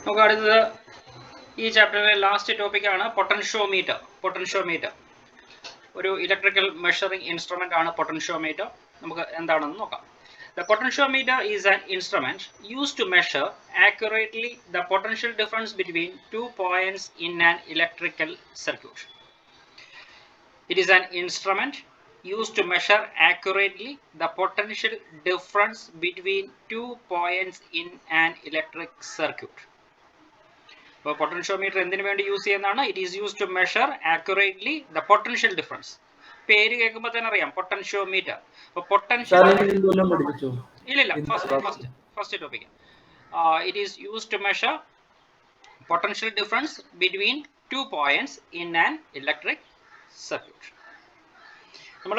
നമുക്ക് അടുത്തത് ഈ ചാപ്റ്ററിലെ ലാസ്റ്റ് ടോപ്പിക്കാണ് പൊട്ടൻഷ്യോമീറ്റർ. പൊട്ടൻഷ്യോമീറ്റർ ഒരു ഇലക്ട്രിക്കൽ മെഷറിംഗ് ഇൻസ്ട്രുമെൻ്റ് ആണ് പൊട്ടൻഷ്യോമീറ്റർ. നമുക്ക് എന്താണെന്ന് നോക്കാം. The potentiometer is an instrument used to measure accurately the potential difference between 2 points in an electrical circuit. It is an instrument used to measure accurately the potential difference between 2 points in an electric circuit. അപ്പോൾ potentiometer എന്തിനു വേണ്ടി use ചെയ്യുന്നതാണ്? It is use to measure accurately the potential difference. പേര് കേൾക്കുമ്പോൾ തന്നെ അറിയാം potentiometer. അപ്പോൾ potential ഇല്ലില്ല, first topic. It is use to measure potential difference between 2 points in an electric circuit. നമ്മൾ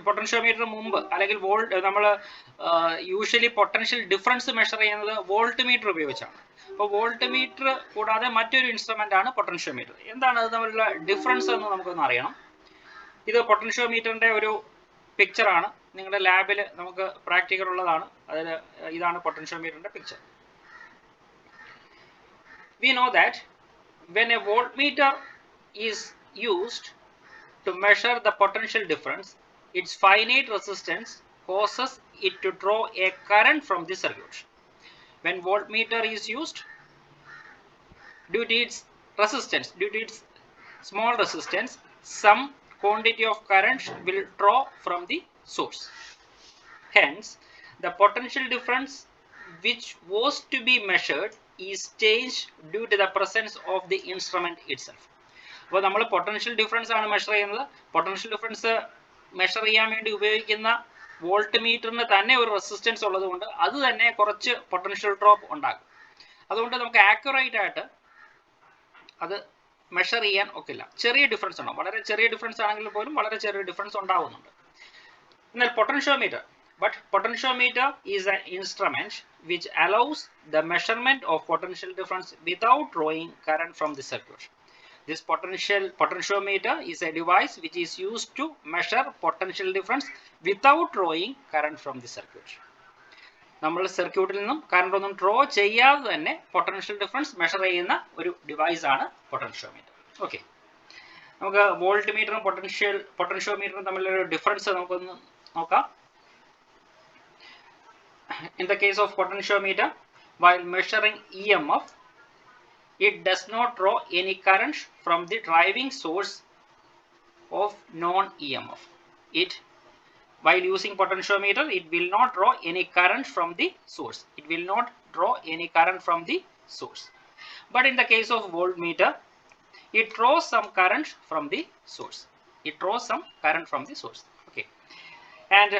പൊട്ടൻഷ്യോമീറ്റർ മുമ്പ് അല്ലെങ്കിൽ നമ്മൾ യൂഷ്വലി പൊട്ടൻഷ്യൽ ഡിഫറൻസ് മെഷർ ചെയ്യുന്നത് വോൾട്ട് മീറ്റർ ഉപയോഗിച്ചാണ്. അപ്പോൾ വോൾട്ട് മീറ്റർ കൂടാതെ മറ്റൊരു ഇൻസ്ട്രുമെൻ്റ് ആണ് പൊട്ടൻഷ്യോമീറ്റർ. എന്താണ് അത് തമ്മിലുള്ള ഡിഫറൻസ് എന്ന് നമുക്കൊന്ന് അറിയണം. ഇത് പൊട്ടൻഷ്യോമീറ്ററിൻ്റെ ഒരു പിക്ചറാണ്. നിങ്ങളുടെ ലാബിൽ നമുക്ക് പ്രാക്ടിക്കൽ ഉള്ളതാണ്. അതിൽ ഇതാണ് പൊട്ടൻഷ്യോമീറ്ററിൻ്റെ picture. We know that when a voltmeter is used to measure the potential difference, its finite resistance causes it to draw a current from the circuit. When voltmeter is used, due to its resistance, due to its small resistance, some quantity of current will draw from the source. Hence, the potential difference which was to be measured is changed due to the presence of the instrument itself. അപ്പോൾ നമ്മൾ potential difference ആണ് measure ചെയ്യുന്നത്. Potential difference measure ചെയ്യാൻ വേണ്ടി ഉപയോഗിക്കുന്ന volt മീറ്ററിന് തന്നെ ഒരു റെസിസ്റ്റൻസ് ഉള്ളതുകൊണ്ട് അത് തന്നെ കുറച്ച് പൊട്ടൻഷ്യൽ ഡ്രോപ്പ് ഉണ്ടാകും. അതുകൊണ്ട് നമുക്ക് ആക്യുറേറ്റ് ആയിട്ട് അത് മെഷർ ചെയ്യാൻ ഒക്കില്ല. ചെറിയ ഡിഫറൻസ് ഉണ്ടാവും. വളരെ ചെറിയ ഡിഫറൻസ് ആണെങ്കിൽ പോലും വളരെ ചെറിയ ഡിഫറൻസ് ഉണ്ടാവുന്നുണ്ട്. എന്നാൽ potentiometer is an instrument which allows the measurement of potential difference without drawing current from the circuit. This potentiometer is a device which is used to measure potential difference without drawing current from the circuit. നമ്മൾ സർക്യൂട്ടിൽ നിന്നും current ഒന്നും draw ചെയ്യാതെ തന്നെ potential difference measure ചെയ്യുന്ന ഒരു device ആണ് potentiometer. Okay, നമുക്ക് വോൾട്ട് മീറ്ററും പൊട്ടൻഷ്യോമീറ്ററും തമ്മിലൊരു ഡിഫറൻസ് നമുക്കൊന്ന് നോക്കാം. In the case of potentiometer, while measuring EMF, it does not draw any current from the driving source of non-EMF. While using potentiometer, it will not draw any current from the source. It will not draw any current from the source. But in the case of voltmeter, it draws some current from the source. Okay. And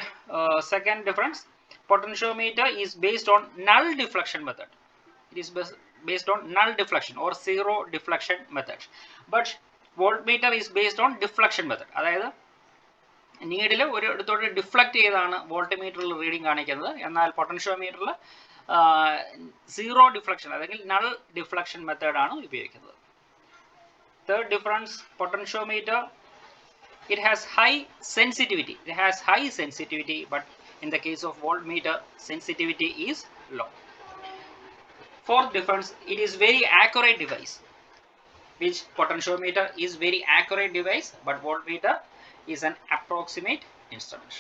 second difference, potentiometer is based on null deflection method. It is based on null deflection or zero deflection method. But voltmeter is based on deflection method. അതായത് needle ഒരു ഇടത്തോട്ട് deflect ചെയ്താണ് വോൾട്ട്മീറ്ററിൽ reading കാണിക്കുന്നത്. എന്നാൽ പൊട്ടൻഷ്യോമീറ്ററിൽ zero deflection അല്ലെങ്കിൽ null deflection മെത്തേഡാണ് ഉപയോഗിക്കുന്നത്. Third difference, potentiometer it has high sensitivity, but in the case of voltmeter, sensitivity is low. Fourth difference, it is very accurate device, which potentiometer is very accurate device, but voltmeter is an approximate instrument.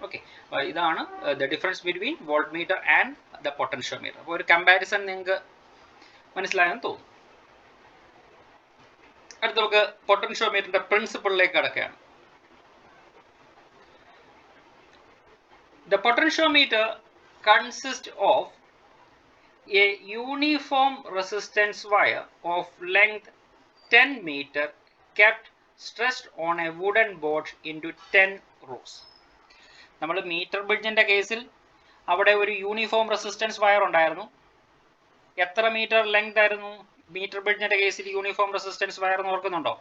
Okay, ഇതാണ് the difference between voltmeter and the potentiometer. അപ്പോൾ ഒരു comparison നിങ്ങൾക്ക് മനസ്സിലായെന്ന് തോന്നുന്നു. അടുത്ത നമുക്ക് പൊട്ടൻഷ്യോമീറ്ററിന്റെ പ്രിൻസിപ്പിളിലേക്ക് കടക്കുകയാണ്. The potentiometer consists of a uniform resistance wire of length 10 meter kept stressed on a wooden board into 10 rows. നമ്മൾ മീറ്റർ ബ്രിഡ്ജിന്റെ കേസിൽ അവിടെ ഒരു യൂണിഫോം റെസിസ്റ്റൻസ് വയർ ഉണ്ടായിരുന്നു. എത്ര മീറ്റർ ലെങ്ത് ആയിരുന്നു മീറ്റർ ബ്രിഡ്ജിന്റെ കേസിൽ യൂണിഫോം റെസിസ്റ്റൻസ് വയർ എന്ന് ഓർക്കുന്നുണ്ടോ?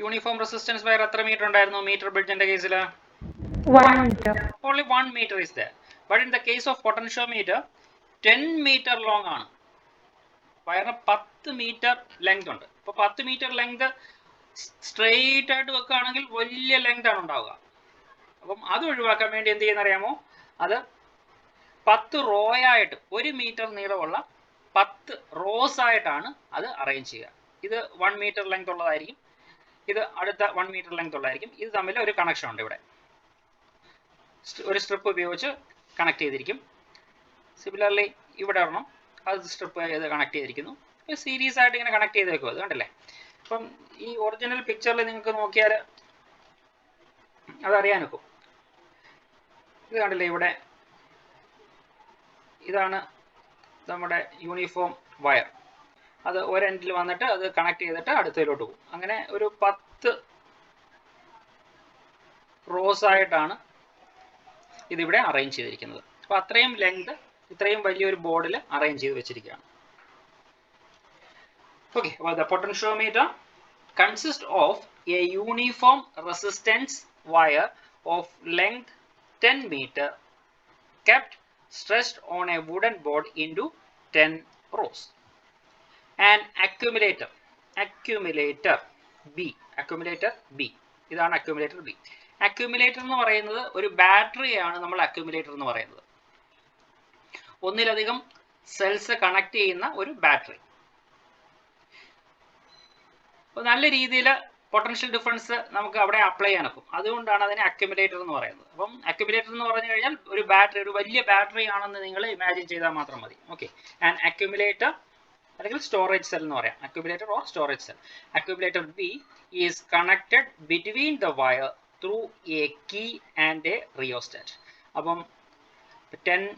യൂണിഫോം റെസിസ്റ്റൻസ് വയർ എത്ര മീറ്റർ ഉണ്ടായിരുന്നു മീറ്റർ ബ്രിഡ്ജിന്റെ കേസിൽ? 1 meter. Only 1 meter is there. But in the case of potentiometer, 10 meter long ആണ്. വയറിന് 10 മീറ്റർ ലെങ്ത് ഉണ്ട്. അപ്പോൾ 10 മീറ്റർ ലെങ്ത് സ്ട്രെയിറ്റ് ആയിട്ട് വെക്കുകയാണെങ്കിൽ വലിയ ലെങ്ത് ആണ് ഉണ്ടാവുക. അപ്പം അത് ഒഴിവാക്കാൻ വേണ്ടി എന്ത് ചെയ്യുന്ന അറിയാമോ, അത് 10 റോയായിട്ട് 1 മീറ്റർ നീളമുള്ള 10 റോസ് ആയിട്ടാണ് അത് അറേഞ്ച് ചെയ്യുക. ഇത് 1 മീറ്റർ ലെങ്ത് ഉള്ളതായിരിക്കും, ഇത് അടുത്ത 1 മീറ്റർ ലെങ്ത് ഉള്ളതായിരിക്കും. ഇത് തമ്മിൽ ഒരു കണക്ഷൻ ഉണ്ട്. ഇവിടെ ഒരു സ്ട്രിപ്പ് ഉപയോഗിച്ച് കണക്ട് ചെയ്തിരിക്കും. സിമിലർലി ഇവിടെ ഒരെണ്ണം അത് സ്ട്രിപ്പ് ചെയ്ത് കണക്ട് ചെയ്തിരിക്കുന്നു. സീരീസ് ആയിട്ട് ഇങ്ങനെ കണക്ട് ചെയ്ത് വെക്കും. അത് കണ്ടല്ലേ. അപ്പം ഈ ഒറിജിനൽ പിക്ചറിൽ നിങ്ങൾക്ക് നോക്കിയാൽ അതറിയാൻ ഒക്കും. ഇത് കണ്ടില്ലേ, ഇവിടെ ഇതാണ് നമ്മുടെ യൂണിഫോം വയർ. അത് ഒരെൻഡിൽ വന്നിട്ട് അത് കണക്ട് ചെയ്തിട്ട് അടുത്തതിലോട്ട് പോകും. അങ്ങനെ ഒരു 10 റോസ് ആയിട്ടാണ് ഇതിവിടെ അറേഞ്ച് ചെയ്തിരിക്കുന്നത്. അപ്പോൾ അത്രയും ലെങ്ത് ഇത്രയും വലിയൊരു ബോർഡിൽ അറേഞ്ച് ചെയ്ത് വെച്ചിരിക്കുകയാണ്. Okay, well, the potentiometer consists of a uniform resistance wire of length 10 meter kept stretched on a wooden board into 10 rows. An accumulator B. ഇതാണ് accumulator B. Accumulator എന്ന് പറയുന്നത് ഒരു ബാറ്ററിയാണ് നമ്മൾ accumulator എന്ന് പറയുന്നത്. ഒന്നിലധികം സെൽസ് കണക്ട് ചെയ്യുന്ന ഒരു ബാറ്ററി. നല്ല രീതിയിൽ പൊട്ടൻഷ്യൽ ഡിഫറൻസ് നമുക്ക് അവിടെ അപ്ലൈ ചെയ്യാൻ ഒക്കും. അതുകൊണ്ടാണ് അതിനെ അക്യുമുലേറ്റർ എന്ന് പറയുന്നത്. അപ്പം അക്യുമുലേറ്റർ എന്ന് പറഞ്ഞു കഴിഞ്ഞാൽ ഒരു ബാറ്ററി, ഒരു വലിയ ബാറ്ററി ആണെന്ന് നിങ്ങൾ ഇമാജിൻ ചെയ്താൽ മാത്രം മതി. ഓക്കെ, ആൻഡ് അക്യുമുലേറ്റർ അല്ലെങ്കിൽ സ്റ്റോറേജ് സെൽ എന്ന് പറയാം. Accumulator or storage cell. Accumulator B is connected between the wire through a key and a rheostat. അപ്പം 10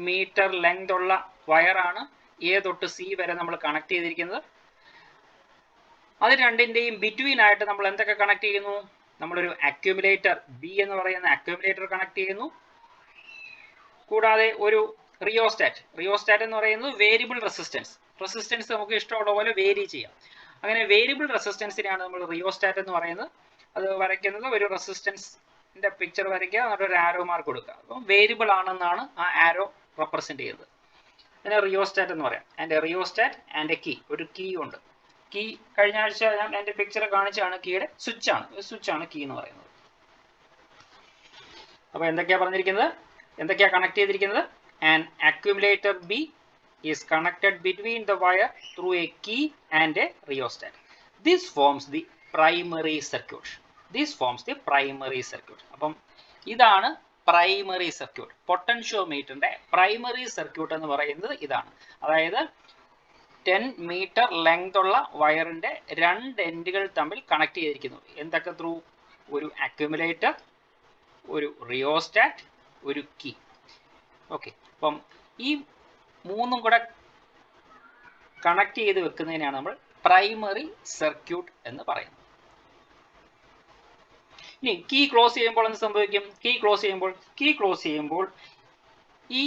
മീറ്റർ ലെങ്ത് ഉള്ള വയറാണ് എ തൊട്ട് സി വരെ നമ്മൾ കണക്ട് ചെയ്തിരിക്കുന്നത്. അത് രണ്ടിൻ്റെയും ബിറ്റ്വീൻ ആയിട്ട് നമ്മൾ എന്തൊക്കെ കണക്ട് ചെയ്യുന്നു? നമ്മളൊരു അക്യുമുലേറ്റർ ബി എന്ന് പറയുന്ന അക്യുമുലേറ്റർ കണക്ട് ചെയ്യുന്നു. കൂടാതെ ഒരു റിയോസ്റ്റാറ്റ് എന്ന് പറയുന്നത് വേരിയബിൾ റെസിസ്റ്റൻസ് നമുക്ക് ഇഷ്ടമുള്ള പോലെ വേരി ചെയ്യാം. അങ്ങനെ വേരിയബിൾ റെസിസ്റ്റൻസിനെയാണ് നമ്മൾ റിയോസ്റ്റാറ്റ് എന്ന് പറയുന്നത്. അത് വരയ്ക്കുന്നത് ഒരു റെസിസ്റ്റൻസിന്റെ പിക്ചർ വരയ്ക്കുക, എന്നിട്ട് ഒരു ആരോ മാർക്ക് കൊടുക്കുക. അപ്പം വേരിയബിൾ ആണെന്നാണ് ആ ആരോ റെപ്രസെന്റ് ചെയ്യുന്നത്. അതിനെ റിയോസ്റ്റാറ്റ് എന്ന് പറയാം. And rheostat and a key, ഒരു കീ ഉണ്ട്. കീ കഴിഞ്ഞ ആഴ്ച ഞാൻ എൻ്റെ പിക്ചർ കാണിച്ചാണ്. കീയുടെ സ്വിച്ചാണ് കീ എന്ന് പറയുന്നത്. അപ്പോൾ എന്തൊക്കെയാ പറഞ്ഞിരിക്കുന്നത്, എന്തൊക്കെയാ കണക്ട് ചെയ്തിരിക്കുന്നത്? An accumulator B is connected between the wire through a key and a rheostat. This forms the primary circuit. അപ്പം ഇതാണ് പ്രൈമറി സർക്യൂട്ട്. പൊട്ടൻഷ്യോമീറ്ററിന്റെ പ്രൈമറി സർക്യൂട്ട് എന്ന് പറയുന്നത് ഇതാണ്. അതായത് 10 മീറ്റർ ലെങ്ത് ഉള്ള വയറിന്റെ 2 എൻഡുകൾ തമ്മിൽ കണക്ട് ചെയ്തിരിക്കുന്നു. എന്തൊക്കെ? ത്രൂ ഒരു അക്യുമുലേറ്റർ, ഒരു റിയോസ്റ്റാറ്റ്, ഒരു കീ. ഓക്കെ, അപ്പം ഈ മൂന്നും കൂടെ കണക്ട് ചെയ്ത് വെക്കുന്നതിനാണ് നമ്മൾ പ്രൈമറി സർക്യൂട്ട് എന്ന് പറയുന്നത്. ഇനി കീ ക്ലോസ് ചെയ്യുമ്പോൾ എന്ത് സംഭവിക്കും? കീ ക്ലോസ് ചെയ്യുമ്പോൾ ഈ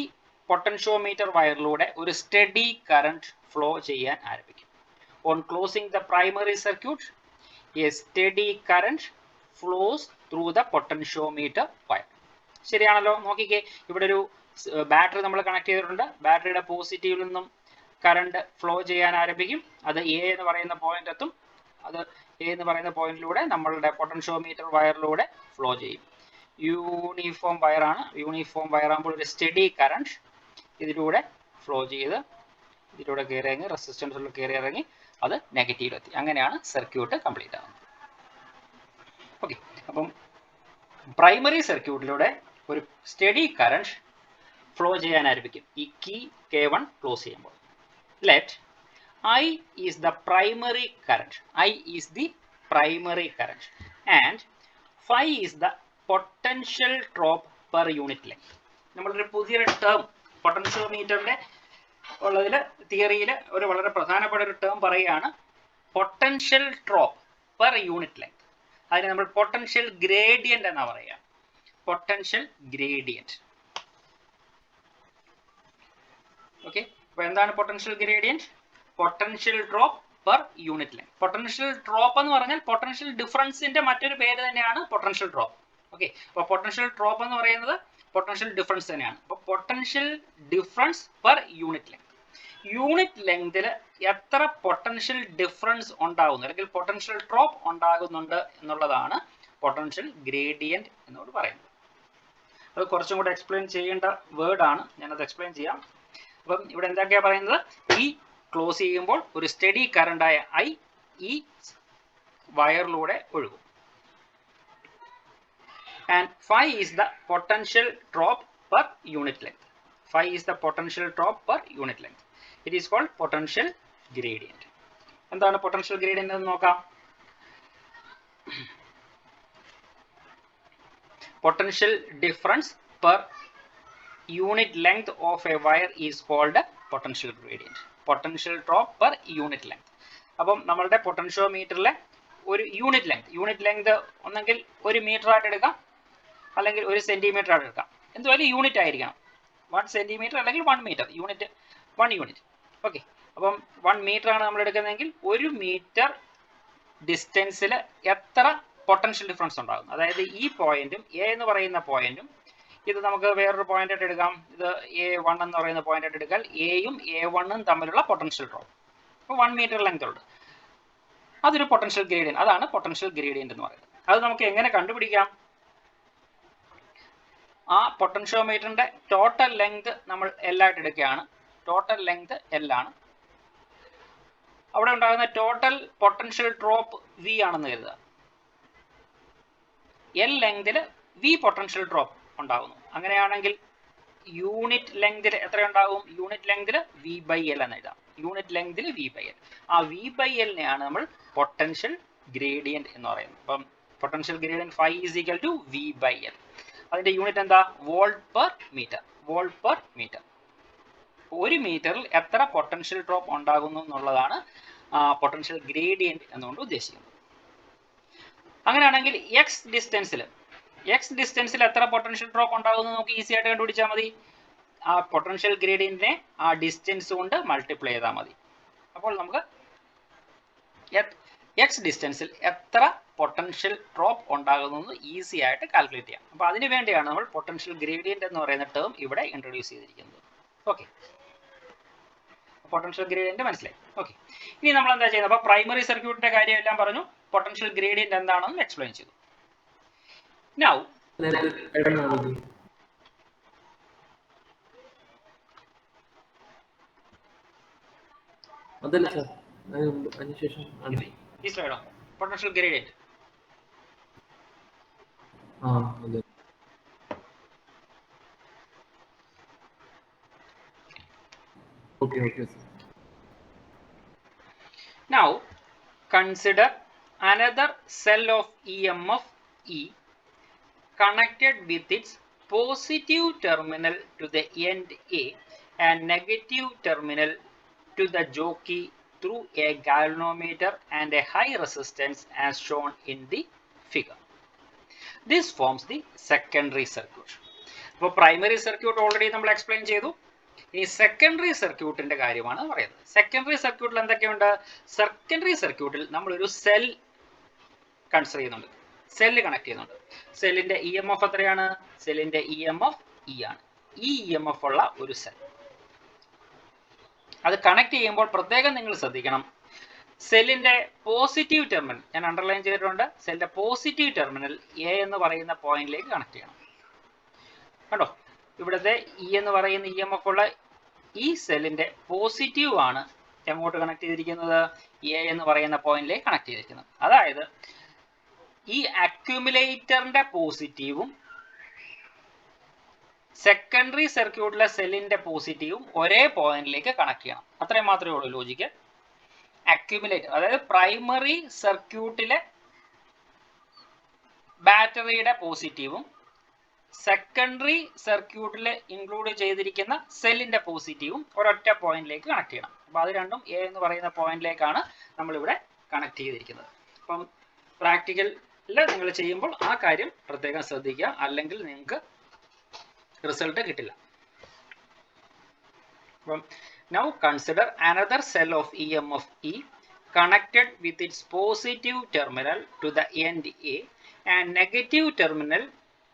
പൊട്ടൻഷ്യോമീറ്റർ വയറിലൂടെ ഒരു സ്റ്റഡി കറന്റ് ഫ്ലോ ചെയ്യാൻ ആരംഭിക്കും. On closing the primary circuit a steady current flows through the potentiometer wire. ശരിയാണല്ലോ? നോക്കിക്കേ, ഇവിടെ ഒരു ബാറ്ററി നമ്മൾ കണക്ട് ചെയ്തിട്ടുണ്ട്. ബാറ്ററിയുടെ പോസിറ്റീവിൽ നിന്നും കറണ്ട് ഫ്ലോ ചെയ്യാൻ ആരംഭിക്കും. അത് എ എന്ന് പറയുന്ന പോയിന്റ് എത്തും. അത് എ എന്ന് പറയുന്ന പോയിന്റിലൂടെ നമ്മളുടെ പൊട്ടൻഷ്യോമീറ്റർ വയറിലൂടെ ഫ്ലോ ചെയ്യും. യൂണിഫോം വയറാകുമ്പോൾ ഒരു സ്റ്റഡി കറന്റ് ഇതിലൂടെ ഫ്ലോ ചെയ്ത് ഇതിലൂടെ കയറി ഇറങ്ങി റെസിസ്റ്റൻസിലൂടെ കയറി ഇറങ്ങി അത് നെഗറ്റീവിലെത്തി. അങ്ങനെയാണ് സർക്യൂട്ട് കംപ്ലീറ്റ് ആകുന്നത്. ഓക്കെ, അപ്പം പ്രൈമറി സർക്യൂട്ടിലൂടെ ഒരു സ്റ്റഡി കറന്റ് ഫ്ലോ ചെയ്യാൻ ആരംഭിക്കും ഈ കീ K1 ക്ലോസ് ചെയ്യുമ്പോൾ. Let I is the primary current. And phi is the potential drop per unit length. നമ്മളൊരു പുതിയൊരു ടേം പൊട്ടൻഷ്യോമീറ്ററിന്റെ ഉള്ളതിൽ തിയറിയിൽ ഒരു വളരെ പ്രധാനപ്പെട്ട ഒരു ടേം പറയുകയാണ്, potential drop per unit length. അതിന് നമ്മൾ പൊട്ടൻഷ്യൽ ഗ്രേഡിയന്റ് എന്നാ പറയുക. Potential gradient. ഓക്കെ, അപ്പൊ എന്താണ് potential gradient? Potential drop per unit length. Potential drop എന്ന് പറഞ്ഞാൽ പൊട്ടൻഷ്യൽ ഡിഫറൻസിന്റെ മറ്റൊരു പേര് തന്നെയാണ് പൊട്ടൻഷ്യൽ ഡ്രോപ്പ്. ഓക്കെ, അപ്പൊ പൊട്ടൻഷ്യൽ ഡ്രോപ്പ് എന്ന് പറയുന്നത് പൊട്ടൻഷ്യൽ ഡിഫറൻസ് തന്നെയാണ്. അപ്പോൾ potential difference per unit length. Unit ലെങ്തിൽ എത്ര പൊട്ടൻഷ്യൽ ഡിഫറൻസ് ഉണ്ടാകുന്നു അല്ലെങ്കിൽ പൊട്ടൻഷ്യൽ ഡ്രോപ്പ് ഉണ്ടാകുന്നുണ്ട് എന്നുള്ളതാണ് പൊട്ടൻഷ്യൽ ഗ്രേഡിയന്റ് എന്നോട് പറയുന്നത്. അത് കുറച്ചും കൂടെ എക്സ്പ്ലെയിൻ ചെയ്യേണ്ട വേർഡാണ്, ഞാനത് എക്സ്പ്ലെയിൻ ചെയ്യാം. അപ്പം ഇവിടെ എന്തൊക്കെയാണ് പറയുന്നത്? ഈ ക്ലോസ് ചെയ്യുമ്പോൾ ഒരു സ്റ്റഡി കറണ്ടായ ഐ ഈ വയറിലൂടെ ഒഴുകും. And phi is the potential drop per unit length. Phi is the potential drop per unit length. It is called potential gradient. എന്താണ് potential gradient എന്ന് നോക്കാം. Potential difference per unit length of a wire is called potential gradient. Potential drop per unit length. അപ്പം നമ്മളുടെ പൊട്ടൻഷ്യോമീറ്ററിലെ ഒരു unit length ഒന്നെങ്കിൽ 1 metre ആയിട്ട് എടുക്കാം, അല്ലെങ്കിൽ 1 സെന്റിമീറ്റർ ആയിട്ട് എടുക്കാം. എന്തുവായാലും യൂണിറ്റ് ആയിരിക്കണം. 1 സെന്റിമീറ്റർ അല്ലെങ്കിൽ 1 മീറ്റർ, യൂണിറ്റ് 1 യൂണിറ്റ്. ഓക്കെ, അപ്പം 1 മീറ്റർ ആണ് നമ്മൾ എടുക്കുന്നതെങ്കിൽ 1 മീറ്റർ ഡിസ്റ്റൻസിൽ എത്ര പൊട്ടൻഷ്യൽ ഡിഫറൻസ് ഉണ്ടാകും. അതായത് ഈ പോയിന്റും എ എന്ന് പറയുന്ന പോയിന്റും, ഇത് നമുക്ക് വേറൊരു പോയിന്റ് ആയിട്ട് എടുക്കാം, ഇത് A1 എന്ന് പറയുന്ന പോയിന്റ് ആയിട്ട് എടുക്കാൻ, എയും A1ഉം തമ്മിലുള്ള പൊട്ടൻഷ്യൽ ഡ്രോപ്പ്. അപ്പോൾ 1 മീറ്റർ ലെങ്ത് ഉണ്ട്, അതൊരു പൊട്ടൻഷ്യൽ ഗ്രേഡിയന്റ്. അതാണ് പൊട്ടൻഷ്യൽ ഗ്രേഡിയന്റ് എന്ന് പറയുന്നത്. അത് നമുക്ക് എങ്ങനെ കണ്ടുപിടിക്കാം? ആ പൊട്ടൻഷ്യോമീറ്ററിന്റെ ടോട്ടൽ ലെങ്ത് നമ്മൾ L ആയിട്ട് എടുക്കുകയാണ്. ടോട്ടൽ ലെങ്ത് L ആണ്. അവിടെ ഉണ്ടാകുന്ന ടോട്ടൽ പൊട്ടൻഷ്യൽ ഡ്രോപ്പ് V ആണെന്ന് കരുതുക. L ലെങ്തിൽ V പൊട്ടൻഷ്യൽ ഡ്രോപ്പ് ഉണ്ടാകുന്നു. അങ്ങനെയാണെങ്കിൽ യൂണിറ്റ് ലെങ്തിൽ എത്ര ഉണ്ടാകും? യൂണിറ്റ് ലെങ്തിൽ V/L എന്ന് എഴുതാം. യൂണിറ്റ് ലെങ്തിൽ V/L. ആ V/L-നെയാണ് നമ്മൾ പൊട്ടൻഷ്യൽ ഗ്രേഡിയന്റ് എന്ന് പറയുന്നത്. അപ്പം potential gradient phi is equal to V/L. അതിന്റെ യൂണിറ്റ് എന്താ? Volt per metre. Volt per metre. 1 മീറ്ററിൽ എത്ര പൊട്ടൻഷ്യൽ ഡ്രോപ്പ് ഉണ്ടാകുന്നു എന്നുള്ളതാണ് പൊട്ടൻഷ്യൽ ഗ്രേഡിയന്റ് എന്നുകൊണ്ട് ഉദ്ദേശിക്കുന്നത്. അങ്ങനെയാണെങ്കിൽ എക്സ് ഡിസ്റ്റൻസിൽ എത്ര പൊട്ടൻഷ്യൽ ഡ്രോപ്പ് ഉണ്ടാകുന്നു നമുക്ക് ഈസി ആയിട്ട് കണ്ടുപിടിച്ചാൽ മതി. ആ പൊട്ടൻഷ്യൽ ഗ്രേഡിയന്റിനെ ആ ഡിസ്റ്റൻസ് കൊണ്ട് മൾട്ടിപ്ലൈ ചെയ്താൽ മതി. അപ്പോൾ നമുക്ക് എക്സ് ഡിസ്റ്റൻസിൽ എത്ര പൊട്ടൻഷ്യൽ ഡ്രോപ്പ് ഉണ്ടാകുന്നു എന്ന് ഈസി ആയിട്ട് കാൽക്കുലേറ്റ് ചെയ്യാം. അപ്പോൾ അതിനു വേണ്ടിയാണ് നമ്മൾ പൊട്ടൻഷ്യൽ ഗ്രേഡിയന്റ് എന്ന് പറയുന്ന ടേം ഇവിടെ ഇൻട്രൊഡ്യൂസ് ചെയ്തിരിക്കുന്നത്. ഓക്കെ, പൊട്ടൻഷ്യൽ ഗ്രേഡിയന്റ് മനസ്സിലായി. ഓക്കെ, ഇനി നമ്മൾ എന്താ ചെയ്യുന്നത്? അപ്പോൾ പ്രൈമറി സർക്യൂട്ടിന്റെ കാര്യം എല്ലാം പറഞ്ഞു, പൊട്ടൻഷ്യൽ ഗ്രേഡിയന്റ് എന്താണെന്ന് എക്സ്പ്ലെയിൻ ചെയ്തു. നൗ അതല്ല സർ, അതിനുശേഷം ഈ സ്ലൈഡോ പൊട്ടൻഷ്യൽ ഗ്രേഡിയന്റ്. അതെ. Okay, sir. Now consider another cell of EMF E connected with its positive terminal to the end A and negative terminal to the jockey through a galvanometer and a high resistance as shown in the figure. This forms the secondary circuit. അപ്പോൾ primary circuit already നമ്മൾ explain ചെയ്തു. ഇനി secondary സർക്യൂട്ടിന്റെ കാര്യമാണ് പറയുന്നത്. Secondary സർക്യൂട്ടിൽ എന്തൊക്കെയുണ്ട്? Secondary സർക്യൂട്ടിൽ നമ്മളൊരു സെൽ കൺസിഡർ ചെയ്യുന്നുണ്ട്, സെല്ല് കണക്ട് ചെയ്യുന്നുണ്ട്. സെല്ലിന്റെ EMF എത്രയാണ്? സെല്ലിന്റെ EMF E ആണ്. ഈ EMF ഉള്ള ഒരു സെൽ അത് കണക്ട് ചെയ്യുമ്പോൾ പ്രത്യേകം നിങ്ങൾ ശ്രദ്ധിക്കണം, സെല്ലിന്റെ പോസിറ്റീവ് ടെർമിനൽ ഞാൻ അണ്ടർലൈൻ ചെയ്തിട്ടുണ്ട്. സെല്ലിന്റെ പോസിറ്റീവ് ടെർമിനൽ എ എന്ന് പറയുന്ന പോയിന്റിലേക്ക് കണക്ട് ചെയ്യണം. കണ്ടോ, ഇവിടുത്തെ E എന്ന് പറയുന്ന EMF ഉള്ള ഈ സെല്ലിന്റെ പോസിറ്റീവ് ആണ് എങ്ങോട്ട് കണക്ട് ചെയ്തിരിക്കുന്നത്? എ എന്ന് പറയുന്ന പോയിന്റിലേക്ക് കണക്ട് ചെയ്തിരിക്കുന്നത്. അതായത് ഈ അക്യുമുലേറ്ററിന്റെ പോസിറ്റീവും സെക്കൻഡറി സർക്യൂട്ടിലെ സെല്ലിന്റെ പോസിറ്റീവും ഒരേ പോയിന്റിലേക്ക് കണക്ട് ചെയ്യണം. അത്രയും മാത്രമേ ഉള്ളൂ ലോജിക്ക്. അക്യുമുലേറ്റർ അതായത് പ്രൈമറി സർക്യൂട്ടിലെ ബാറ്ററിയുടെ പോസിറ്റീവും സെക്കൻഡറി സർക്യൂട്ടിൽ ഇൻക്ലൂഡ് ചെയ്തിരിക്കുന്ന സെല്ലിന്റെ പോസിറ്റീവും ഒരൊറ്റ പോയിന്റിലേക്ക് കണക്ട് ചെയ്യണം. അപ്പോൾ അത് രണ്ടും എ എന്ന് പറയുന്ന പോയിന്റിലേക്കാണ് നമ്മളിവിടെ കണക്ട് ചെയ്തിരിക്കുന്നത്. അപ്പം പ്രാക്ടിക്കലിൽ നിങ്ങൾ ചെയ്യുമ്പോൾ ആ കാര്യം പ്രത്യേകം ശ്രദ്ധിക്കുക, അല്ലെങ്കിൽ നിങ്ങൾക്ക് റിസൾട്ട് കിട്ടില്ല. അപ്പം now consider another cell of EMF E connected with its positive terminal to the end A and negative terminal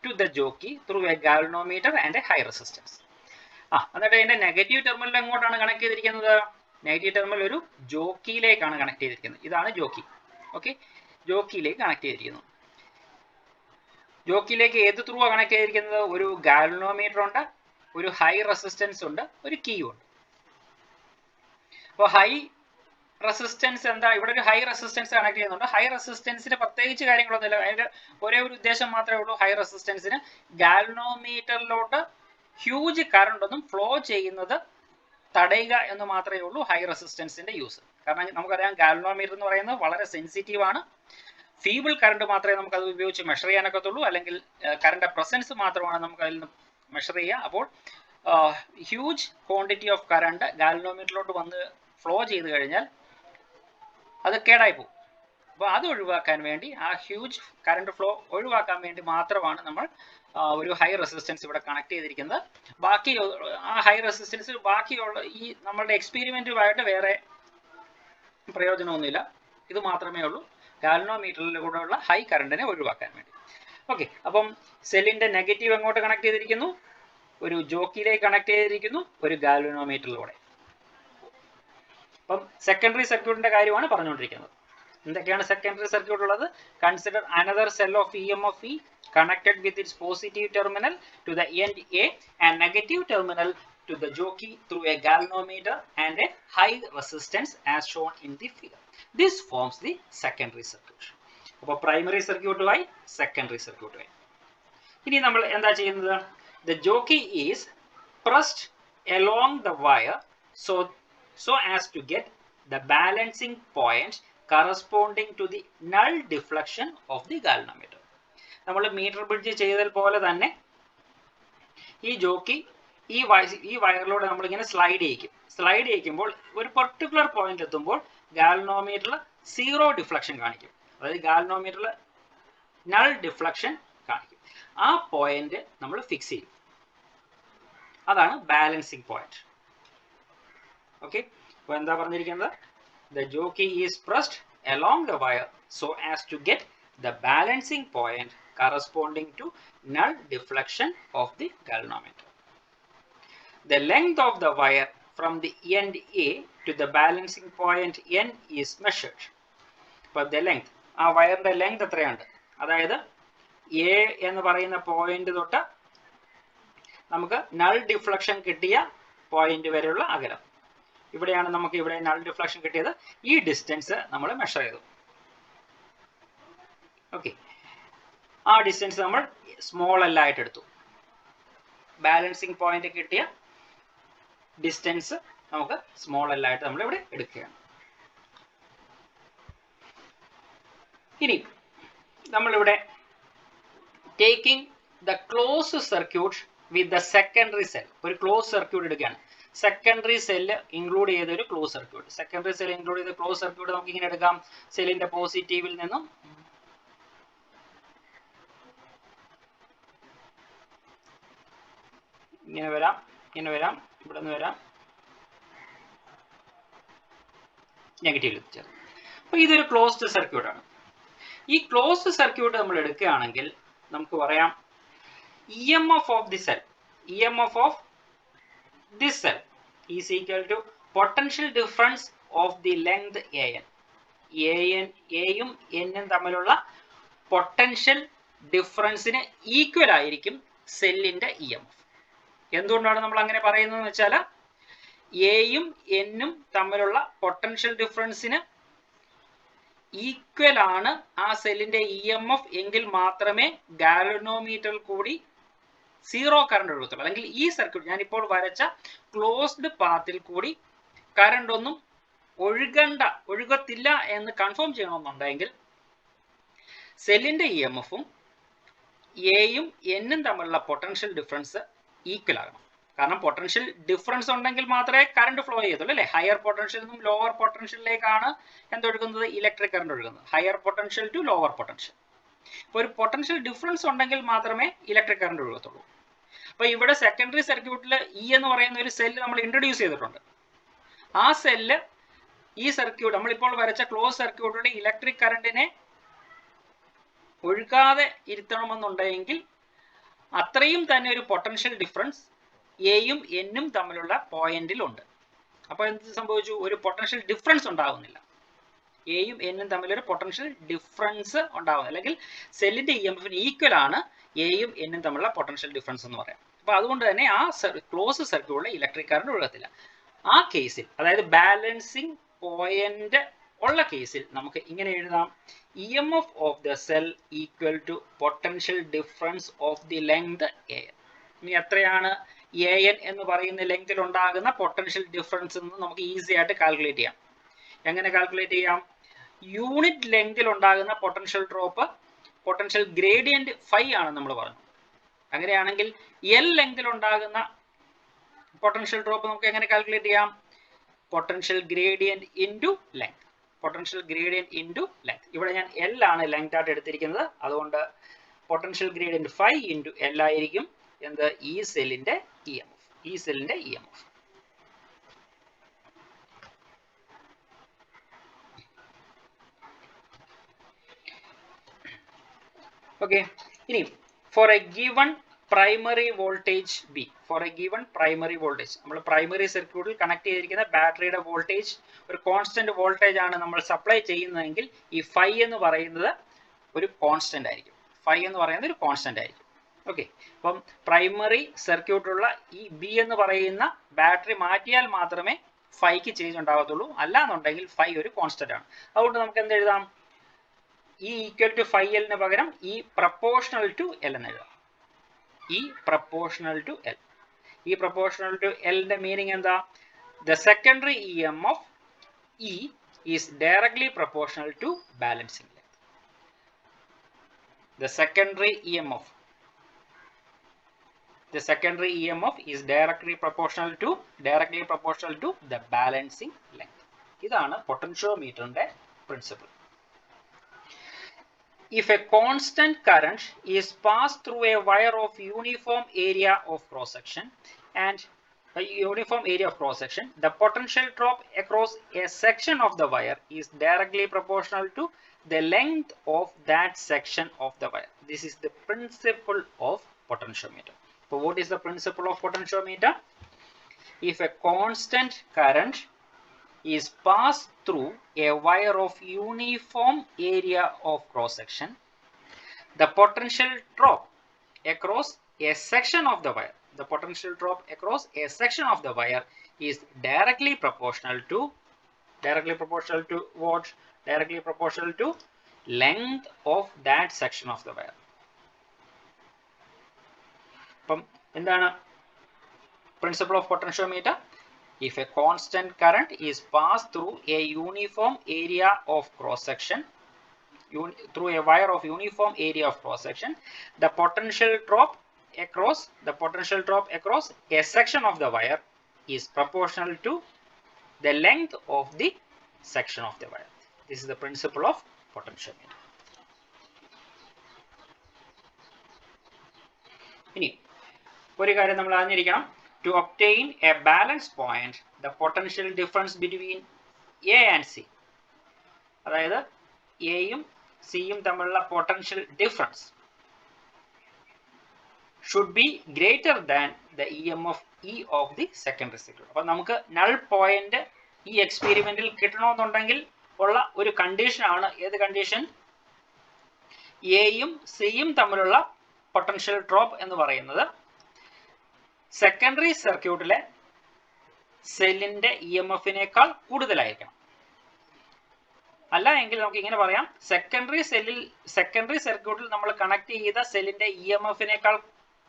to the jockey through a galvanometer and a high resistance. എന്നിട്ട് അതിന്റെ നെഗറ്റീവ് ടെർമിനൽ എങ്ങോട്ടാണ് connect ചെയ്തിരിക്കുന്നത്? Negative terminal ഒരു ജോക്കിയിലേക്കാണ് connect ചെയ്തിരിക്കുന്നത്. ഇതാണ് jockey. Okay, ജോക്കിയിലേക്ക് connect ചെയ്തിരിക്കുന്നു. ജോക്കിയിലേക്ക് ഏത് through ആണ് കണക്ട് ചെയ്തിരിക്കുന്നത്? ഒരു ഗാൽവനോമീറ്റർ ഉണ്ട്, ഒരു ഹൈ റെസിസ്റ്റൻസ് ഉണ്ട്, ഒരു കീയും ഉണ്ട്. അപ്പോൾ ഹൈ റെസിസ്റ്റൻസ് എന്താ? ഇവിടെ ഒരു ഹൈ റെസിസ്റ്റൻസ് കണക്ട് ചെയ്യുന്നുണ്ട്. ഹൈ റെസിസ്റ്റൻസിന് പ്രത്യേകിച്ച് കാര്യങ്ങളൊന്നുമില്ല. അതിന്റെ ഒരേ ഒരു ഉദ്ദേശം മാത്രമേ ഉള്ളൂ. ഹൈ റെസിസ്റ്റൻസിന് ഗാൽവനോമീറ്ററിലോട്ട് ഹ്യൂജ് കറണ്ട് ഒന്നും ഫ്ലോ ചെയ്യുന്നത് തടയുക എന്ന് മാത്രമേ ഉള്ളൂ ഹൈ റെസിസ്റ്റൻസിന്റെ യൂസ്. കാരണം നമുക്കറിയാം ഗാൽവനോമീറ്റർ എന്ന് പറയുന്നത് വളരെ സെൻസിറ്റീവ് ആണ്. ഫീബിൾ കറണ്ട് മാത്രമേ നമുക്ക് അത് ഉപയോഗിച്ച് മെഷർ ചെയ്യാനൊക്കത്തുള്ളൂ, അല്ലെങ്കിൽ കറണ്ട് പ്രസൻസ് മാത്രമാണ് നമുക്ക് അതിൽ നിന്ന് മെഷർ ചെയ്യുക. അപ്പോൾ ഹ്യൂജ് ക്വാണ്ടിറ്റി ഓഫ് കറണ്ട് ഗാൽവനോമീറ്ററിലോട്ട് വന്ന് ഫ്ലോ ചെയ്ത് കഴിഞ്ഞാൽ അത് കേടായി പോകും. അപ്പോൾ അത് ഒഴിവാക്കാൻ വേണ്ടി, ആ ഹ്യൂജ് കറണ്ട് ഫ്ലോ ഒഴിവാക്കാൻ വേണ്ടി മാത്രമാണ് നമ്മൾ ഒരു ഹൈ റെസിസ്റ്റൻസ് ഇവിടെ കണക്ട് ചെയ്തിരിക്കുന്നത്. ബാക്കി ആ ഹൈ റെസിസ്റ്റൻസ് ബാക്കിയുള്ള ഈ നമ്മളുടെ എക്സ്പെരിമെന്റുമായിട്ട് വേറെ പ്രയോജനമൊന്നുമില്ല. ഇത് മാത്രമേ ഉള്ളൂ ഗാൽവനോമീറ്ററിലൂടെയുള്ള ഹൈ കറണ്ടിനെ ഒഴിവാക്കാൻ വേണ്ടി. ഓക്കെ, അപ്പം സെല്ലിന്റെ നെഗറ്റീവ് എങ്ങോട്ട് കണക്ട് ചെയ്തിരിക്കുന്നു? ഒരു ജോക്കിയിലേക്ക് കണക്ട് ചെയ്തിരിക്കുന്നു, ഒരു ഗാൽവനോമീറ്ററിലൂടെ. അപ്പം സെക്കൻഡറി സർക്യൂട്ടിന്റെ കാര്യമാണ് പറഞ്ഞുകൊണ്ടിരിക്കുന്നത്. എന്തൊക്കെയാണ് സെക്കൻഡറി സർക്യൂട്ട് ഉള്ളത്? Consider another cell of EMF E connected with its positive terminal to the end A and negative terminal to the jockey through a galvanometer and a high resistance as shown in the figure. This forms the secondary circuit. അപ്പോൾ primary സർക്യൂട്ടുമായി secondary സർക്യൂട്ടുമായി. ഇനി നമ്മൾ എന്താ ചെയ്യുന്നത്? The jockey is pressed along the wire so as to get the balancing point corresponding to the null deflection of the galvanometer. നമ്മൾ metre bridge ചെയ്തത് പോലെ തന്നെ ഈ ജോക്കി ഈ വയറിലൂടെ നമ്മളിങ്ങനെ സ്ലൈഡ് ചെയ്യിക്കുമ്പോൾ ഒരു പെർട്ടിക്കുലർ പോയിന്റ് എത്തുമ്പോൾ ഗാൽവനോമീറ്ററിൽ 0 ഡിഫ്ലക്ഷൻ കാണിക്കും. അതായത് ഗാൽവനോമീറ്ററിൽ നൾ ഡിഫ്ലക്ഷൻ കാണിക്കും. ആ പോയിന്റ് നമ്മൾ ഫിക്സ് ചെയ്യും. അതാണ് ബാലൻസിങ് പോയിന്റ്. ഓക്കെ, അപ്പോൾ എന്താ പറഞ്ഞിരിക്കുന്നത്? The jockey is pressed along the wire so as to get the balancing point corresponding to null deflection of the galvanometer. The length of the wire from the end A to the balancing point N is measured. അപ്പോൾ the length, ആ വയറിന്റെ length എത്രയുണ്ട്? അതായത് A എന്ന് പറയുന്ന point തൊട്ട് നമുക്ക് null deflection കിട്ടിയ പോയിന്റ് വരെയുള്ള അകലം. ഇവിടെയാണ് നമുക്ക് ഇവിടെ നൾ ഡിഫ്ലക്ഷൻ കിട്ടിയത്. ഈ ഡിസ്റ്റൻസ് നമ്മൾ മെഷർ ചെയ്തു. ഓക്കെ, ആ ഡിസ്റ്റൻസ് നമ്മൾ സ്മോൾ എൽ ആയിട്ട് എടുത്തു. ബാലൻസിങ് പോയിന്റ് കിട്ടിയ ഡിസ്റ്റൻസ് നമുക്ക് സ്മോൾ എൽ ആയിട്ട് നമ്മൾ ഇവിടെ എടുക്കുകയാണ്. ഇനി നമ്മളിവിടെ taking the close circuit with the secondary cell, ഒരു ക്ലോസ് സർക്യൂട്ട് എടുക്കുകയാണ്. സെക്കൻഡറി സെല്ല് ഇൻക്ലൂഡ് ചെയ്ത ഒരു close circuit. Secondary cell include ചെയ്ത ക്ലോസ് സർക്യൂട്ട് നമുക്ക് ഇങ്ങനെ എടുക്കാം. സെല്ലിന്റെ പോസിറ്റീവിൽ നിന്നും ഇങ്ങനെ വരാം, ഇവിടെ നിന്ന് വരാം, നെഗറ്റീവിൽ എത്തിച്ചേർന്നു. അപ്പോൾ ഇതൊരു ക്ലോസ്ഡ് സർക്യൂട്ടാണ്. ഈ ക്ലോസ്ഡ് സർക്യൂട്ട് നമ്മൾ എടുക്കുകയാണെങ്കിൽ നമുക്ക് പറയാം EMF of the cell, EMF of this cell is equal to potential difference of the length AN. Aയും Nഉം തമ്മിലുള്ള പൊട്ടൻഷ്യൽ ഡിഫറൻസിന് ഈക്വൽ ആയിരിക്കും സെല്ലിന്റെ EMF. എന്തുകൊണ്ടാണ് നമ്മൾ അങ്ങനെ പറയുന്നതെന്ന് വെച്ചാൽ എയും Nഉം തമ്മിലുള്ള പൊട്ടൻഷ്യൽ ഡിഫറൻസിന് ഈക്വൽ ആണ് ആ സെല്ലിന്റെ EMF എങ്കിൽ മാത്രമേ ഗാൽവനോമീറ്ററിൽ കൂടി 0 കറണ്ട് ഒഴുകത്തുള്ളൂ. അല്ലെങ്കിൽ ഈ സർക്യൂട്ട് ഞാനിപ്പോൾ വരച്ച ക്ലോസ്ഡ് പാത്തിൽ കൂടി കറണ്ട് ഒന്നും ഒഴുകത്തില്ല എന്ന് കൺഫേം ചെയ്യണമെന്നുണ്ടെങ്കിൽ സെല്ലിന്റെ EMFഉം എയും Nഉം തമ്മിലുള്ള പൊട്ടൻഷ്യൽ ഡിഫറൻസ് ഈക്വൽ ആകണം. കാരണം പൊട്ടൻഷ്യൽ ഡിഫറൻസ് ഉണ്ടെങ്കിൽ മാത്രമേ കറണ്ട് ഫ്ലോ ചെയ്യത്തുള്ളൂ അല്ലേ? ഹയർ പൊട്ടൻഷ്യൽ നിന്നും ലോവർ പൊട്ടൻഷ്യലിലേക്കാണ് എന്തൊഴുകുന്നത്? ഇലക്ട്രിക് കറണ്ട് ഒഴുകുന്നത്. Higher potential to lower potential. അപ്പോൾ ഒരു പൊട്ടൻഷ്യൽ ഡിഫറൻസ് ഉണ്ടെങ്കിൽ മാത്രമേ ഇലക്ട്രിക് കറണ്ട് ഒഴുകത്തുള്ളൂ. അപ്പോൾ ഇവിടെ സെക്കൻഡറി സർക്യൂട്ടിൽ E എന്ന് പറയുന്ന ഒരു സെല്ല് നമ്മൾ ഇൻട്രൊഡ്യൂസ് ചെയ്തിട്ടുണ്ട്. ആ സെല്ല് ഈ സർക്യൂട്ട് നമ്മളിപ്പോൾ വരച്ച ക്ലോസ് സർക്യൂട്ടിലൂടെ ഇലക്ട്രിക് കറണ്ടിനെ ഒഴുകാതെ ഇരുത്തണമെന്നുണ്ടെങ്കിൽ അത്രയും തന്നെ ഒരു പൊട്ടൻഷ്യൽ ഡിഫറൻസ് എയും എന്നും തമ്മിലുള്ള പോയിന്റിലുണ്ട്. അപ്പോൾ എന്ത് സംഭവിച്ചു? ഒരു പൊട്ടൻഷ്യൽ ഡിഫറൻസ് ഉണ്ടാകുന്നില്ല. എയും എന്നും തമ്മിലൊരു പൊട്ടൻഷ്യൽ ഡിഫറൻസ് ഉണ്ടാകുന്നു, അല്ലെങ്കിൽ സെല്ലിന്റെ ഇ എം എഫിന് ഈക്വൽ ആണ് എയും എന്നും തമ്മിലുള്ള പൊട്ടൻഷ്യൽ ഡിഫറൻസ് എന്ന് പറയാം. അപ്പോൾ അതുകൊണ്ട് തന്നെ ആ ക്ലോസ് സർക്യൂട്ടിലെ ഇലക്ട്രിക് കറണ്ട് ഒഴുകത്തില്ല. ആ കേസിൽ, അതായത് ബാലൻസിങ് പോയിന്റ് ഉള്ള കേസിൽ നമുക്ക് ഇങ്ങനെ എഴുതാം: E M F of the cell equal to potential difference of the length A N. ഇനി എത്രയാണ് എ എൻ എന്ന് പറയുന്ന ലെങ്തിൽ ഉണ്ടാകുന്ന പൊട്ടൻഷ്യൽ ഡിഫറൻസ് എന്ന് നമുക്ക് ഈസി ആയിട്ട് കാൽക്കുലേറ്റ് ചെയ്യാം. എങ്ങനെ കാൽക്കുലേറ്റ് ചെയ്യാം? യൂണിറ്റ് ലെങ്തിൽ ഉണ്ടാകുന്ന potential drop, potential gradient phi ആണ് നമ്മൾ പറഞ്ഞു. അങ്ങനെയാണെങ്കിൽ എൽ ലെങ്തിൽ ഉണ്ടാകുന്ന പൊട്ടൻഷ്യൽ ഡ്രോപ്പ് നമുക്ക് എങ്ങനെ കാൽക്കുലേറ്റ് ചെയ്യാം? Potential gradient into length. Potential gradient into length. ഇവിടെ ഞാൻ എൽ ആണ് ലെങ്ത് ആയിട്ട് എടുത്തിരിക്കുന്നത്, അതുകൊണ്ട് potential gradient phi into L ആയിരിക്കും എന്ത്? ഈ സെല്ലിന്റെ ഇ എം എഫ്. ഈ സെല്ലിന്റെ ഇ എം എഫ്. ഓക്കെ. ഇനി for a given primary voltage B, for a given primary voltage, നമ്മൾ പ്രൈമറി സർക്യൂട്ടിൽ കണക്ട് ചെയ്തിരിക്കുന്ന ബാറ്ററിയുടെ വോൾട്ടേജ് ഒരു കോൺസ്റ്റന്റ് വോൾട്ടേജ് ആണ് നമ്മൾ സപ്ലൈ ചെയ്യുന്നതെങ്കിൽ ഈ ഫൈ എന്ന് പറയുന്നത് ഒരു കോൺസ്റ്റന്റ് ആയിരിക്കും. ഫൈ എന്ന് പറയുന്നത് ഒരു കോൺസ്റ്റന്റ് ആയിരിക്കും. ഓക്കെ. അപ്പം പ്രൈമറി സർക്യൂട്ടിലുള്ള ഈ ബി എന്ന് പറയുന്ന ബാറ്ററി മാറ്റിയാൽ മാത്രമേ ഫൈക്ക് ചേഞ്ച് ഉണ്ടാകത്തുള്ളൂ, അല്ലാന്നുണ്ടെങ്കിൽ ഫൈ ഒരു കോൺസ്റ്റന്റ് ആണ്. അതുകൊണ്ട് നമുക്ക് എന്ത് എഴുതാം? ഇ ഈക്വൽ ടു ഫൈ എല്ലിന് പകരം ഇ പ്രപ്പോർഷണൽ ടു എൽ എന്ന് എഴുതാം. E proportional to L. E proportional to എല്ലിന്റെ മീനിങ് എന്താ? The secondary E M of E is directly proportional to balancing length. The secondary E M of is directly proportional to the balancing length. ഇതാണ് പൊട്ടൻഷ്യോമീറ്ററിന്റെ principle. If a constant current is passed through a wire of uniform area of cross section, the potential drop across a section of the wire is directly proportional to the length of that section of the wire. This is the principle of potentiometer. So what is the principle of potentiometer? If a constant current is passed through a wire of uniform area of cross section, the potential drop across a section of the wire, is directly proportional to what? Directly proportional to length of that section of the wire. അപ്പം എന്താണ് principle of potentiometer? If a constant current is passed through a uniform area of cross section, through a wire of uniform area of cross section, the potential drop across a section of the wire is proportional to the length of the section of the wire. This is the principle of potentiometer. ഇനി ഒരു കാര്യം നമ്മൾ അറിഞ്ഞിരിക്കണം. To obtain a balance point, the potential difference between A and C, അതായത് എയും സിയും തമ്മിലുള്ള potential difference should be greater than the E M F E of the secondary circuit. അപ്പം നമുക്ക് നൾ പോയിന്റ് ഈ എക്സ്പെരിമെന്റിൽ കിട്ടണമെന്നുണ്ടെങ്കിൽ ഉള്ള ഒരു കണ്ടീഷൻ ആണ്. ഏത് കണ്ടീഷൻ? എയും സിയും തമ്മിലുള്ള പൊട്ടൻഷ്യൽ ഡ്രോപ്പ് എന്ന് പറയുന്നത് സെക്കൻഡറി സർക്യൂട്ടിലെ സെല്ലിന്റെ ഇ എം എഫിനേക്കാൾ കൂടുതലായിരിക്കണം. അല്ല എങ്കിൽ നമുക്ക് ഇങ്ങനെ പറയാം: സെക്കൻഡറി സർക്യൂട്ടിൽ നമ്മൾ കണക്ട് ചെയ്ത സെല്ലിന്റെ ഇ എം എഫിനേക്കാൾ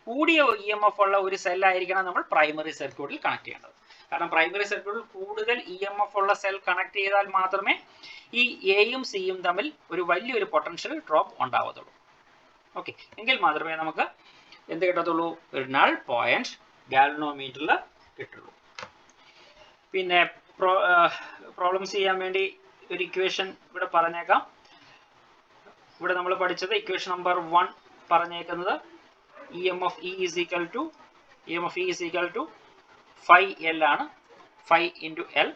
കൂടിയ ഇ എം എഫ് ഉള്ള ഒരു സെല്ലായിരിക്കണം നമ്മൾ പ്രൈമറി സർക്യൂട്ടിൽ കണക്ട് ചെയ്യേണ്ടത്. കാരണം പ്രൈമറി സർക്യൂട്ടിൽ കൂടുതൽ ഇ എം എഫ് ഉള്ള സെൽ കണക്ട് ചെയ്താൽ മാത്രമേ ഈ എയും സിയും തമ്മിൽ ഒരു വലിയൊരു പൊട്ടൻഷ്യൽ ഡ്രോപ്പ് ഉണ്ടാവത്തുള്ളൂ. ഓക്കെ, എങ്കിൽ മാത്രമേ നമുക്ക് എന്ത് കിട്ടത്തുള്ളൂ? ഒരു നൾ പോയിന്റ് ഗാൽവനോമീറ്ററിൽ കിട്ടുള്ളൂ. പിന്നെ പ്രോബ്ലംസ് ചെയ്യാൻ വേണ്ടി ഒരു ഇക്വേഷൻ ഇവിടെ പറഞ്ഞേക്കാം. ഇവിടെ നമ്മൾ പഠിച്ചത് ഇക്വേഷൻ നമ്പർ 1 പറഞ്ഞേക്കുന്നത് E M F E is equal to phi L ആണ്. Phi into L.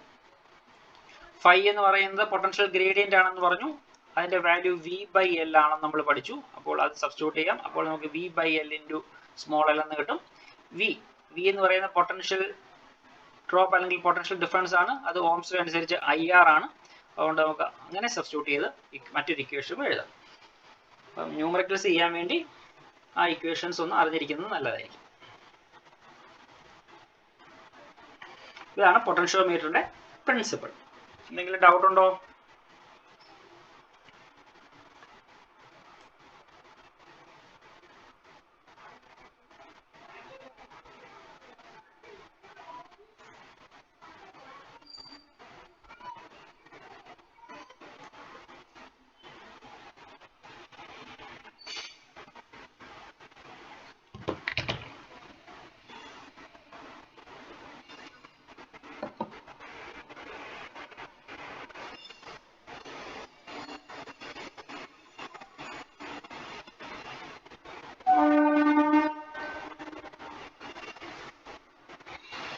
ഫൈ എന്ന് പറയുന്നത് പൊട്ടൻഷ്യൽ ഗ്രേഡിയന്റ് ആണെന്ന് പറഞ്ഞു. അതിന്റെ വാല്യൂ വി ബൈ എൽ ആണെന്ന് നമ്മൾ പഠിച്ചു. അപ്പോൾ അത് സബ്സ്റ്റിറ്റ്യൂട്ട് ചെയ്യാം. അപ്പോൾ നമുക്ക് V by L into small L എന്ന് കിട്ടും. വി വി എന്ന് പറയുന്ന പൊട്ടൻഷ്യൽ ഡ്രോപ്പ് അല്ലെങ്കിൽ പൊട്ടൻഷ്യൽ ഡിഫറൻസ് ആണ്. അത് ഓംസ് ലോ അനുസരിച്ച് IR ആണ്. അതുകൊണ്ട് നമുക്ക് അങ്ങനെ സബ്സ്റ്റിറ്റ്യൂട്ട് ചെയ്ത് മറ്റൊരു ഇക്വേഷനും എഴുതാം. അപ്പം ന്യൂമറിക്കൽസ് ചെയ്യാൻ വേണ്ടി ആ ഇക്വേഷൻസ് ഒന്ന് അറിഞ്ഞിരിക്കുന്നത് നല്ലതായിരിക്കും. ഇതാണ് പൊട്ടൻഷ്യോമീറ്ററിന്റെ പ്രിൻസിപ്പിൾ. എന്തെങ്കിലും ഡൗട്ട് ഉണ്ടോ?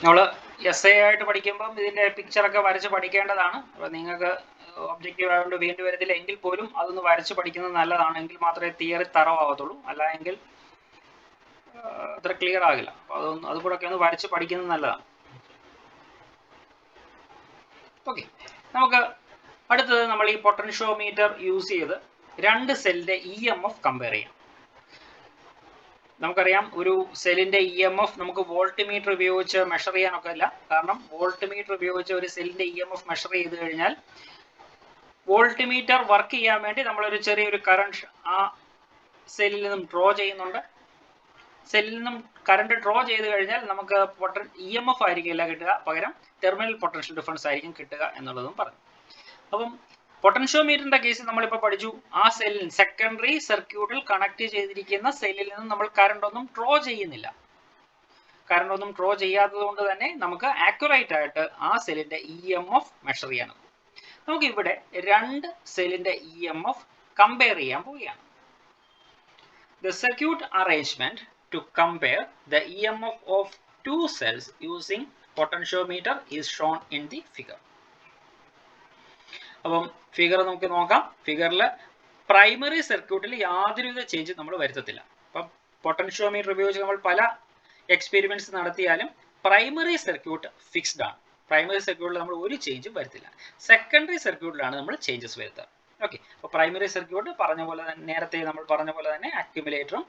നമ്മൾ essay ആയിട്ട് പഠിക്കുമ്പം ഇതിന്റെ പിക്ചറൊക്കെ വരച്ച് പഠിക്കേണ്ടതാണ്. അപ്പോൾ നിങ്ങൾക്ക് ഒബ്ജക്റ്റീവ് ആയതുകൊണ്ട് വേണ്ടി വരത്തില്ല എങ്കിൽ പോലും അതൊന്ന് വരച്ച് പഠിക്കുന്നത് നല്ലതാണ്. എങ്കിൽ മാത്രമേ തിയറി തറവാകത്തുള്ളൂ. അല്ല എങ്കിൽ അത്ര ക്ലിയർ ആകില്ല. അപ്പോൾ അതുകൂടെ ഒക്കെ ഒന്ന് വരച്ച് പഠിക്കുന്നത് നല്ലതാണ്. ഓക്കെ, നമുക്ക് അടുത്തത് നമ്മൾ ഈ പൊട്ടൻഷ്യോമീറ്റർ യൂസ് ചെയ്ത് രണ്ട് സെല്ലിന്റെ EMF കമ്പയർ ചെയ്യാം. നമുക്കറിയാം ഒരു സെല്ലിന്റെ EMF നമുക്ക് വോൾട്ട് മീറ്റർ ഉപയോഗിച്ച് മെഷർ ചെയ്യാനൊക്കെ ഇല്ല. കാരണം വോൾട്ട് മീറ്റർ ഉപയോഗിച്ച് ഒരു സെല്ലിന്റെ EMF മെഷർ ചെയ്ത് കഴിഞ്ഞാൽ വോൾട്ട് മീറ്റർ വർക്ക് ചെയ്യാൻ വേണ്ടി നമ്മളൊരു ചെറിയൊരു കറണ്ട് ആ സെല്ലിൽ നിന്നും ഡ്രോ ചെയ്യുന്നുണ്ട്. സെല്ലിൽ നിന്നും കറണ്ട് ഡ്രോ ചെയ്ത് കഴിഞ്ഞാൽ നമുക്ക് EMF ആയിരിക്കില്ല കിട്ടുക, പകരം ടെർമിനൽ പൊട്ടൻഷ്യൽ ഡിഫറൻസ് ആയിരിക്കും കിട്ടുക എന്നുള്ളതും പറഞ്ഞു. അപ്പം പൊട്ടൻഷ്യോമീറ്ററിന്റെ കേസിൽ നമ്മളിപ്പോൾ പഠിച്ചു, ആ സെല്ലിൽ സെക്കൻഡറി സർക്യൂട്ടിൽ കണക്ട് ചെയ്തിരിക്കുന്ന സെല്ലിൽ നിന്ന് നമ്മൾ കറണ്ട് ഒന്നും ഡ്രോ ചെയ്യുന്നില്ല. കറണ്ട് ഒന്നും ഡ്രോ ചെയ്യാത്തത് കൊണ്ട് തന്നെ നമുക്ക് ആക്യുറേറ്റ് ആയിട്ട് ആ സെല്ലിന്റെ EMF മെഷർ ചെയ്യാനാകും. നമുക്ക് ഇവിടെ രണ്ട് സെല്ലിന്റെ EMF കമ്പയർ ചെയ്യാൻ പോവുകയാണ്. The circuit arrangement to compare the EMF of two cells using potentiometer is shown in the figure. അപ്പം ഫിഗർ നമുക്ക് നോക്കാം. ഫിഗറിൽ പ്രൈമറി സർക്യൂട്ടിൽ യാതൊരുവിധ ചേഞ്ച് നമ്മൾ വരുത്തത്തില്ല. അപ്പം പൊട്ടൻഷ്യോമീറ്റർ ഉപയോഗിച്ച് നമ്മൾ പല എക്സ്പെരിമെന്റ്സ് നടത്തിയാലും പ്രൈമറി സർക്യൂട്ട് ഫിക്സ്ഡ് ആണ്. പ്രൈമറി സർക്യൂട്ടിൽ നമ്മൾ ഒരു ചേഞ്ചും വരുത്തില്ല. സെക്കൻഡറി സർക്യൂട്ടിലാണ് നമ്മൾ ചേഞ്ചസ് വരുത്തുക. ഓക്കെ, അപ്പോൾ പ്രൈമറി സർക്യൂട്ട് പറഞ്ഞ പോലെ തന്നെ നേരത്തെ നമ്മൾ പറഞ്ഞ പോലെ തന്നെ അക്യുമുലേറ്ററും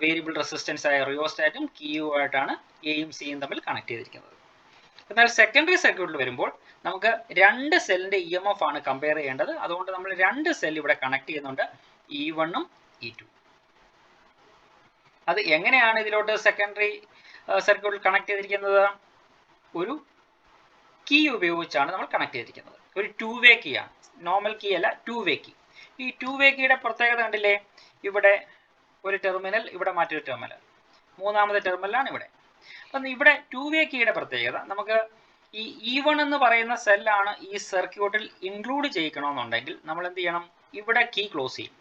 വേരിയബിൾ റെസിസ്റ്റൻസ് ആയ റിയോസ്റ്റാറ്റും കീയുമായിട്ടാണ് എയും സിയും തമ്മിൽ കണക്ട് ചെയ്തിരിക്കുന്നത്. എന്നാൽ സെക്കൻഡറി സർക്യൂട്ടിൽ വരുമ്പോൾ നമുക്ക് രണ്ട് സെല്ലിന്റെ EMF ആണ് കമ്പയർ ചെയ്യേണ്ടത്. അതുകൊണ്ട് നമ്മൾ രണ്ട് സെൽ ഇവിടെ കണക്ട് ചെയ്യുന്നുണ്ട്, E1 ഉം E2. അത് എങ്ങനെയാണ് ഇതിലോട്ട് സെക്കൻഡറി സർക്യൂട്ടിൽ കണക്ട് ചെയ്തിരിക്കുന്നത്? ഒരു കീ ഉപയോഗിച്ചാണ് നമ്മൾ കണക്ട് ചെയ്തിരിക്കുന്നത്. ഒരു 2-വേ കീ ആണ്, നോർമൽ കീ അല്ല, 2-വേ കീ. ഈ 2-വേ കീയുടെ പ്രത്യേകത കണ്ടില്ലേ? ഇവിടെ ഒരു ടെർമിനൽ, ഇവിടെ മറ്റൊരു ടെർമിനൽ, മൂന്നാമത്തെ ടെർമിനലാണ് ഇവിടെ. അപ്പം ഇവിടെ 2-വേ കീയുടെ പ്രത്യേകത, നമുക്ക് ഈ E1 എന്ന് പറയുന്ന സെല്ലാണ് ഈ സർക്യൂട്ടിൽ ഇൻക്ലൂഡ് ചെയ്യിക്കണമെന്നുണ്ടെങ്കിൽ നമ്മൾ എന്ത് ചെയ്യണം? ഇവിടെ കീ ക്ലോസ് ചെയ്യും.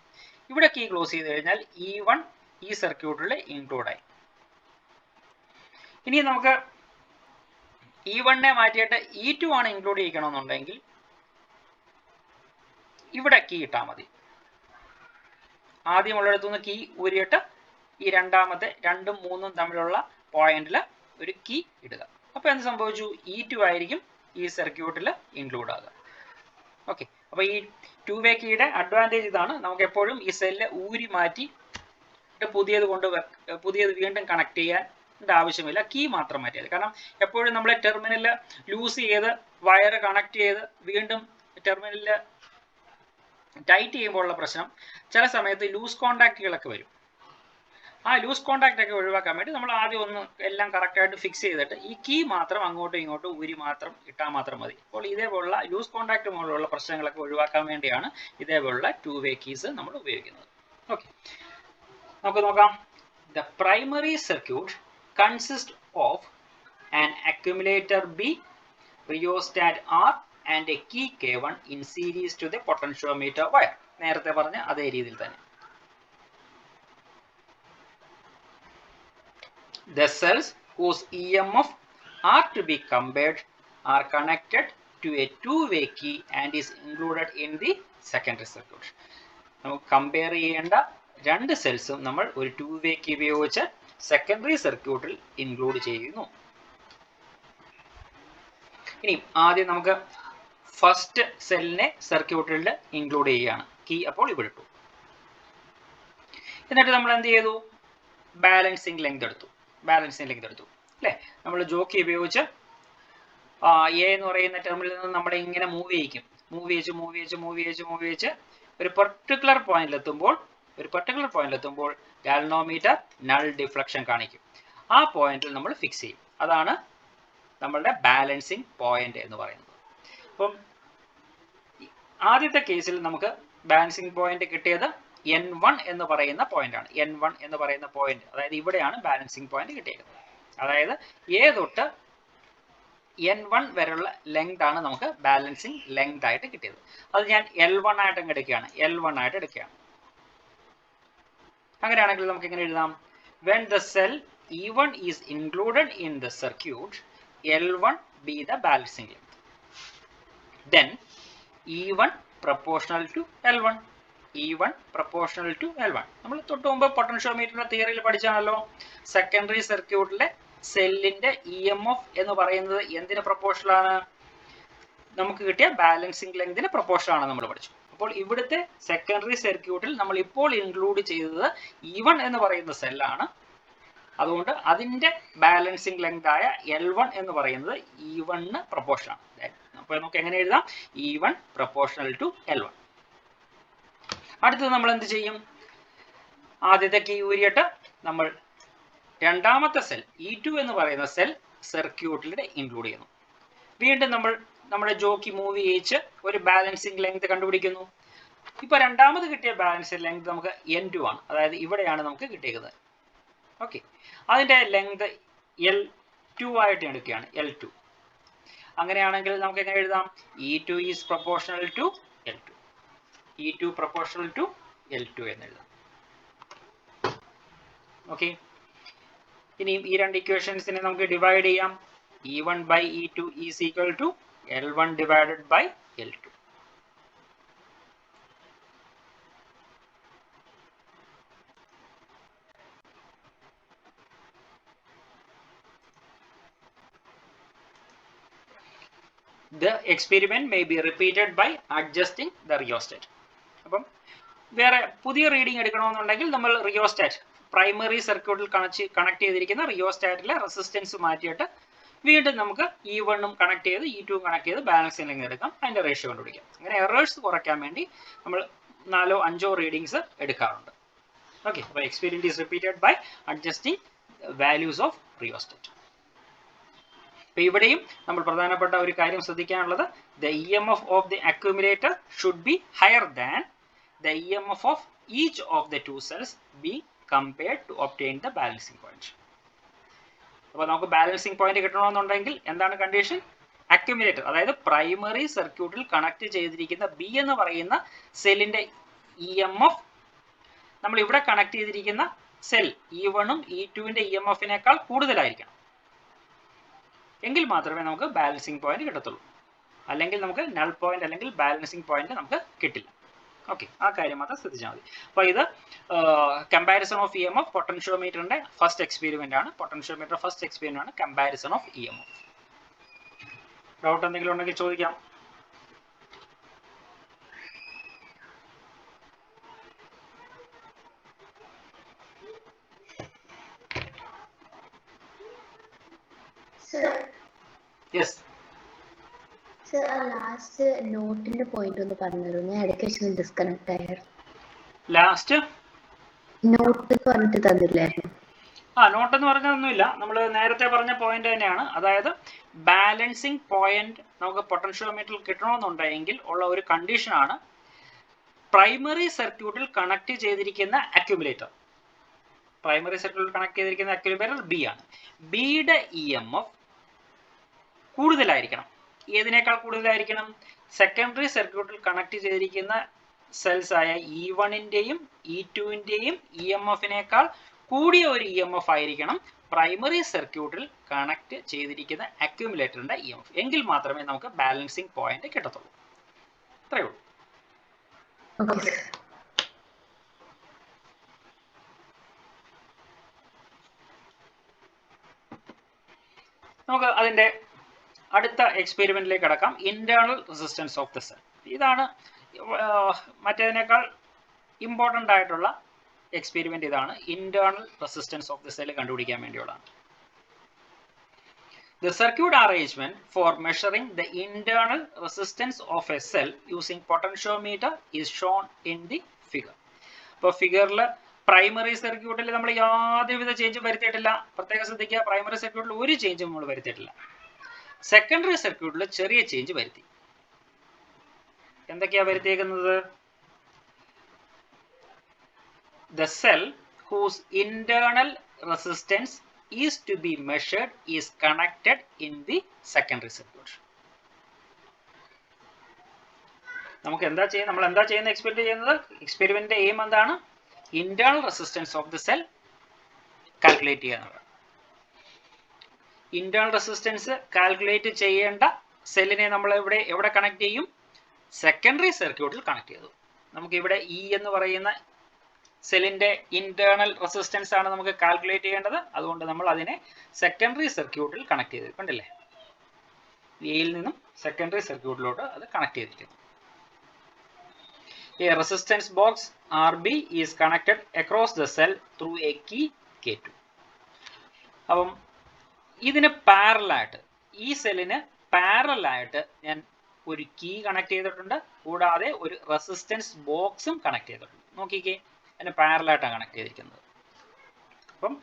ഇവിടെ കീ ക്ലോസ് ചെയ്ത് കഴിഞ്ഞാൽ E1 ഈ സർക്യൂട്ടിൽ ഇൻക്ലൂഡ് ആയി. ഇനി നമുക്ക് E1നെ മാറ്റിയിട്ട് E2 ആണ് ഇൻക്ലൂഡ് ചെയ്യിക്കണമെന്നുണ്ടെങ്കിൽ ഇവിടെ കീ ഇട്ടാൽ മതി. ആദ്യമുള്ളിടത്തുനിന്ന് കീ ഊരിയിട്ട് ഈ രണ്ടാമത്തെ 2ഉം 3ഉം തമ്മിലുള്ള പോയിന്റിൽ ഒരു കീ ഇടുക. അപ്പോൾ എന്ത് സംഭവിച്ചു? E2 ആയിരിക്കും ഈ സർക്യൂട്ടിൽ ഇൻക്ലൂഡ് ആകുക. ഓക്കെ, അപ്പോൾ ഈ 2-വേ കീയുടെ അഡ്വാൻറ്റേജ് ഇതാണ്. നമുക്ക് എപ്പോഴും ഈ സെല്ല് ഊരി മാറ്റി പുതിയത് വീണ്ടും കണക്ട് ചെയ്യാൻ ആവശ്യമില്ല, കീ മാത്രം മാറ്റിയത്. കാരണം എപ്പോഴും നമ്മൾ ടെർമിനലിൽ ലൂസ് ചെയ്ത് വയർ കണക്ട് ചെയ്ത് വീണ്ടും ടെർമിനലിൽ ടൈറ്റ് ചെയ്യുമ്പോഴുള്ള പ്രശ്നം, ചില സമയത്ത് ലൂസ് കോണ്ടാക്റ്റുകളൊക്കെ വരും. ആ ലൂസ് കോണ്ടാക്റ്റ് ഒക്കെ ഒഴിവാക്കാൻ വേണ്ടി നമ്മൾ ആദ്യം ഒന്ന് എല്ലാം കറക്റ്റായിട്ട് ഫിക്സ് ചെയ്തിട്ട് ഈ കീ മാത്രം അങ്ങോട്ടും ഇങ്ങോട്ടും ഊരി മാത്രം ഇട്ടാൽ മാത്രം മതി. അപ്പോൾ ഇതേപോലുള്ള ലൂസ് കോണ്ടാക്റ്റ് പോലുള്ള പ്രശ്നങ്ങളൊക്കെ ഒഴിവാക്കാൻ വേണ്ടിയാണ് ഇതേപോലുള്ള 2-വേ കീസ് നമ്മൾ ഉപയോഗിക്കുന്നത്. ഓക്കെ, നമുക്ക് നോക്കാം. The primary circuit consist of an accumulator B, rheostat R and a key K1 in series to the potentiometer wire. നേരത്തെ പറഞ്ഞ അതേ രീതിയിൽ തന്നെ. The cells whose EMF are to be compared are connected to a 2-way key and is included in the secondary circuit. നമുക്ക് compare ചെയ്യേണ്ട രണ്ട് സെൽസും നമ്മൾ ഒരു 2-വേ കീ ഉപയോഗിച്ച് സെക്കൻഡറി സർക്യൂട്ടിൽ ഇൻക്ലൂഡ് ചെയ്യുന്നു. ഇനി ആദ്യം നമുക്ക് ഫസ്റ്റ് സെല്ലിനെ സർക്യൂട്ടിൽ ഇൻക്ലൂഡ് ചെയ്യുകയാണ്. കീ അപ്പോൾ ഇവിടെ ഇട്ടു. എന്നിട്ട് നമ്മൾ എന്ത് ചെയ്തു? ബാലൻസിങ് ലെങ്ത് എടുത്തു അല്ലേ? നമ്മൾ ജോക്കി ഉപയോഗിച്ച് എ എന്ന് പറയുന്ന ടെർമിനലിൽ നിന്ന് നമ്മളെ ഇങ്ങനെ മൂവ് ചെയ്യിച്ച് ഒരു പെർട്ടിക്കുലർ പോയിന്റിലെത്തുമ്പോൾ ഗാൽവനോമീറ്റർ നൾ ഡിഫ്ലക്ഷൻ കാണിക്കും. ആ പോയിന്റിൽ നമ്മൾ ഫിക്സ് ചെയ്യും. അതാണ് നമ്മളുടെ ബാലൻസിങ് പോയിന്റ് എന്ന് പറയുന്നത്. അപ്പം ആദ്യത്തെ കേസിൽ നമുക്ക് ബാലൻസിങ് പോയിന്റ് കിട്ടിയത് N1 എന്ന് പറയുന്ന പോയിന്റ് ആണ്. N1 എന്ന് പറയുന്ന പോയിന്റ്, അതായത് ഇവിടെയാണ് ബാലൻസിങ് പോയിന്റ് കിട്ടിയിരിക്കുന്നത്. അതായത് A തൊട്ട് N1 വരെയുള്ള ലെങ്ത് ആണ് നമുക്ക് ബാലൻസിങ് ലെങ്ത് ആയിട്ട് കിട്ടിയത്. അത് ഞാൻ L1 ആയിട്ട് എടുക്കുകയാണ്. അങ്ങനെയാണെങ്കിൽ നമുക്ക് എങ്ങനെ എഴുതാം? When the cell E1 is included in the circuit, L1 be the balancing length. Then E1 proportional to L1. നമ്മൾ തൊട്ട് മുമ്പ് പൊട്ടൻഷ്യോമീറ്ററിന്റെ തിയറിയിൽ പഠിച്ചാണല്ലോ. സെക്കൻഡറി സർക്യൂട്ടിലെ സെല്ലിന്റെ EMF എന്ന് പറയുന്നത് എന്തിന് പ്രൊപ്പോർഷണൽ ആണ്? നമുക്ക് കിട്ടിയ ബാലൻസിങ് ലെങ്തിന് പ്രൊപ്പോർഷണൽ ആണ് നമ്മൾ പഠിച്ചു. അപ്പോൾ ഇവിടുത്തെ സെക്കൻഡറി സർക്യൂട്ടിൽ നമ്മൾ ഇപ്പോൾ ഇൻക്ലൂഡ് ചെയ്തത് E1 എന്ന് പറയുന്ന സെല്ലാണ്. അതുകൊണ്ട് അതിന്റെ ബാലൻസിങ് ലെങ്ത് ആയ L1 എന്ന് പറയുന്നത് E1 പ്രൊപ്പോർഷണൽ ആണ്. അപ്പോൾ നമുക്ക് എങ്ങനെ എഴുതാം? E1 proportional to L1. അടുത്തത് നമ്മൾ എന്ത് ചെയ്യും? ആദ്യത്തെ കീ ഊരിയിട്ട് നമ്മൾ രണ്ടാമത്തെ സെൽ E2 എന്ന് പറയുന്ന സെൽ സർക്യൂട്ടിൽ ഇൻക്ലൂഡ് ചെയ്യുന്നു. വീണ്ടും നമ്മൾ നമ്മുടെ ജോക്കി മൂവ് ചെയ്യിച്ച് ഒരു ബാലൻസിങ് ലെങ്ത് കണ്ടുപിടിക്കുന്നു. ഇപ്പോൾ രണ്ടാമത് കിട്ടിയ ബാലൻസിങ് ലെങ്ത് നമുക്ക് N2 ആണ്. അതായത് ഇവിടെയാണ് നമുക്ക് കിട്ടിയത്. ഓക്കെ, അതിന്റെ ലെങ്ത് L2 ആയിട്ട് എടുക്കുകയാണ്. L2. അങ്ങനെയാണെങ്കിൽ നമുക്ക് എങ്ങനെ എഴുതാം? E2 is proportional to L2. E2 proportional to L2 എന്ന് എഴുതാം. ഓക്കെ, ഇനി ഈ രണ്ട് ഇക്വേഷൻസിനെ നമുക്ക് ഡിവൈഡ് ചെയ്യാം. E1 by E2 is equal to L1 divided by L2. The experiment may be repeated by adjusting the rheostat. അപ്പം വേറെ പുതിയ റീഡിംഗ് എടുക്കണമെന്നുണ്ടെങ്കിൽ നമ്മൾ റിയോസ്റ്റാറ്റ് പ്രൈമറി സർക്യൂട്ടിൽ കണക്ട് ചെയ്തിരിക്കുന്ന റിയോസ്റ്റാറ്റിലെ റെസിസ്റ്റൻസ് മാറ്റിയിട്ട് വീണ്ടും നമുക്ക് E1 കണക്ട് ചെയ്ത് E2 കണക്ട് ചെയ്ത് ബാലൻസിംഗ് ലെങ്ത് എടുക്കാം. അതിന്റെ റേഷ്യോ കണ്ടുപിടിക്കാം. അങ്ങനെ എറേഴ്സ് കുറയ്ക്കാൻ വേണ്ടി നമ്മൾ 4-5 റീഡിങ്സ് എടുക്കാറുണ്ട്. ഓക്കെ, അപ്പോൾ experiment is repeated by adjusting values of rheostat. അപ്പോൾ ഇവിടെയും നമ്മൾ പ്രധാനപ്പെട്ട ഒരു കാര്യം ശ്രദ്ധിക്കാനുള്ളത്, the EMF of the accumulator should be higher than the EMF of each of the two cells being compared to obtain the balancing point. അപ്പോൾ നമുക്ക് balancing point കിട്ടണമെന്നുണ്ടെങ്കിൽ എന്താണ് കണ്ടീഷൻ? അക്യുമുലേറ്റർ, അതായത് പ്രൈമറി സർക്യൂട്ടിൽ കണക്ട് ചെയ്തിരിക്കുന്ന B എന്ന് പറയുന്ന സെല്ലിന്റെ EMF നമ്മൾ ഇവിടെ കണക്ട് ചെയ്തിരിക്കുന്ന സെൽ E1 E2 EMF-നേക്കാൾ കൂടുതലായിരിക്കണം. എങ്കിൽ മാത്രമേ നമുക്ക് ബാലൻസിംഗ് പോയിന്റ് കിട്ടത്തുള്ളൂ. അല്ലെങ്കിൽ നമുക്ക് നൾ പോയിന്റ് അല്ലെങ്കിൽ ബാലൻസിംഗ് പോയിന്റ് നമുക്ക് കിട്ടില്ല. ഓക്കെ, ആ കാര്യം മാത്രം ശ്രദ്ധിച്ചാൽ മതി. അപ്പോൾ ഇത് കമ്പാരിസൺ ഓഫ് EMF പൊട്ടൻഷ്യോമീറ്ററിന്റെ ഫസ്റ്റ് എക്സ്പെരിമെന്റ് ആണ്. Comparison of EMF. ഡൗട്ട് എന്തെങ്കിലും ഉണ്ടെങ്കിൽ ചോദിക്കാം. യെസ് സർ, ലാസ്റ്റ് നോട്ടിന്റെ പോയിന്റ് ഒന്ന് പറഞ്ഞു. ഞാൻ ഇടയ്ക്ക് വെച്ച് ഡിസ്കണക്ട് ആയിരുന്നു. ലാസ്റ്റ് നോട്ട് എന്ന് പറഞ്ഞിട്ട് തന്നില്ലായിരുന്നു. നോട്ട് എന്ന് പറഞ്ഞതൊന്നുമില്ല, നമ്മൾ നേരത്തെ പറഞ്ഞ പോയിന്റ് തന്നെയാണ്. അതായത് ബാലൻസിംഗ് പോയിന്റ് നമുക്ക് പൊട്ടൻഷ്യോമീറ്ററിൽ കിട്ടണമെന്നുണ്ടെങ്കിൽ ഉള്ള ഒരു കണ്ടീഷനാണ് പ്രൈമറി സർക്യൂട്ടിൽ കണക്ട് ചെയ്തിരിക്കുന്ന അക്യുമുലേറ്റർ. B ആണ്. ബിയുടെ EMF കൂടുതലായിരിക്കണം. ഏതിനേക്കാൾ കൂടുതലായിരിക്കണം? സെക്കൻഡറി സർക്യൂട്ടിൽ കണക്ട് ചെയ്തിരിക്കുന്ന സെൽസ് ആയ E1-ന്റെയും E2-ന്റെയും EMF-നേക്കാൾ കൂടിയ ഒരു EMF ആയിരിക്കണം പ്രൈമറി സർക്യൂട്ടിൽ കണക്ട് ചെയ്തിരിക്കുന്ന അക്യുമുലേറ്ററിന്റെ EMF. എങ്കിൽ മാത്രമേ നമുക്ക് ബാലൻസിംഗ് പോയിന്റ് കിട്ടത്തുള്ളൂ. അത്രയേ ഉള്ളൂ. നമുക്ക് അതിൻ്റെ അടുത്ത എക്സ്പെരിമെന്റിലേക്ക് കടക്കാം. Internal resistance of the cell. ഇതാണ് മറ്റേതിനേക്കാൾ ഇമ്പോർട്ടൻ്റ് ആയിട്ടുള്ള എക്സ്പെരിമെന്റ്. ഇതാണ് internal resistance of the cell കണ്ടുപിടിക്കാൻ വേണ്ടിയുള്ളതാണ്. The circuit arrangement for measuring the internal resistance of a cell using potentiometer is shown in the figure. അപ്പോൾ ഫിഗറിൽ പ്രൈമറി സർക്യൂട്ടിൽ നമ്മൾ യാതൊരുവിധ ചേഞ്ചും വരുത്തിയിട്ടില്ല. പ്രത്യേകം ശ്രദ്ധിക്കുക, പ്രൈമറി സർക്യൂട്ടിൽ ഒരു ചേഞ്ചും നമ്മൾ വരുത്തിയിട്ടില്ല. സെക്കൻഡറി സർക്യൂട്ടിൽ ചെറിയ ചേഞ്ച് വരുത്തി. എന്തൊക്കെയാ വരുത്തിയേക്കുന്നത്? The cell whose internal resistance is to be measured is connected in the secondary circuit. നമുക്ക് എന്താ ചെയ്യുന്നത്? നമ്മൾ എന്താ ചെയ്യുന്നത്? എക്സ്പെരിമെന്റിന്റെ എയിം എന്താണ്? Internal resistance of the cell calculate ചെയ്യുക എന്നുള്ളത്. ഇന്റേണൽ റെസിസ്റ്റൻസ് കാൽക്കുലേറ്റ് ചെയ്യേണ്ട സെല്ലിനെ നമ്മൾ എവിടെ കണക്ട് ചെയ്യും? സെക്കൻഡറി സർക്യൂട്ടിൽ കണക്ട് ചെയ്തു. നമുക്ക് ഇവിടെ ഇ എന്ന് പറയുന്ന സെല്ലിന്റെ ഇന്റേണൽ റെസിസ്റ്റൻസ് ആണ് നമുക്ക് കാൽക്കുലേറ്റ് ചെയ്യേണ്ടത്. അതുകൊണ്ട് നമ്മൾ അതിനെ സെക്കൻഡറി സർക്യൂട്ടിൽ കണക്ട് ചെയ്തു. കണ്ടില്ലേ? എയിൽ നിന്നും സെക്കൻഡറി സർക്യൂട്ടിലോട്ട് അത് കണക്ട് ചെയ്തിരിക്കുന്നു. A resistance box RB is connected across the cell through a key K2. അപ്പം ഇതിന് പാരലായിട്ട്, ഈ സെല്ലിന് പാരലായിട്ട് ഞാൻ ഒരു കീ കണക്ട് ചെയ്തിട്ടുണ്ട്. കൂടാതെ ഒരു റെസിസ്റ്റൻസ് ബോക്സും കണക്ട് ചെയ്തിട്ടുണ്ട്. നോക്കിക്കേ, അതിന് പാരലായിട്ടാണ് കണക്ട് ചെയ്തിരിക്കുന്നത്. അപ്പം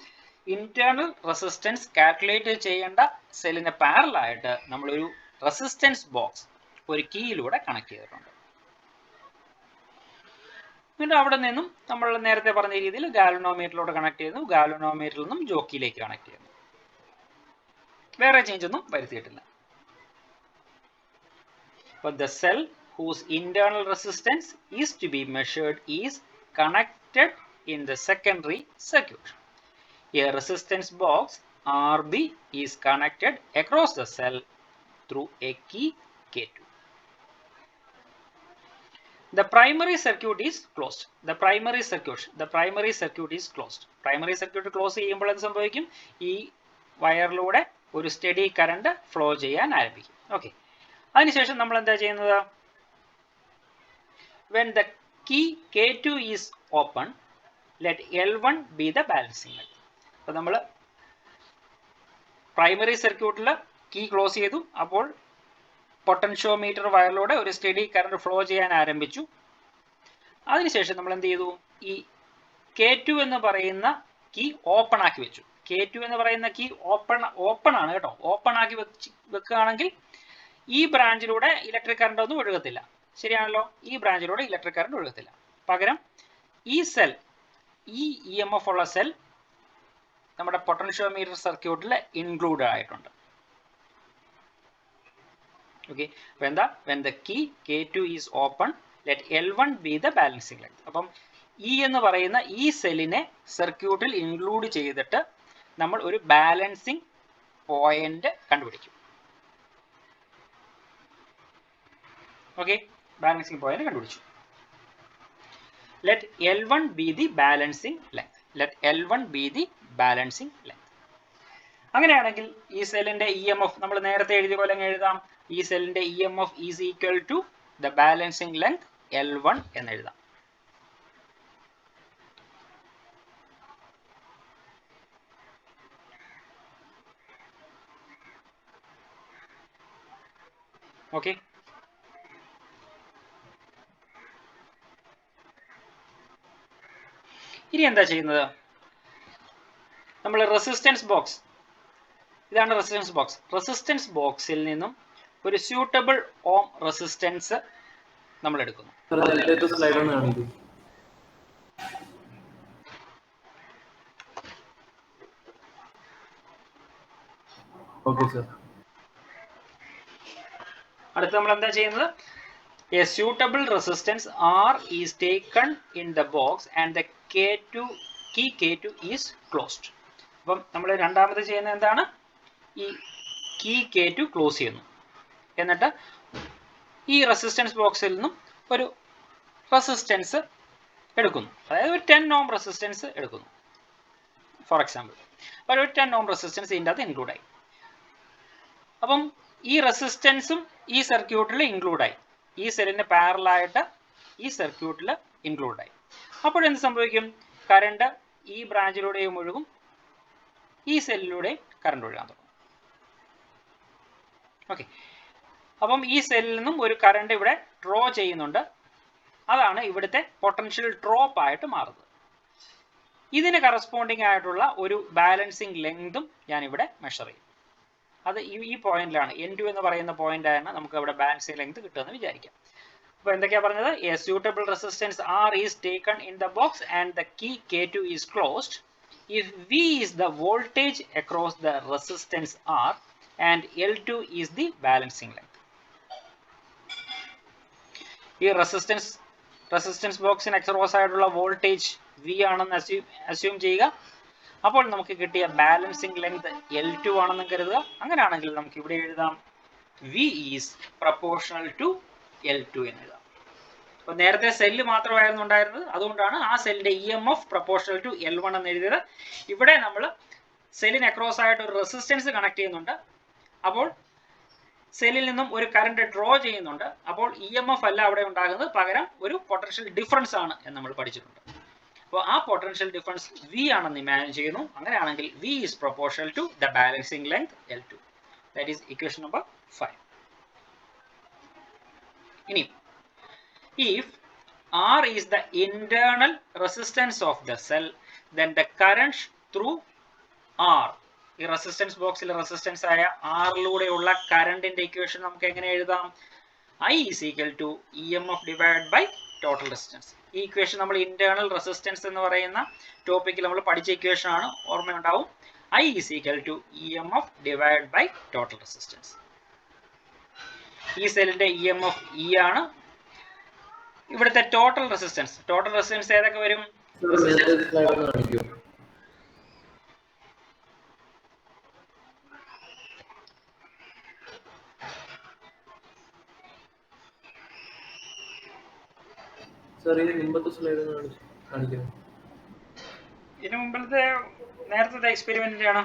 ഇന്റേണൽ റെസിസ്റ്റൻസ് കാൽക്കുലേറ്റ് ചെയ്യേണ്ട സെല്ലിന് പാരലായിട്ട് നമ്മളൊരു റെസിസ്റ്റൻസ് ബോക്സ് ഒരു കീയിലൂടെ കണക്ട് ചെയ്തിട്ടുണ്ട്. എന്നിട്ട് അവിടെ നിന്നും നമ്മൾ നേരത്തെ പറഞ്ഞ രീതിയിൽ ഗാൽവനോമീറ്ററിലോട്ട് കണക്ട് ചെയ്യുന്നു. ഗാൽവനോമീറ്ററിൽ നിന്നും ജോക്കിയിലേക്ക് കണക്ട് ചെയ്യുന്നു. വേറെ ചേഞ്ച് ഒന്നും വരുത്തിയിട്ടില്ല. But the cell whose internal resistance is to be measured is connected in the secondary circuit. A resistance box RB is connected across the cell through a key K2. The primary circuit is closed. The primary circuit is closed. Primary circuit close ചെയ്യുമ്പോൾ എന്ത് സംഭവിക്കും? ഈ വയറിലൂടെ ഒരു steady current flow ചെയ്യാൻ ആരംഭിക്കും. Okay, അതിനുശേഷം നമ്മൾ എന്താ ചെയ്യുന്നത്? When the key K2 is open, let L1 be the balancing leg. അപ്പോൾ നമ്മൾ പ്രൈമറി സർക്യൂട്ടിൽ കീ ക്ലോസ് ചെയ്തു. അപ്പോൾ പൊട്ടൻഷ്യോമീറ്റർ വയറിലൂടെ ഒരു സ്റ്റഡി കറണ്ട് ഫ്ലോ ചെയ്യാൻ ആരംഭിച്ചു. അതിനുശേഷം നമ്മൾ എന്ത് ചെയ്തു? ഈ K2 എന്ന് പറയുന്ന കീ ഓപ്പൺ ആക്കി വെച്ചു. K2 എന്ന് പറയുന്ന കീ ഓപ്പൺ ആണ് കേട്ടോ. ഓപ്പൺ ആക്കി വെക്കുകയാണെങ്കിൽ ഈ ബ്രാഞ്ചിലൂടെ ഇലക്ട്രിക് കറണ്ട് ഒന്നും ഒഴുകത്തില്ല. ശരിയാണല്ലോ? ഈ ബ്രാഞ്ചിലൂടെ ഇലക്ട്രിക് കറണ്ട് ഒഴുകത്തില്ല. പകരം ഈ സെൽ, ഈ EMF ഉള്ള സെൽ നമ്മുടെ പൊട്ടൻഷ്യോമീറ്റർ സർക്യൂട്ടിൽ ഇൻക്ലൂഡ് ആയിട്ടുണ്ട്. ഓക്കെ, അപ്പോൾ എന്താ? When the key K2 is open, let L1 be the balancing leg. അപ്പം E എന്ന് പറയുന്ന ഈ സെല്ലിനെ സർക്യൂട്ടിൽ ഇൻക്ലൂഡ് ചെയ്തിട്ട് നമ്മൾ ഒരു ബാലൻസിങ് പോയിന്റ് കണ്ടുപിടിക്കും. ഓക്കെ, ബാലൻസിങ് പോയിന്റ് കണ്ടുപിടിച്ചു. Let L1 be the balancing length. Let L1 be the balancing length. അങ്ങനെയാണെങ്കിൽ ഈ സെല്ലിന്റെ EMF നമ്മൾ നേരത്തെ എഴുതിയ പോലെ എഴുതാം. ഈ സെല്ലിന്റെ EMF is equal to the balancing length L1 എന്ന് എഴുതാം. ഓക്കെ, ഇനി എന്താ ചെയ്യുന്നത്? നമ്മൾ റെസിസ്റ്റൻസ് ബോക്സ്, ഇതാണ് റെസിസ്റ്റൻസ് ബോക്സ്. റെസിസ്റ്റൻസ് ബോക്സിൽ നിന്നും ഒരു സ്യൂട്ടബിൾ ഓം റെസിസ്റ്റൻസ് നമ്മൾ എടുക്കുന്നു. അടുത്ത് നമ്മൾ എന്താ ചെയ്യുന്നത്? A suitable resistance R is taken in the box and the key K2 is closed. അപ്പം നമ്മൾ രണ്ടാമത് ചെയ്യുന്നത് എന്താണ്? ഈ കീ K2 ക്ലോസ് ചെയ്യുന്നു. എന്നിട്ട് ഈ റെസിസ്റ്റൻസ് ബോക്സിൽ നിന്നും ഒരു റെസിസ്റ്റൻസ് എടുക്കുന്നു. അതായത് ഒരു 10 ohm റെസിസ്റ്റൻസ് എടുക്കുന്നു. ഫോർ എക്സാമ്പിൾ ഒരു 10 ohm റെസിസ്റ്റൻസ് ഇതിൻ്റെ അകത്ത് ഇൻക്ലൂഡ് ആയി. അപ്പം ഈ റെസിസ്റ്റൻസും ഈ സർക്യൂട്ടിൽ ഇൻക്ലൂഡായി, ഈ സെല്ലിന് പാരലായിട്ട് ഈ സർക്യൂട്ടിൽ ഇൻക്ലൂഡായി. അപ്പോഴെന്ത് സംഭവിക്കും? കറണ്ട് ഈ ബ്രാഞ്ചിലൂടെയും ഒഴുകും, ഈ സെല്ലിലൂടെയും കറണ്ട് ഒഴുകാൻ തുടങ്ങും. ഓക്കെ, അപ്പം ഈ സെല്ലിൽ നിന്നും ഒരു കറണ്ട് ഇവിടെ ഡ്രോ ചെയ്യുന്നുണ്ട്. അതാണ് ഇവിടുത്തെ പൊട്ടൻഷ്യൽ ഡ്രോപ്പ് ആയിട്ട് മാറുന്നത്. ഇതിന് കറസ്പോണ്ടിങ് ആയിട്ടുള്ള ഒരു ബാലൻസിങ് ലെങ്തും ഞാൻ ഇവിടെ മെഷർ ചെയ്യും. അത് ഈ പോയിന്റിലാണ്, N2 എന്ന് പറയുന്ന പോയിന്റാണ് നമുക്ക് ഇവിടെ ബാലൻസിങ് ലെങ്ത് കിട്ടുമെന്ന് വിചാരിക്കാം. അപ്പോൾ എന്തൊക്കെയാണ് പറഞ്ഞത്? A suitable resistance R is taken in the box and the key K2 is closed if V is the voltage across the resistance R and L2 is the balancing length. ഈ resistance ബോക്സിന് across ആയിട്ടുള്ള voltage V ആണെന്ന് assume ചെയ്യുക. അപ്പോൾ നമുക്ക് കിട്ടിയ balancing length L2 ആണെന്ന് കരുതുക. അങ്ങനെയാണെങ്കിൽ നമുക്ക് ഇവിടെ എഴുതാം V is proportional to L2 എന്ന് എഴുതാം. അപ്പോൾ നേരത്തെ സെല്ല് മാത്രമായിരുന്നു ഉണ്ടായിരുന്നത്, അതുകൊണ്ടാണ് ആ സെല്ലിന്റെ EMF പ്രൊപ്പോർഷണൽ ടു L1 എന്ന് എഴുതിയത്. ഇവിടെ നമ്മൾ സെല്ലിന് അക്രോസ് ആയിട്ട് ഒരു റെസിസ്റ്റൻസ് കണക്ട് ചെയ്യുന്നുണ്ട്. അപ്പോൾ സെല്ലിൽ നിന്നും ഒരു കറണ്ട് ഡ്രോ ചെയ്യുന്നുണ്ട്. അപ്പോൾ EMF അല്ല അവിടെ ഉണ്ടാകുന്നത്, പകരം ഒരു പൊട്ടൻഷ്യൽ ഡിഫറൻസ് ആണ് എന്ന് നമ്മൾ പഠിച്ചിട്ടുണ്ട്. അപ്പോൾ ആ പൊട്ടൻഷ്യൽ ഡിഫറൻസ് V ആണെന്ന് ഇമാജിൻ ചെയ്യുന്നു. അങ്ങനെയാണെങ്കിൽ V is proportional to the balancing length L2. That is equation number 5. ഇനി if R is the internal resistance of the cell, then the current through R, ഈ റെസിസ്റ്റൻസ് ബോക്സിൽ resistance ആയ ആറിലൂടെയുള്ള കറണ്ടിന്റെ equation നമുക്ക് എങ്ങനെ എഴുതാം? I is equal to EMF divided by total resistance. ഈ equation നമ്മൾ ഇന്റേണൽ റെസിസ്റ്റൻസ് എന്ന് പറയുന്ന ടോപ്പിക്കിൽ നമ്മൾ പഠിച്ച ഇക്വേഷൻ ആണ്, ഓർമ്മയുണ്ടാവും. I is equal to EMF divided by total resistance. ഈ സെല്ലിന്റെ EMF E ആണ്. ഇവിടുത്തെ ടോട്ടൽ റെസിസ്റ്റൻസ് ഏതൊക്കെ വരും? ഇതിനു മുമ്പിലത്തെ നേരത്തെ എക്സ്പെരിമെന്റിന്റെ ആണ്.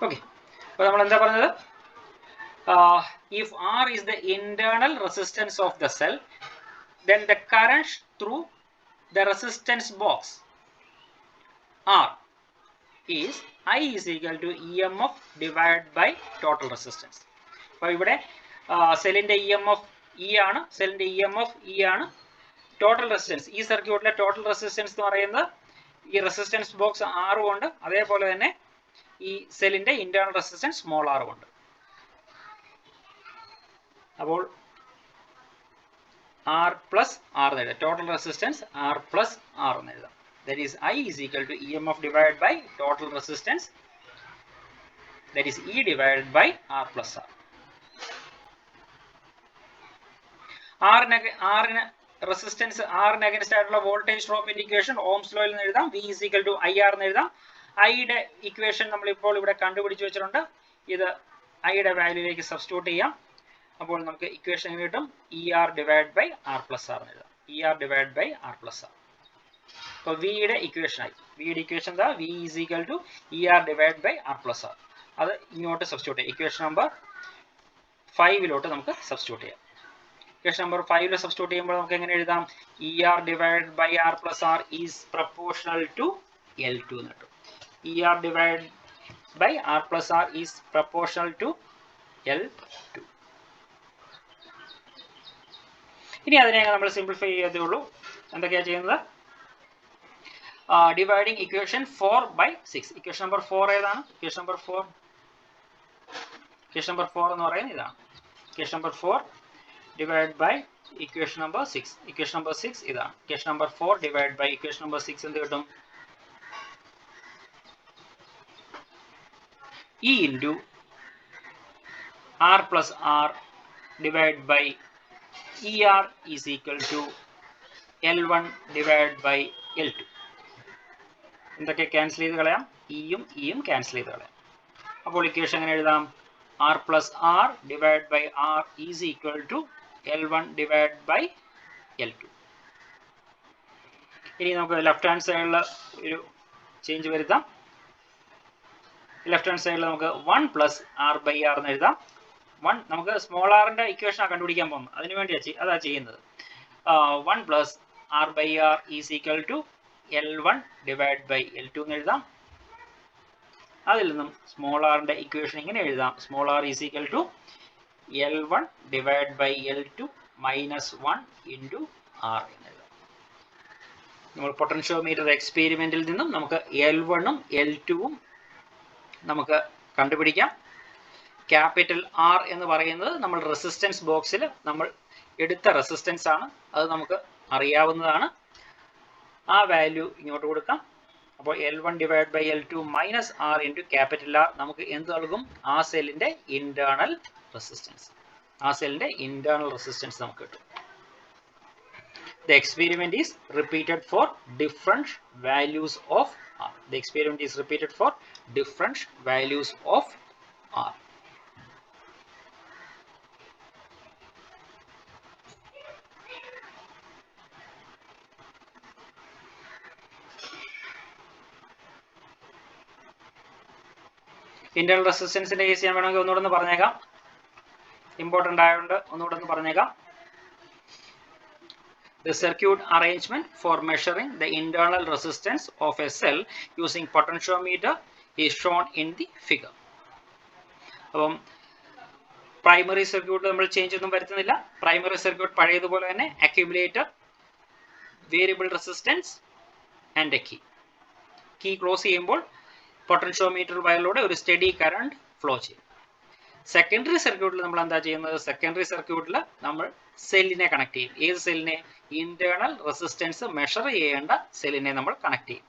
ഓക്കെ, അപ്പോൾ നമ്മൾ എന്താ പറഞ്ഞത്? If R is the internal resistance of the cell, then the current through the resistance box R is I is equal to EMF divided by total resistance. അപ്പോൾ ഇവിടെ സെല്ലിന്റെ EMF E ആണ്, സെല്ലിന്റെ EMF E ആണ്. Total resistance, ഈ സർക്യൂട്ടിലെ total resistance എന്ന് പറയുന്നത് ഈ റെസിസ്റ്റൻസ് ബോക്സ് R കൊണ്ട്, അതേപോലെ തന്നെ ഈ സെല്ലിന്റെ ഇന്റേണൽ റെസിസ്റ്റൻസ് സ്മോൾ r കൊണ്ട്. അപ്പോൾ R പ്ലസ് R എന്ന് എഴുതാം. Total resistance R plus R എന്ന് എഴുതാം. That is I is equal to EMF divided by total resistance, that is E divided by R plus R. R resistance ആറിന് against ആയിട്ടുള്ള voltage ഡ്രോപ്പിന്റെ equation Ohm's ലോയിൽ നിന്ന് എഴുതാം. V is equal to IR എന്ന് എഴുതാം. ഐയുടെ equation നമ്മൾ ഇപ്പോൾ ഇവിടെ കണ്ടുപിടിച്ച് വെച്ചിട്ടുണ്ട്. ഇത് ഐയുടെ വാല്യൂയിലേക്ക് സബ്സ്റ്റിറ്റ്യൂട്ട് ചെയ്യാം. അപ്പോൾ നമുക്ക് ഇക്വേഷൻ എങ്ങനെ കിട്ടും? ER divided by R plus R എന്ന് എഴുതാം. ER divided by R plus R. അപ്പോൾ വിയുടെ ഇക്വേഷൻ ആയി. വിയുടെ ഇക്വേഷൻ എന്താ? V is equal to ER divided by R plus R. അത് ഇങ്ങോട്ട് സബ്സ്റ്റിറ്റ്യൂട്ട് ചെയ്യാം. ഇക്വേഷൻ നമ്പർ 5 നമുക്ക് സബ്സ്റ്റിറ്റ്യൂട്ട് ചെയ്യാം. ഇക്വേഷൻ നമ്പർ 5 സബ്സ്റ്റിറ്റ്യൂട്ട് ചെയ്യുമ്പോൾ നമുക്ക് എങ്ങനെ എഴുതാം? ER divided by R plus R is proportional to L2 എന്ന് കിട്ടും. ER divided by R plus R is proportional to L2. ഇനി അതിനെ നമ്മൾ സിംപ്ലിഫൈ ചെയ്തേ ഉള്ളൂ. എന്തൊക്കെയാണ് ചെയ്യുന്നത്? Dividing equation 4/6. ഇക്വേഷൻ നമ്പർ 4 ഏതാണ്? ഇക്വേഷൻ നമ്പർ 4 എന്ന് പറയുന്നത് ഇതാണ്. Equation number 4 divided by equation number 6. Equation number 6 ഇതാണ്. Equation number 4 divided by equation number 6 എന്ത് കിട്ടും? E into R plus R divided by ER is equal to L1 divided by L2. എന്തൊക്കെ cancel ചെയ്ത് കളയാം? ഇയും cancel ചെയ്ത് കളയാം. അപ്പോൾ equation എങ്ങനെ എഴുതാം? R plus R divided by R is equal to L1 divided by L2. ഇനി നമുക്ക് ലെഫ്റ്റ് ഹാൻഡ് സൈഡിൽ ഒരു ചേഞ്ച് വരുത്താം. ലെഫ്റ്റ് ഹാൻഡ് സൈഡിൽ നമുക്ക് 1 പ്ലസ് ആർ ബൈ ആർ എന്ന് എഴുതാം. 1 നമുക്ക് സ്മോൾ ആറിന്റെ ഇക്വേഷനാണ് കണ്ടുപിടിക്കാൻ പോകുന്നത്, അതിനു വേണ്ടി അതാ ചെയ്യുന്നത്. 1 plus R by R is equal to L1 divide by L2 എന്ന് എഴുതാം. അതിൽ നിന്നും സ്മോൾ ആറിന്റെ ഇക്വേഷൻ ഇങ്ങനെ എഴുതാം. Small R is equal to L1 divide by L2 minus 1 into R എന്ന് എഴുതാം. നമ്മൾ പൊട്ടൻഷ്യോമീറ്റർ എക്സ്പെരിമെന്റിൽ നിന്നും നമുക്ക് L1ഉം L2ഉം നമുക്ക് കണ്ടുപിടിക്കാം. ക്യാപിറ്റൽ ആർ എന്ന് പറയുന്നത് നമ്മൾ റെസിസ്റ്റൻസ് ബോക്സിൽ നമ്മൾ എടുത്ത റെസിസ്റ്റൻസ് ആണ്, അത് നമുക്ക് അറിയാവുന്നതാണ്. ആ വാല്യൂ ഇങ്ങോട്ട് കൊടുക്കാം. അപ്പോൾ L1 divide by L2 minus R into capital R നമുക്ക് എന്ത് നൽകും? ആ സെല്ലിന്റെ ഇന്റേണൽ റെസിസ്റ്റൻസ്. ആ സെല്ലിന്റെ ഇന്റേണൽ റെസിസ്റ്റൻസ് നമുക്ക് കിട്ടും. The experiment is repeated for different values of R. The experiment is repeated for different values of R. Internal resistance in the case ഞാൻ വേണമെങ്കിൽ ഒന്നുകൂടെ ഒന്ന് പറഞ്ഞേക്കാം. ഇമ്പോർട്ടൻ്റ് ആയതുകൊണ്ട് ഒന്നുകൂടെ ഒന്ന് പറഞ്ഞേക്കാം. The circuit arrangement for measuring the internal resistance of a cell using potentiometer is shown in the figure. അപ്പം പ്രൈമറി സർക്യൂട്ട് നമ്മൾ ചേഞ്ച് ഒന്നും വരുത്തുന്നില്ല. പ്രൈമറി സർക്യൂട്ട് പഴയതുപോലെ തന്നെ accumulator, variable resistance and a key close ചെയ്യുമ്പോൾ പൊട്ടൻഷ്യോമീറ്റർ വയറിലൂടെ ഒരു steady current flow ചെയ്യും. സെക്കൻഡറി സർക്യൂട്ടിൽ നമ്മൾ എന്താ ചെയ്യുന്നത്? സെക്കൻഡറി സർക്യൂട്ടിൽ നമ്മൾ സെല്ലിനെ കണക്ട് ചെയ്യും. ഏത് സെല്ലിനെ? ഇന്റേണൽ റെസിസ്റ്റൻസ് മെഷർ ചെയ്യേണ്ട സെല്ലിനെ നമ്മൾ കണക്ട് ചെയ്യും.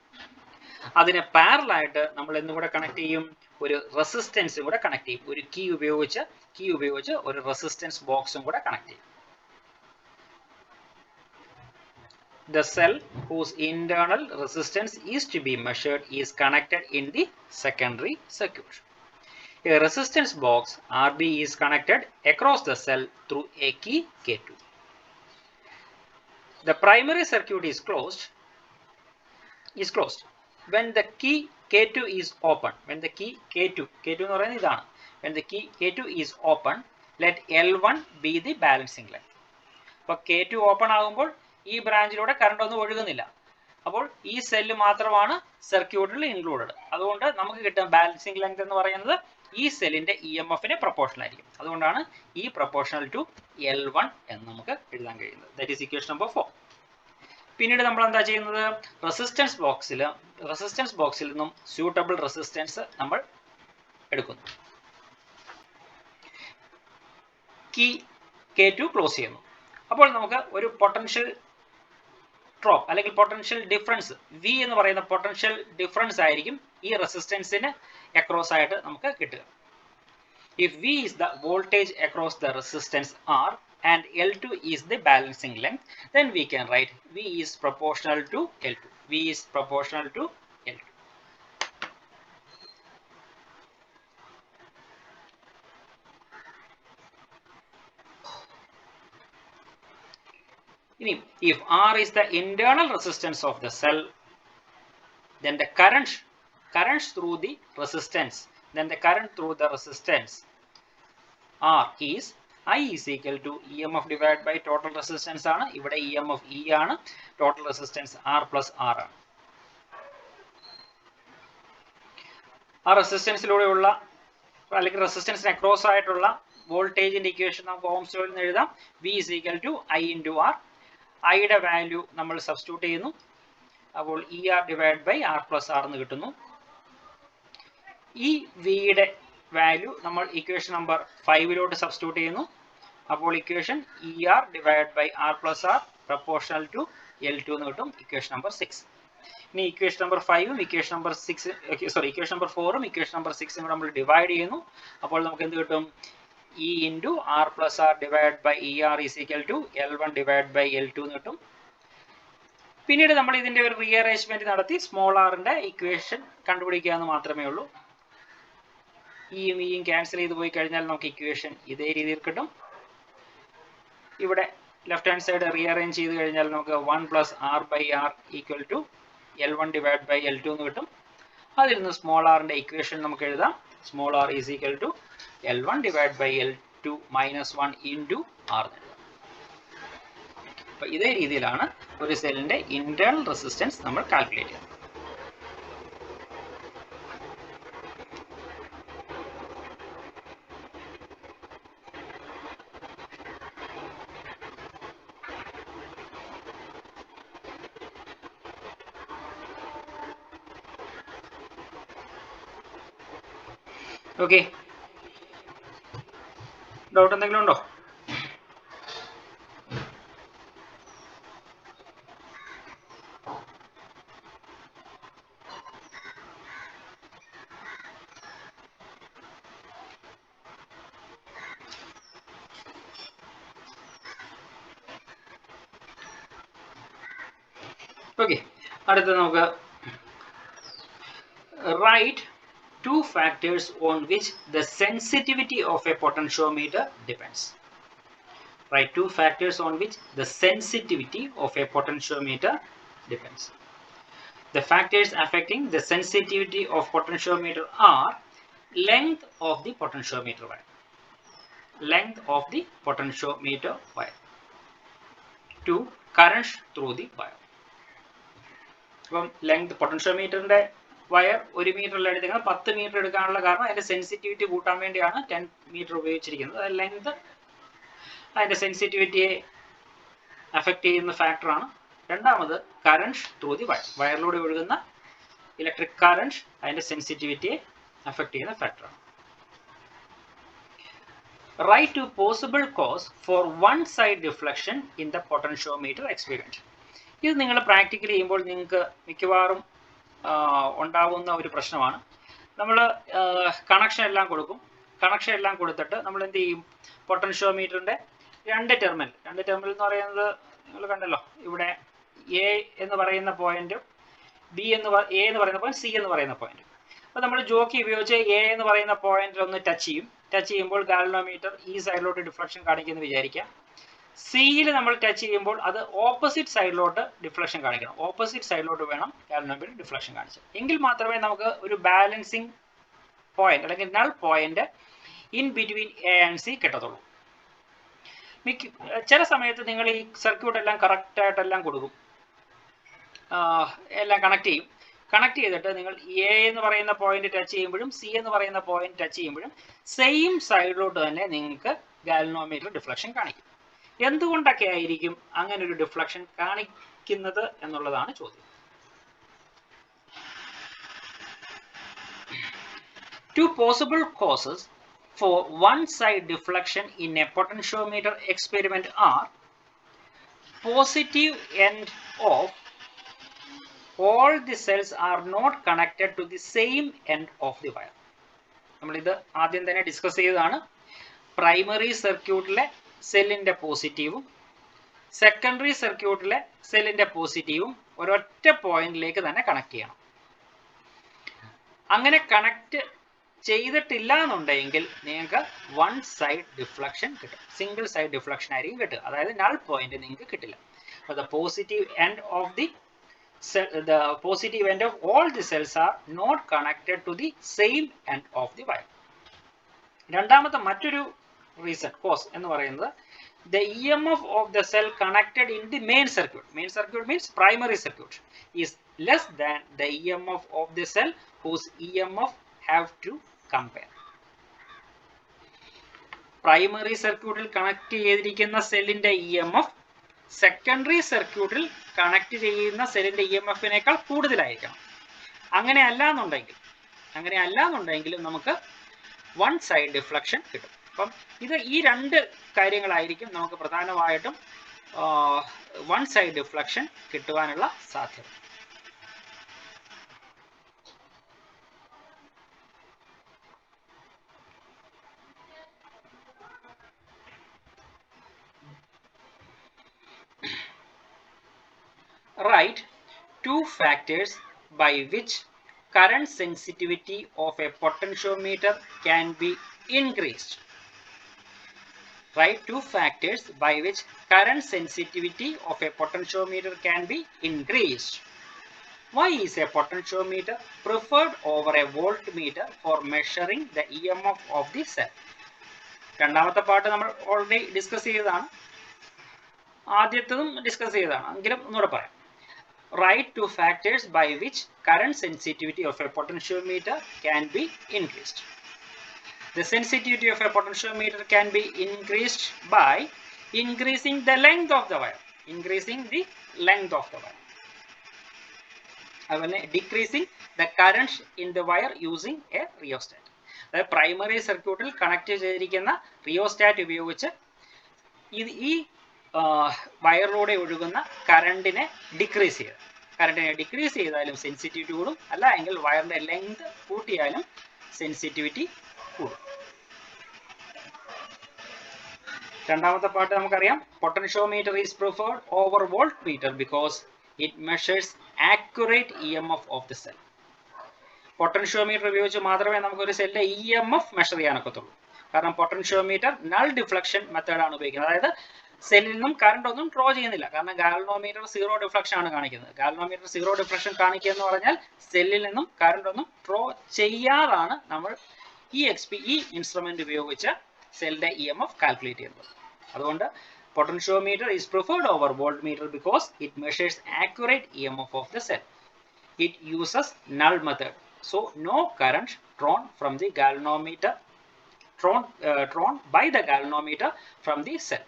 അതിനെ പാരലായിട്ട് നമ്മൾ എന്തും കൂടെ കണക്ട് ചെയ്യും? ഒരു റെസിസ്റ്റൻസും കൂടെ കണക്ട് ചെയ്യും. ഒരു കീ ഉപയോഗിച്ച് ഒരു റെസിസ്റ്റൻസ് ബോക്സും കൂടെ കണക്ട് ചെയ്യും. The cell whose internal resistance is to be measured is connected in the secondary circuit. A resistance box RB is connected across the cell through a key K2. The primary circuit is closed when the key K2 is open. When the key K2 എന്ന് പറയുന്നത് ഇതാണ്. When the key K2 is open, let L1 be the balancing length. അപ്പോൾ K2 open ആകുമ്പോൾ ഈ ബ്രാഞ്ചിലൂടെ current ഒന്നും ഒഴുകുന്നില്ല. അപ്പോൾ ഈ സെല്ല് മാത്രമാണ് സർക്യൂട്ടിൽ ഇൻക്ലൂഡഡ്. അതുകൊണ്ട് നമുക്ക് കിട്ടുന്ന ബാലൻസിങ് ലെങ്ത് എന്ന് പറയുന്നത് ഈ സെല്ലിന്റെ EMFന് പ്രൊപ്പോർഷണൽ ആയിരിക്കും. അതുകൊണ്ടാണ് ഈ പ്രൊപ്പോർഷണൽ ടു L1 എന്ന് നമുക്ക് എഴുതാൻ കഴിയുന്നത്. That is equation number 4. പിന്നീട് നമ്മൾ എന്താ ചെയ്യുന്നത്? റെസിസ്റ്റൻസ് ബോക്സിൽ നിന്നും സ്യൂട്ടബിൾ റെസിസ്റ്റൻസ് നമ്മൾ എടുക്കുന്നു. കീ K2 ക്ലോസ് ചെയ്യുന്നു. അപ്പോൾ നമുക്ക് ഒരു പൊട്ടൻഷ്യൽ ഡ്രോപ്പ് അല്ലെങ്കിൽ പൊട്ടൻഷ്യൽ ഡിഫറൻസ് V എന്ന് പറയുന്ന പൊട്ടൻഷ്യൽ ഡിഫറൻസ് ആയിരിക്കും ഈ റെസിസ്റ്റൻസിന് അക്രോസ് ആയിട്ട് നമുക്ക് കിട്ടുക. If V is the voltage across the resistance R and L2 is the balancing length, then we can write V is proportional to L2. V is proportional to L2. If R is the internal resistance of the cell, then the current through the resistance R is I is equal to EMF divided by total resistance ആണ്. ഇവിടെ EMF E ആണ്, total resistance R plus R ആണ്. ആ റെസിസ്റ്റൻസിലൂടെയുള്ള അല്ലെങ്കിൽ റെസിസ്റ്റൻസിന് across ആയിട്ടുള്ള വോൾട്ടേജിന്റെ equation നമുക്ക് Ohm's ലോയിൽ നിന്ന് എഴുതാം. V is equal to I into R. ഐയുടെ വാല്യൂ നമ്മൾ സബ്സ്റ്റിറ്റ്യൂട്ട് ചെയ്യുന്നു. അപ്പോൾ ER divide by R plus R എന്ന് കിട്ടുന്നു. ഈ വിയുടെ വാല്യൂ നമ്മൾ ഇക്വേഷൻ നമ്പർ 5 സബ്സ്റ്റിറ്റ്യൂട്ട് ചെയ്യുന്നു. അപ്പോൾ equation ER divide by R plus R proportional to L2 എന്ന് കിട്ടും. Equation number 6. ഇനി ഇക്വേഷൻ നമ്പർ 5ഉം ഇക്വേഷൻ നമ്പർ 4ഉം ഇക്വേഷൻ നമ്പർ 6ഉം കൂടെ നമ്മൾ ഡിവൈഡ് ചെയ്യുന്നു. അപ്പോൾ നമുക്ക് എന്ത് കിട്ടും? E into R plus R divided by ER is equal to L1 divided by L2 എന്ന് കിട്ടും. പിന്നീട് നമ്മൾ ഇതിന്റെ ഒരു റീഅറേഞ്ച്മെന്റ് നടത്തി സ്മോൾ ആറിന്റെ ഇക്വേഷൻ കണ്ടുപിടിക്കുക എന്ന് മാത്രമേ ഉള്ളൂ. ഇയും ക്യാൻസൽ ചെയ്ത് പോയി കഴിഞ്ഞാൽ നമുക്ക് ഇക്വേഷൻ ഇതേ രീതിയിൽ കിട്ടും. ഇവിടെ ലെഫ്റ്റ് ഹാൻഡ് സൈഡ് റീഅറേഞ്ച് ചെയ്ത് കഴിഞ്ഞാൽ നമുക്ക് 1 plus R by R equal to L1 divide by L2 എന്ന് കിട്ടും. അതിൽ നിന്ന് സ്മോൾ ആറിൻ്റെ ഇക്വേഷൻ നമുക്ക് എഴുതാം. Small R is equal to L1 divide by L2 minus 1 into R എന്ന് എഴുതാം. അപ്പോൾ ഇതേ രീതിയിലാണ് ഒരു സെല്ലിൻ്റെ ഇൻറ്റേർണൽ റെസിസ്റ്റൻസ് നമ്മൾ കാൽക്കുലേറ്റ് ചെയ്യുന്നത്. ഓക്കെ, ഡൗട്ട് എന്തെങ്കിലും ഉണ്ടോ? ഓക്കെ, അടുത്ത നമുക്ക് write two factors on which the sensitivity of a potentiometer depends. Right, two factors on which the sensitivity of a potentiometer depends. The factors affecting the sensitivity of potentiometer are length of the potentiometer wire, length of the potentiometer wire, to current through the wire. അപ്പം length പൊട്ടൻഷ്യോമീറ്ററിന്റെ wire 1 മീറ്ററിൽ എടുത്താൽ 10 metre എടുക്കാനുള്ള കാരണം അതിന്റെ sensitivity കൂട്ടാൻ വേണ്ടിയാണ് 10 metre ഉപയോഗിച്ചിരിക്കുന്നത്. Length അതിന്റെ സെൻസിറ്റിവിറ്റിയെ അഫക്റ്റ് ചെയ്യുന്ന ഫാക്ടറാണ്. രണ്ടാമത് കറന്റ് ത്രൂ ദി വയർ, വയറിലൂടെ ഒഴുകുന്ന ഇലക്ട്രിക് കറന്റ് അതിന്റെ സെൻസിറ്റിവിറ്റിയെ അഫക്റ്റ് ചെയ്യുന്ന ഫാക്ടറാണ്. Write to possible cause for one side deflection in the potentiometer experiment. ഇത് നിങ്ങൾ പ്രാക്ടിക്കലി ചെയ്യുമ്പോൾ നിങ്ങൾക്ക് മിക്കവാറും ഉണ്ടാവുന്ന ഒരു പ്രശ്നമാണ്. നമ്മൾ കണക്ഷൻ എല്ലാം കൊടുക്കും. കണക്ഷൻ എല്ലാം കൊടുത്തിട്ട് നമ്മൾ എന്ത് ചെയ്യും, പൊട്ടൻഷ്യോമീറ്ററിൻ്റെ രണ്ട് ടെർമിനൽ എന്ന് പറയുന്നത് നിങ്ങൾ കണ്ടല്ലോ, ഇവിടെ എ എന്ന് പറയുന്ന പോയിന്റും എ എന്ന് പറയുന്ന പോയിന്റ്, സി എന്ന് പറയുന്ന പോയിന്റ്. അപ്പോൾ നമ്മൾ ജോക്കി ഉപയോഗിച്ച് എ എന്ന് പറയുന്ന പോയിന്റിൽ ഒന്ന് ടച്ച് ചെയ്യും. ടച്ച് ചെയ്യുമ്പോൾ ഗാൽവനോമീറ്റർ ഈ സൈഡിലോട്ട് ഡിഫ്ലക്ഷൻ കാണിക്കുമെന്ന് വിചാരിക്കാം. സിയിൽ നമ്മൾ ടച്ച് ചെയ്യുമ്പോൾ അത് ഓപ്പോസിറ്റ് സൈഡിലോട്ട് ഡിഫ്ലക്ഷൻ കാണിക്കണം. ഓപ്പോസിറ്റ് സൈഡിലോട്ട് വേണം ഗാൽവനോമീറ്റർ ഡിഫ്ലക്ഷൻ കാണിച്ചത്. എങ്കിൽ മാത്രമേ നമുക്ക് ഒരു ബാലൻസിങ് പോയിന്റ് അല്ലെങ്കിൽ null point in between A and C കിട്ടത്തുള്ളൂ. ചില സമയത്ത് നിങ്ങൾ ഈ സർക്യൂട്ട് എല്ലാം കറക്റ്റായിട്ടെല്ലാം കൊടുക്കും, എല്ലാം കണക്ട് ചെയ്യും. കണക്ട് ചെയ്തിട്ട് നിങ്ങൾ എ എന്ന് പറയുന്ന പോയിന്റ് ടച്ച് ചെയ്യുമ്പോഴും സി എന്ന് പറയുന്ന പോയിന്റ് ടച്ച് ചെയ്യുമ്പോഴും സെയിം സൈഡിലോട്ട് തന്നെ നിങ്ങൾക്ക് ഗാൽവനോമീറ്റർ ഡിഫ്ലക്ഷൻ കാണിക്കും. എന്തുകൊണ്ടൊക്കെ ആയിരിക്കും അങ്ങനെ ഒരു ഡിഫ്ലക്ഷൻ കാണിക്കുന്നത് എന്നുള്ളതാണ് ചോദ്യം. Two possible causes for one side deflection in a potentiometer experiment are positive end of all the cells are not connected to the same end of the wire. നമ്മളിത് ആദ്യം തന്നെ ഡിസ്കസ് ചെയ്തതാണ്. പ്രൈമറി സർക്യൂട്ടിലെ സെല്ലിൻ്റെ പോസിറ്റീവും സെക്കൻഡറി സർക്യൂട്ടിലെ സെല്ലിൻ്റെ പോസിറ്റീവും ഒരൊറ്റ പോയിന്റിലേക്ക് തന്നെ കണക്ട് ചെയ്യണം. അങ്ങനെ കണക്ട് ചെയ്തിട്ടില്ല എന്നുണ്ടെങ്കിൽ നിങ്ങൾക്ക് വൺ സൈഡ് ഡിഫ്ലക്ഷൻ കിട്ടും, സിംഗിൾ സൈഡ് ഡിഫ്ലക്ഷൻ ആയിരിക്കും കിട്ടുക. അതായത് നൾ പോയിന്റ് നിങ്ങൾക്ക് കിട്ടില്ല. അപ്പോൾ the positive end of the all the cells are not connected to the same end of the wire. രണ്ടാമത്തെ മറ്റൊരു റീസൺ കോസ് എന്ന് പറയുന്നത് the EMF of the cell connected in the main circuit means primary circuit is less than the EMF of the cell whose EMF have to compare. Primary സർക്യൂട്ടിൽ connect ചെയ്തിരിക്കുന്ന സെല്ലിന്റെ EMF secondary സർക്യൂട്ടിൽ connect ചെയ്യുന്ന സെല്ലിന്റെ EMF-നേക്കാൾ കൂടുതലായിരിക്കണം. അങ്ങനെ അല്ല എന്നുണ്ടെങ്കിൽ നമുക്ക് വൺ സൈഡ് ഡിഫ്ലക്ഷൻ കിട്ടും. അപ്പം ഈ രണ്ട് കാര്യങ്ങളായിരിക്കും നമുക്ക് പ്രധാനമായിട്ടും വൺ സൈഡ് ഡിഫ്ലക്ഷൻ കിട്ടുവാനുള്ള സാധ്യത. Write two factors by which current sensitivity of a potentiometer can be increased. Write two factors by which current sensitivity of a potentiometer can be increased. Why is a potentiometer preferred over a voltmeter for measuring the EMF of the cell? രണ്ടാമത്തെ part നമ്മൾ already discuss ചെയ്തതാണ്, ആദ്യത്തതും discuss ചെയ്തതാണ്, എങ്കിലും ഒന്നുകൂടെ പറയാം. Write two factors by which current sensitivity of a potentiometer can be increased. The sensitivity of a potentiometer can be increased by increasing the length of the wire. Increasing the length of the wire. അതുപോലെ decreasing the current in the wire using a rheostat. അതായത് primary സർക്യൂട്ടിൽ connect ചെയ്തിരിക്കുന്ന rheostat ഉപയോഗിച്ച് ഈ വയറിലൂടെ ഒഴുകുന്ന കറണ്ടിനെ decrease ചെയ്യുക. കറണ്ടിനെ decrease ചെയ്താലും sensitivity കൂടും, അല്ല എങ്കിൽ വയറിന്റെ ലെങ്ത് കൂട്ടിയാലും സെൻസിറ്റിവിറ്റി കൂടും. രണ്ടാമത്തെ പാർട്ട് നമുക്കറിയാം. Potentiometer is preferred over volt meter because it measures accurate EMF of the cell. Potentiometer ഉപയോഗിച്ച് മാത്രമേ നമുക്ക് ഒരു സെല്ലിന്റെ EMF മെഷർ ചെയ്യാനൊക്കത്തുള്ളൂ. കാരണം പൊട്ടൻഷ്യോമീറ്റർ നൾ ഡിഫ്ലക്ഷൻ മെത്തേഡാണ് ഉപയോഗിക്കുന്നത്. അതായത് സെല്ലിൽ നിന്നും കറണ്ട് ഒന്നും ഡ്രോ ചെയ്യുന്നില്ല. കാരണം ഗാൽവനോമീറ്റർ സീറോ ഡിഫ്ലക്ഷൻ ആണ് കാണിക്കുന്നത്. ഗാൽവനോമീറ്റർ സീറോ ഡിഫ്ലക്ഷൻ കാണിക്കുക എന്ന് പറഞ്ഞാൽ സെല്ലിൽ നിന്നും കറണ്ട് ഒന്നും ഡ്രോ ചെയ്യാതാണ് നമ്മൾ ഈ ഇൻസ്ട്രുമെന്റ് ഉപയോഗിച്ച് സെല്ലിന്റെ EMF കാൽക്കുലേറ്റ് ചെയ്യുന്നത്. അതുകൊണ്ട് potentiometer is preferred over voltmeter because it measures accurate EMF of the cell. It uses null method, so no current drawn from the galvanometer drawn by the galvanometer from the cell.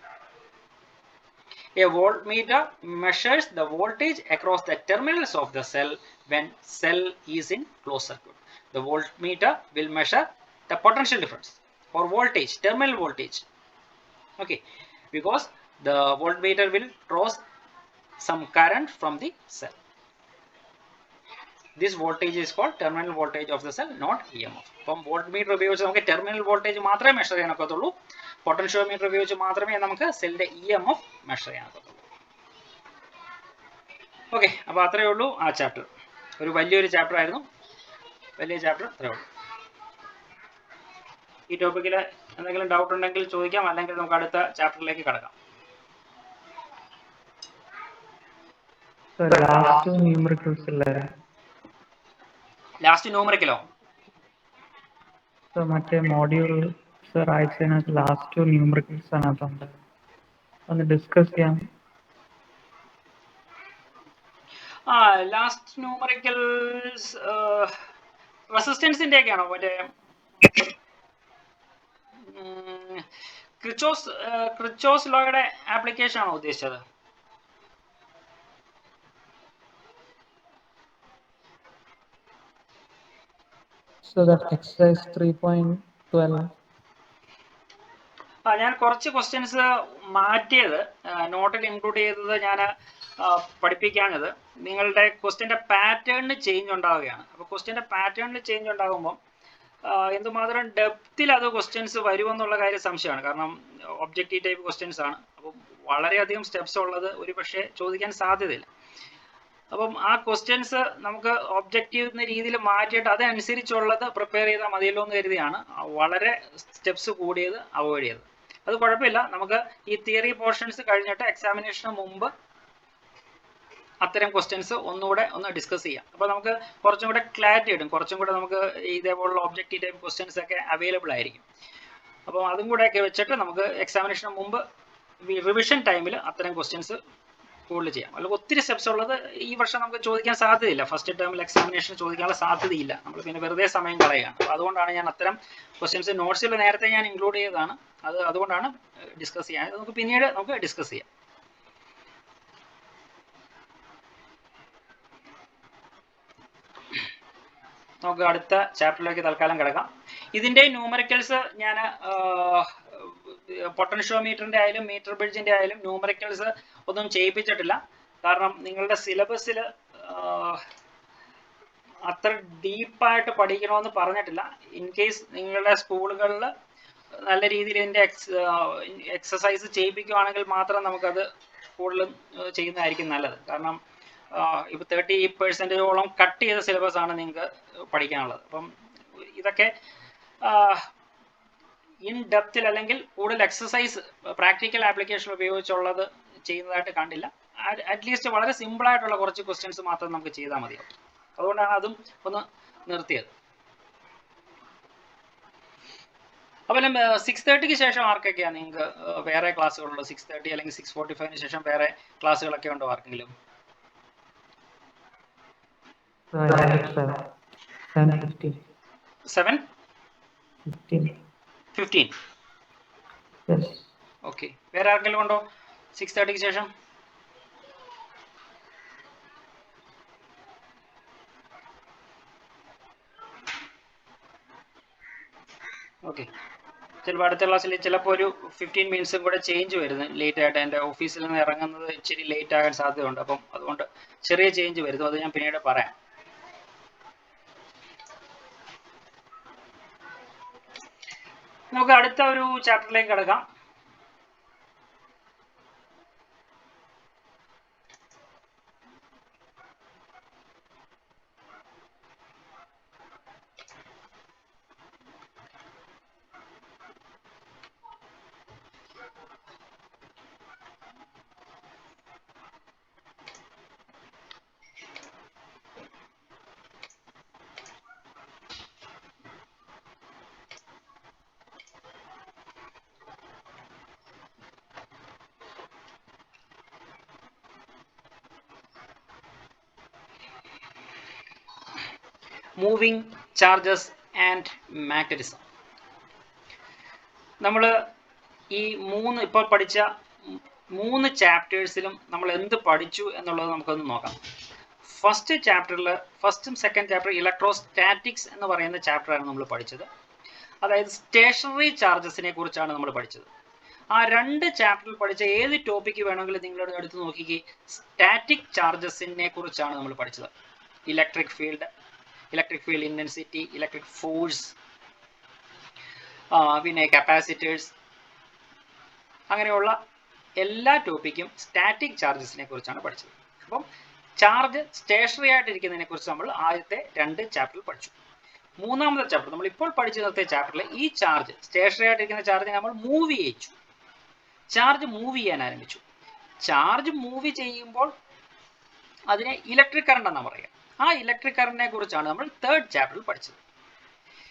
A voltmeter measures the voltage across the terminals of the cell when cell is in closed circuit. The voltmeter will measure the potential difference or voltage, terminal voltage. Okay, because the voltmeter will draw some current from the cell. This voltage is called terminal voltage of the cell, not EMF. അപ്പം voltmeter ഉപയോഗിച്ച് നമുക്ക് terminal voltage മാത്രമേ measure ചെയ്യാനൊക്കത്തുള്ളൂ. Potentiometer ഉപയോഗിച്ച് മാത്രമേ നമുക്ക് സെല്ലിന്റെ EMF measure ചെയ്യാനൊക്കത്തുള്ളൂ. Okay, അപ്പോൾ അത്രയേ ഉള്ളൂ ആ ചാപ്റ്റർ. ഒരു വലിയൊരു ചാപ്റ്റർ ആയിരുന്നു. വലിയ ചാപ്റ്റർ അത്രയേ ഉള്ളൂ. ഈ ടോപ്പിക്കിൽ എന്തെങ്കിലും ഡൗട്ട് ഉണ്ടെങ്കിൽ ചോദിക്കാം, അല്ലെങ്കിൽ നമുക്ക് അടുത്ത ചാപ്റ്ററിലേക്ക് കടക്കാം. ലാസ്റ്റ് ന്യൂമറിക്കലോ? മറ്റേ മോഡ്യൂൾ സർ അയച്ചതിനകത്ത് ലാസ്റ്റ് ന്യൂമറിക്കൽസ് അതിനകത്തുണ്ട്, ഒന്ന് ഡിസ്കസ് ചെയ്യാം. ലാസ്റ്റ് ന്യൂമറിക്കൽസ് റെസിസ്റ്റൻസിന്റെ ഒക്കെയാണോ? മറ്റേ ക്രിച്ചോസ് ലോയുടെ ആപ്ലിക്കേഷൻ ആണോ ഉദ്ദേശിച്ചത്? So that exercise 3.12. ഞാൻ കുറച്ച് ക്വസ്റ്റ്യൻസ് മാറ്റിയത് നോട്ടിൽ ഇൻക്ലൂഡ് ചെയ്തത് ഞാൻ പഠിപ്പിക്കാഞ്ഞത് നിങ്ങളുടെ ക്വസ്റ്റ്യൻ്റെ പാറ്റേണിന് ചേഞ്ച് ഉണ്ടാവുകയാണ്. അപ്പോൾ ക്വസ്റ്റ്യൻ്റെ പാറ്റേണിന് ചേഞ്ച് ഉണ്ടാകുമ്പോൾ എന്തുമാത്രം ഡെപ്തിൽ അത് ക്വസ്റ്റ്യൻസ് വരുമെന്നുള്ള കാര്യം സംശയമാണ്. കാരണം ഒബ്ജക്റ്റീവ് ടൈപ്പ് ക്വസ്റ്റ്യൻസ് ആണ്. അപ്പം വളരെയധികം സ്റ്റെപ്സ് ഉള്ളത് ഒരു പക്ഷേ ചോദിക്കാൻ സാധ്യതയില്ല. അപ്പം ആ ക്വസ്റ്റ്യൻസ് നമുക്ക് ഒബ്ജക്റ്റീവ് എന്ന രീതിയിൽ മാറ്റിയിട്ട് അതനുസരിച്ചുള്ളത് പ്രിപ്പയർ ചെയ്താൽ മതിയല്ലോ എന്ന് കരുതിയാണ് വളരെ സ്റ്റെപ്സ് കൂടിയത് അവോയ്ഡ് ചെയ്തത്. അത് കുഴപ്പമില്ല, നമുക്ക് ഈ തിയറി പോർഷൻസ് കഴിഞ്ഞിട്ട് എക്സാമിനേഷന് മുമ്പ് അത്തരം ക്വസ്റ്റ്യൻസ് ഒന്ന് ഡിസ്കസ് ചെയ്യാം. അപ്പോൾ നമുക്ക് കുറച്ചും കൂടെ ക്ലാരിറ്റി കിട്ടും, കുറച്ചും കൂടെ നമുക്ക് ഇതേപോലുള്ള ഒബ്ജക്റ്റീവ് ടൈപ്പ് ക്വസ്റ്റ്യൻസ് ഒക്കെ അവൈലബിൾ ആയിരിക്കും. അപ്പോൾ അതും കൂടെയൊക്കെ വെച്ചിട്ട് നമുക്ക് എക്സാമിനേഷന് മുമ്പ് റിവിഷൻ ടൈമിൽ അത്തരം ക്വസ്റ്റ്യൻസ് കൂടുതൽ ചെയ്യാം. അല്ലെങ്കിൽ ഒത്തിരി സ്റ്റെപ്സ് ഉള്ളത് ഈ വർഷം നമുക്ക് ചോദിക്കാൻ സാധ്യതയില്ല. ഫസ്റ്റ് ടേമിൽ എക്സാമിനേഷൻ ചോദിക്കാനുള്ള സാധ്യതയില്ല. നമ്മൾ പിന്നെ വെറുതെ സമയം കളയുകയാണ്. അപ്പോൾ അതുകൊണ്ടാണ് ഞാൻ അത്തരം ക്വസ്റ്റ്യൻസ് നോട്ട്സിൽ നേരത്തെ ഞാൻ ഇൻക്ലൂഡ് ചെയ്തതാണ്. അതുകൊണ്ടാണ് ഡിസ്കസ് ചെയ്യാൻ. നമുക്ക് പിന്നീട് നമുക്ക് ഡിസ്കസ് ചെയ്യാം. നമുക്ക് അടുത്ത ചാപ്റ്ററിലേക്ക് തൽക്കാലം കിടക്കാം. ഇതിൻ്റെ ന്യൂമറിക്കൽസ് ഞാൻ പൊട്ടൻഷ്യോമീറ്ററിൻ്റെ ആയാലും മീറ്റർ ബ്രിഡ്ജിൻ്റെ ആയാലും ന്യൂമറിക്കൽസ് ഒന്നും ചെയ്യിപ്പിച്ചിട്ടില്ല. കാരണം നിങ്ങളുടെ സിലബസിൽ അത്ര ഡീപ്പായിട്ട് പഠിക്കണമെന്ന് പറഞ്ഞിട്ടില്ല. ഇൻ കേസ് നിങ്ങളുടെ സ്കൂളുകളിൽ നല്ല രീതിയിൽ ഇതിൻ്റെ എക്സസൈസ് ചെയ്യിപ്പിക്കുകയാണെങ്കിൽ മാത്രം നമുക്കത് കൂടുതലും ചെയ്യുന്നതായിരിക്കും നല്ലത്. കാരണം ഇപ്പോൾ 30% കട്ട് ചെയ്ത സിലബസ് ആണ് നിങ്ങൾക്ക് പഠിക്കാനുള്ളത്. അപ്പം ഇതൊക്കെ ഇൻ ഡെപ്തിൽ അല്ലെങ്കിൽ കൂടുതൽ എക്സസൈസ് പ്രാക്ടിക്കൽ ആപ്ലിക്കേഷൻ ഉപയോഗിച്ചുള്ളത് ചെയ്യുന്നതായിട്ട് കണ്ടില്ല. അറ്റ്ലീസ്റ്റ് വളരെ സിമ്പിൾ ആയിട്ടുള്ള കുറച്ച് ക്വസ്റ്റ്യൻസ് മാത്രം നമുക്ക് ചെയ്താൽ മതിയാവും. അതുകൊണ്ടാണ് അതും ഒന്ന് നിർത്തിയത്. അപ്പോൾ 6:30 ശേഷം ആർക്കൊക്കെയാണ് നിങ്ങൾക്ക് വേറെ ക്ലാസ്സുകളുള്ളത്? 6:30 അല്ലെങ്കിൽ 6:45 ശേഷം വേറെ ക്ലാസ്സുകളൊക്കെ ഉണ്ടോ ആർക്കെങ്കിലും? 7:15. ഓക്കെ, വേറെ ആർക്കെങ്കിലും ഉണ്ടോ 6:30 ശേഷം? ഓക്കെ, ചിലപ്പോൾ അടുത്ത ക്ലാസ്സിൽ ചിലപ്പോൾ ഒരു 15 മിനിറ്റ്സും കൂടെ ചേഞ്ച് വരുന്നത് ലേറ്റ് ആയിട്ട്. എൻ്റെ ഓഫീസിൽ നിന്ന് ഇറങ്ങുന്നത് ഇച്ചിരി ലേറ്റ് ആകാൻ സാധ്യതയുണ്ട്. അപ്പം അതുകൊണ്ട് ചെറിയ ചേഞ്ച് വരുന്നു, അത് ഞാൻ പിന്നീട് പറയാം. നമുക്ക് അടുത്ത ഒരു ചാപ്റ്ററിലേക്ക് കിടക്കാം. Moving charges and magnetism. നമ്മൾ ഈ ഇപ്പോൾ പഠിച്ച 3 ചാപ്റ്റേഴ്സിലും നമ്മൾ എന്ത് പഠിച്ചു എന്നുള്ളത് നമുക്കൊന്ന് നോക്കാം. ഫസ്റ്റ് ചാപ്റ്ററിൽ, ഫസ്റ്റും സെക്കൻഡ് ചാപ്റ്റർ ഇലക്ട്രോസ്റ്റാറ്റിക്സ് എന്ന് പറയുന്ന ചാപ്റ്ററാണ് നമ്മൾ പഠിച്ചത്. അതായത് സ്റ്റേഷനറി ചാർജസിനെ കുറിച്ചാണ് നമ്മൾ പഠിച്ചത്. ആ 2 ചാപ്റ്ററിൽ പഠിച്ച ഏത് ടോപ്പിക്ക് വേണമെങ്കിലും നിങ്ങളോട് എടുത്ത് നോക്കിക്കേ, സ്റ്റാറ്റിക് ചാർജസിനെ കുറിച്ചാണ് നമ്മൾ പഠിച്ചത്. Electric field intensity, electric force, പിന്നെ കപ്പാസിറ്റേഴ്സ്, അങ്ങനെയുള്ള എല്ലാ ടോപ്പിക്കും സ്റ്റാറ്റിക് ചാർജസിനെ കുറിച്ചാണ് പഠിച്ചത്. അപ്പം ചാർജ് സ്റ്റേഷനറി ആയിട്ടിരിക്കുന്നതിനെ കുറിച്ച് നമ്മൾ ആദ്യത്തെ 2 ചാപ്റ്ററിൽ പഠിച്ചു. മൂന്നാമത്തെ ചാപ്റ്റർ നമ്മൾ ഇപ്പോൾ പഠിച്ചു നിർത്തിയ ചാപ്റ്ററിൽ ഈ ചാർജ് സ്റ്റേഷനറി ആയിട്ടിരിക്കുന്ന ചാർജിനെ നമ്മൾ മൂവ് ചെയ്യിച്ചു. ചാർജ് മൂവ് ചെയ്യാൻ ആരംഭിച്ചു. ചാർജ് മൂവ് ചെയ്യുമ്പോൾ അതിനെ ഇലക്ട്രിക് കറണ്ട് എന്നാണ് പറയുക. ആ ഇലക്ട്രിക് കറണ്ടിനെ കുറിച്ചാണ് നമ്മൾ 3rd ചാപ്റ്ററിൽ പഠിച്ചത്.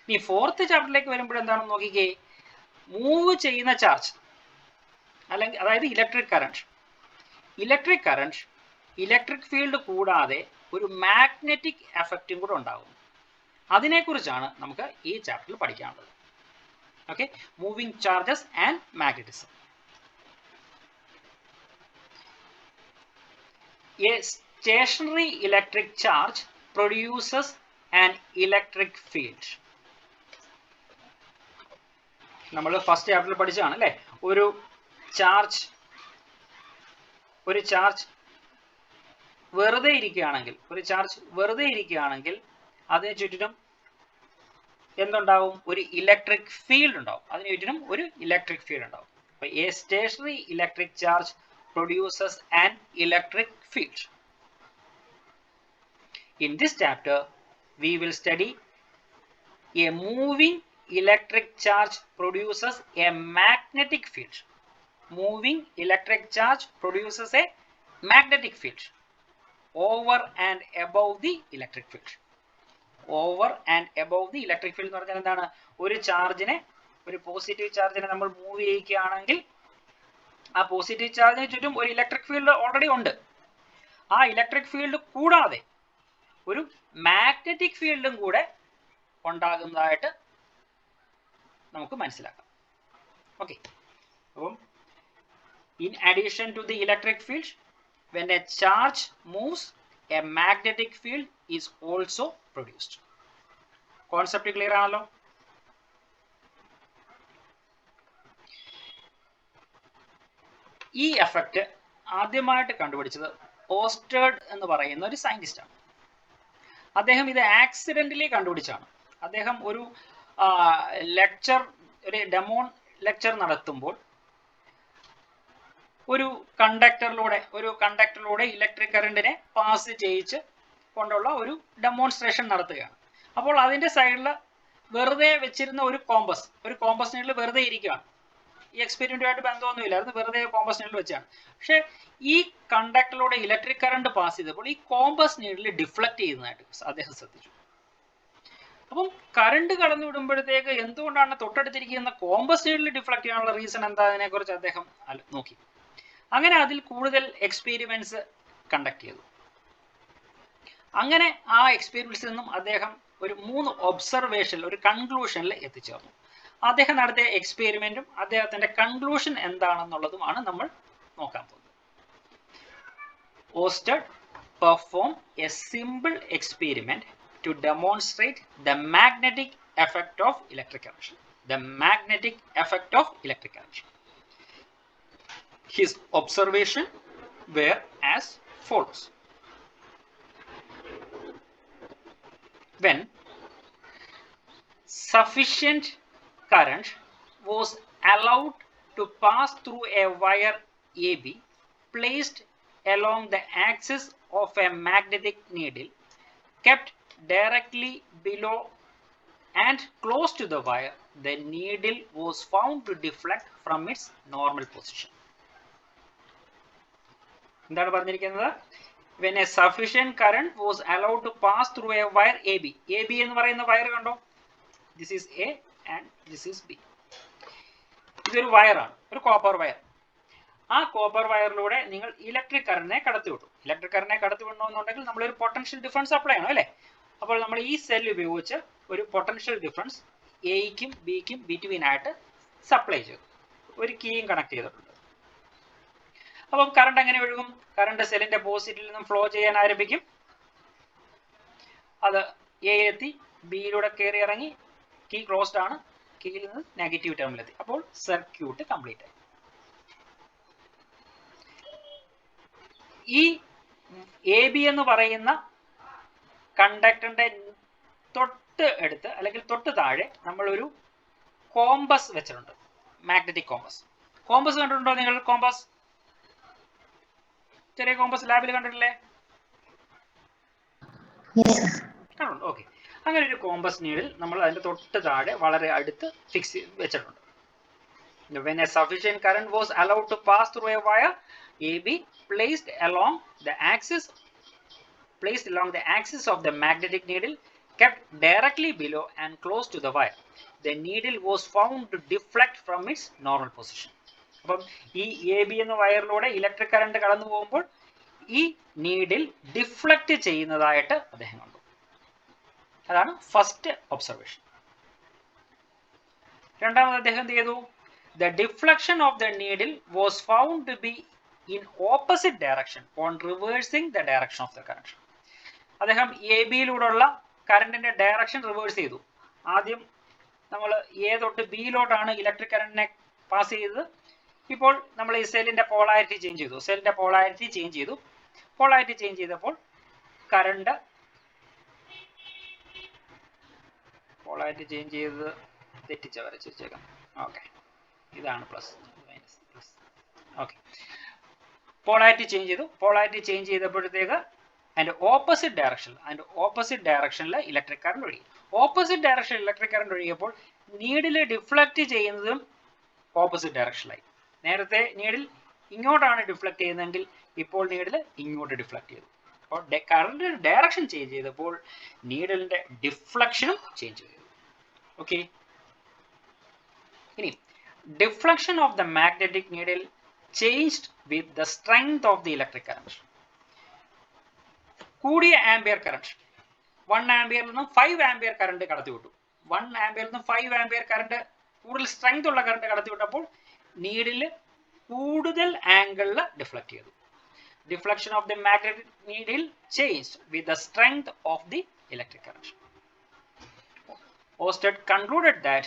ഇനി 4th ചാപ്റ്ററിലേക്ക് വരുമ്പോൾ എന്താണെന്ന് നോക്കിക്കേ, മൂവ് ചെയ്യുന്ന ചാർജ് അല്ലെങ്കിൽ അതായത് ഇലക്ട്രിക് കറണ്ട് ഇലക്ട്രിക് ഫീൽഡ് കൂടാതെ ഒരു മാഗ്നറ്റിക് എഫക്റ്റും കൂടെ ഉണ്ടാകും. അതിനെക്കുറിച്ചാണ് നമുക്ക് ഈ ചാപ്റ്ററിൽ പഠിക്കാനുള്ളത്. Okay, moving charges and magnetism. A stationary electric charge produces an electric field. നമ്മൾ ഫസ്റ്റ് ചാപ്റ്ററിൽ പഠിച്ചതാണ് അല്ലേ? ഒരു ചാർജ് വെറുതെ ഇരിക്കുകയാണെങ്കിൽ അതിന് ചുറ്റിനും എന്തുണ്ടാവും? ഒരു ഇലക്ട്രിക് ഫീൽഡ് ഉണ്ടാവും. അതിന് ചുറ്റിനും ഒരു ഇലക്ട്രിക് ഫീൽഡ് ഉണ്ടാവും. അപ്പോൾ a stationary electric charge produces an electric field. In this chapter, we will study a moving electric charge produces a magnetic field. Moving electric charge produces a magnetic field over and above the electric field. Over and above the electric field എന്ന് പറഞ്ഞാൽ എന്താണ്? ഒരു positive ചാർജിനെ നമ്മൾ move ചെയ്യിക്കുകയാണെങ്കിൽ ആ positive ചാർജിന് ചുറ്റും ഒരു electric field already ഉണ്ട്. ആ ഇലക്ട്രിക് ഫീൽഡ് കൂടാതെ ഒരു മാഗ്നറ്റിക് ഫീൽഡും കൂടെ ഉണ്ടാകുന്നതായിട്ട് നമുക്ക് മനസ്സിലാക്കാം. ഓക്കെ, അപ്പം in addition to the electric field, when a charge moves, a magnetic field is also produced. Concept clear ആണല്ലോ? ഈ എഫക്റ്റ് ആദ്യമായിട്ട് കണ്ടുപിടിച്ചത് ഓസ്റ്റേഡ് എന്ന് പറയുന്ന ഒരു സയന്റിസ്റ്റ് ആണ്. അദ്ദേഹം ഇത് ആക്സിഡന്റലി കണ്ടുപിടിച്ചാണ്. അദ്ദേഹം ഒരു ഡെമോൺ ലെക്ചർ നടത്തുമ്പോൾ ഒരു കണ്ടക്ടറിലൂടെ ഇലക്ട്രിക് കറണ്ടിനെ പാസ് ചെയ്യിച്ച് കൊണ്ടുള്ള ഒരു ഡെമോൺസ്ട്രേഷൻ നടത്തുകയാണ്. അപ്പോൾ അതിൻ്റെ സൈഡിൽ വെറുതെ വെച്ചിരുന്ന ഒരു കോമ്പസ് നീഡിൽ വെറുതെ ഇരിക്കുകയാണ്. ഈ എക്സ്പെരിമെന്റുമായിട്ട് ബന്ധമൊന്നുമില്ലായിരുന്നു, വെറുതെ കോമ്പസ് നീഡിൽ വെച്ചാണ്. പക്ഷെ ഈ കണ്ടക്ടറിലൂടെ ഇലക്ട്രിക് കറണ്ട് പാസ് ചെയ്തപ്പോൾ ഈ കോമ്പസ് നീഡിൽ ഡിഫ്ലക്ട് ചെയ്യുന്നതായിട്ട് അദ്ദേഹം ശ്രദ്ധിച്ചു. അപ്പം കറണ്ട് കടന്നു വിടുമ്പോഴത്തേക്ക് എന്തുകൊണ്ടാണ് തൊട്ടടുത്തിരിക്കുന്ന കോമ്പസ് നീഡിൽ ഡിഫ്ലക്ട് ചെയ്യാനുള്ള റീസൺ എന്താ, അതിനെക്കുറിച്ച് അദ്ദേഹം നോക്കി. അങ്ങനെ അതിൽ കൂടുതൽ എക്സ്പെരിമെന്റ്സ് കണ്ടക്ട് ചെയ്തു. അങ്ങനെ ആ എക്സ്പെരിമെന്റ്സിൽ നിന്നും അദ്ദേഹം ഒരു 3 ഒബ്സർവേഷനിൽ ഒരു കൺക്ലൂഷനിൽ എത്തിച്ചേർന്നു. അദ്ദേഹം നടത്തിയ എക്സ്പെരിമെന്റും അദ്ദേഹത്തിന്റെ കൺക്ലൂഷൻ എന്താണെന്നുള്ളതുമാണ് നമ്മൾ നോക്കാൻ പോകുന്നത്. Oersted performed a simple experiment to demonstrate the magnetic effect of electric current. The magnetic effect of electric current. His observation were as follows. When sufficient current was allowed to pass through a wire AB placed along the axis of a magnetic needle kept directly below and close to the wire, the needle was found to deflect from its normal position. എന്താണ് പറഞ്ഞിരിക്കുന്നത്? When a sufficient current was allowed to pass through a wire AB. AB എന്ന് പറയുന്ന wire കണ്ടോ? This is A and this is B. ഇതൊരു വയറാണ്, ഒരു copper wire. ആ copper വയറിലൂടെ നിങ്ങൾ electric കറണ്ടിനെ കടത്തിവിട്ടു. Electric കറണ്ടിനെ കടത്തിവിടണമെന്നുണ്ടെങ്കിൽ നമ്മളൊരു പൊട്ടൻഷ്യൽ ഡിഫറൻസ് അപ്ലൈ ചെയ്യണം അല്ലേ? അപ്പോൾ നമ്മൾ ഈ സെൽ ഉപയോഗിച്ച് ഒരു പൊട്ടൻഷ്യൽ ഡിഫറൻസ് എയ്ക്കും ബിക്കും ബിറ്റ്വീൻ ആയിട്ട് സപ്ലൈ ചെയ്തു. ഒരു കീയും കണക്ട് ചെയ്തിട്ടുണ്ട്. അപ്പം കറണ്ട് എങ്ങനെ ഒഴുകും? കറണ്ട് സെല്ലിന്റെ പോസിറ്റീവിൽ നിന്നും ഫ്ലോ ചെയ്യാൻ ആരംഭിക്കും. അത് എയിലെത്തി ബിയിലൂടെ കയറി ഇറങ്ങി കീ ക്ലോസ്ഡ് ആണ്, കീയിൽ നിന്ന് നെഗറ്റീവ് ടെർമിലെത്തി. അപ്പോൾ സർക്യൂട്ട് കംപ്ലീറ്റ് ആയി. ഈ എ ബി എന്ന് പറയുന്ന കണ്ടക്ടറിന്റെ തൊട്ട് അടുത്ത് അല്ലെങ്കിൽ തൊട്ട് താഴെ നമ്മളൊരു കോമ്പസ് വെച്ചിട്ടുണ്ട്, മാഗ്നറ്റിക് കോമ്പസ്. കോമ്പസ് കണ്ടിട്ടുണ്ടോ നിങ്ങൾ? കോമ്പസ്, ചെറിയ കോമ്പസ് ലാബിൽ കണ്ടിട്ടില്ലേ? കണ്ടുണ്ട്. ഓക്കെ. അങ്ങനെ ഒരു കോമ്പസ് നീഡിൽ നമ്മൾ അതിന്റെ തൊട്ട് താഴെ വളരെ അടുത്ത് ഫിക്സ് വെച്ചിട്ടുണ്ട്. When a sufficient current was allowed to pass through a wire AB placed along the axis of the magnetic needle kept directly below and close to the wire, the needle was found to deflect from its normal position. അപ്പം ഈ A B എന്ന വയറിലൂടെ electric current കടന്നു പോകുമ്പോൾ ഈ needle deflect ചെയ്യുന്നതായിട്ട് അദ്ദേഹം കണ്ടു. അതാണ് ഫസ്റ്റ് ഒബ്സർവേഷൻ. രണ്ടാമത് അദ്ദേഹം എന്ത് ചെയ്തു? The deflection of the needle was found to be in opposite direction on reversing the direction of the current. അദ്ദേഹം എ ബിയിലൂടെയുള്ള കറണ്ടിന്റെ ഡയറക്ഷൻ റിവേഴ്സ് ചെയ്തു. ആദ്യം നമ്മൾ എ തൊട്ട് ബിയിലോട്ടാണ് ഇലക്ട്രിക് കറണ്ടിനെ പാസ് ചെയ്തത്. ഇപ്പോൾ നമ്മൾ ഈ സെല്ലിന്റെ പോളാരിറ്റി ചേഞ്ച് ചെയ്തു. പോളാരിറ്റി ചേഞ്ച് ചെയ്തപ്പോൾ കറണ്ട് പോളാരിറ്റി ചേഞ്ച് ചെയ്തത് തെറ്റിച്ച വരച്ച് വെച്ചേക്കാം. ഓക്കെ, ഇതാണ് plus minus plus. Okay, polarity change ചെയ്തപ്പോഴത്തേക്ക് അതിന്റെ ഓപ്പോസിറ്റ് ഡയറക്ഷനിൽ ഇലക്ട്രിക് കറണ്ട് ഒഴുകി. ഓപ്പോസിറ്റ് ഡയറക്ഷനിൽ ഇലക്ട്രിക് കറണ്ട് ഒഴുകിയപ്പോൾ നീഡിൽ ഡിഫ്ലക്ട് ചെയ്യുന്നതും ഓപ്പോസിറ്റ് ഡയറക്ഷനിലായി. നേരത്തെ നീഡിൽ ഇങ്ങോട്ടാണ് ഡിഫ്ലക്ട് ചെയ്യുന്നതെങ്കിൽ ഇപ്പോൾ നീഡിൽ ഇങ്ങോട്ട് ഡിഫ്ലക്ട് ചെയ്തു. അപ്പോൾ കറണ്ടിന്റെ ഡയറക്ഷൻ ചേഞ്ച് ചെയ്തപ്പോൾ നീഡിലിന്റെ ഡിഫ്ലക്ഷനും ചേഞ്ച് ചെയ്തു. ഓക്കെ, ഇനി deflection of the magnetic needle changed with the strength of the electric current. കൂടിയ ആംപിയർ കറണ്ട് 1 ആംപിയറിൽ നിന്നും 5 ആംപിയർ കറണ്ട് കടത്തിവിട്ടു. 1 ആംപിയറിൽ നിന്നും 5 ആംപിയർ കറണ്ട്, കൂടുതൽ സ്ട്രെങ്ത് ഉള്ള കറണ്ട് കടത്തിവിട്ടപ്പോൾ നീഡില് കൂടുതൽ ആംഗിളിൽ ഡിഫ്ലക്ട് ചെയ്തു. Deflection of the magnetic needle changed with the strength of the electric current. Oersted concluded that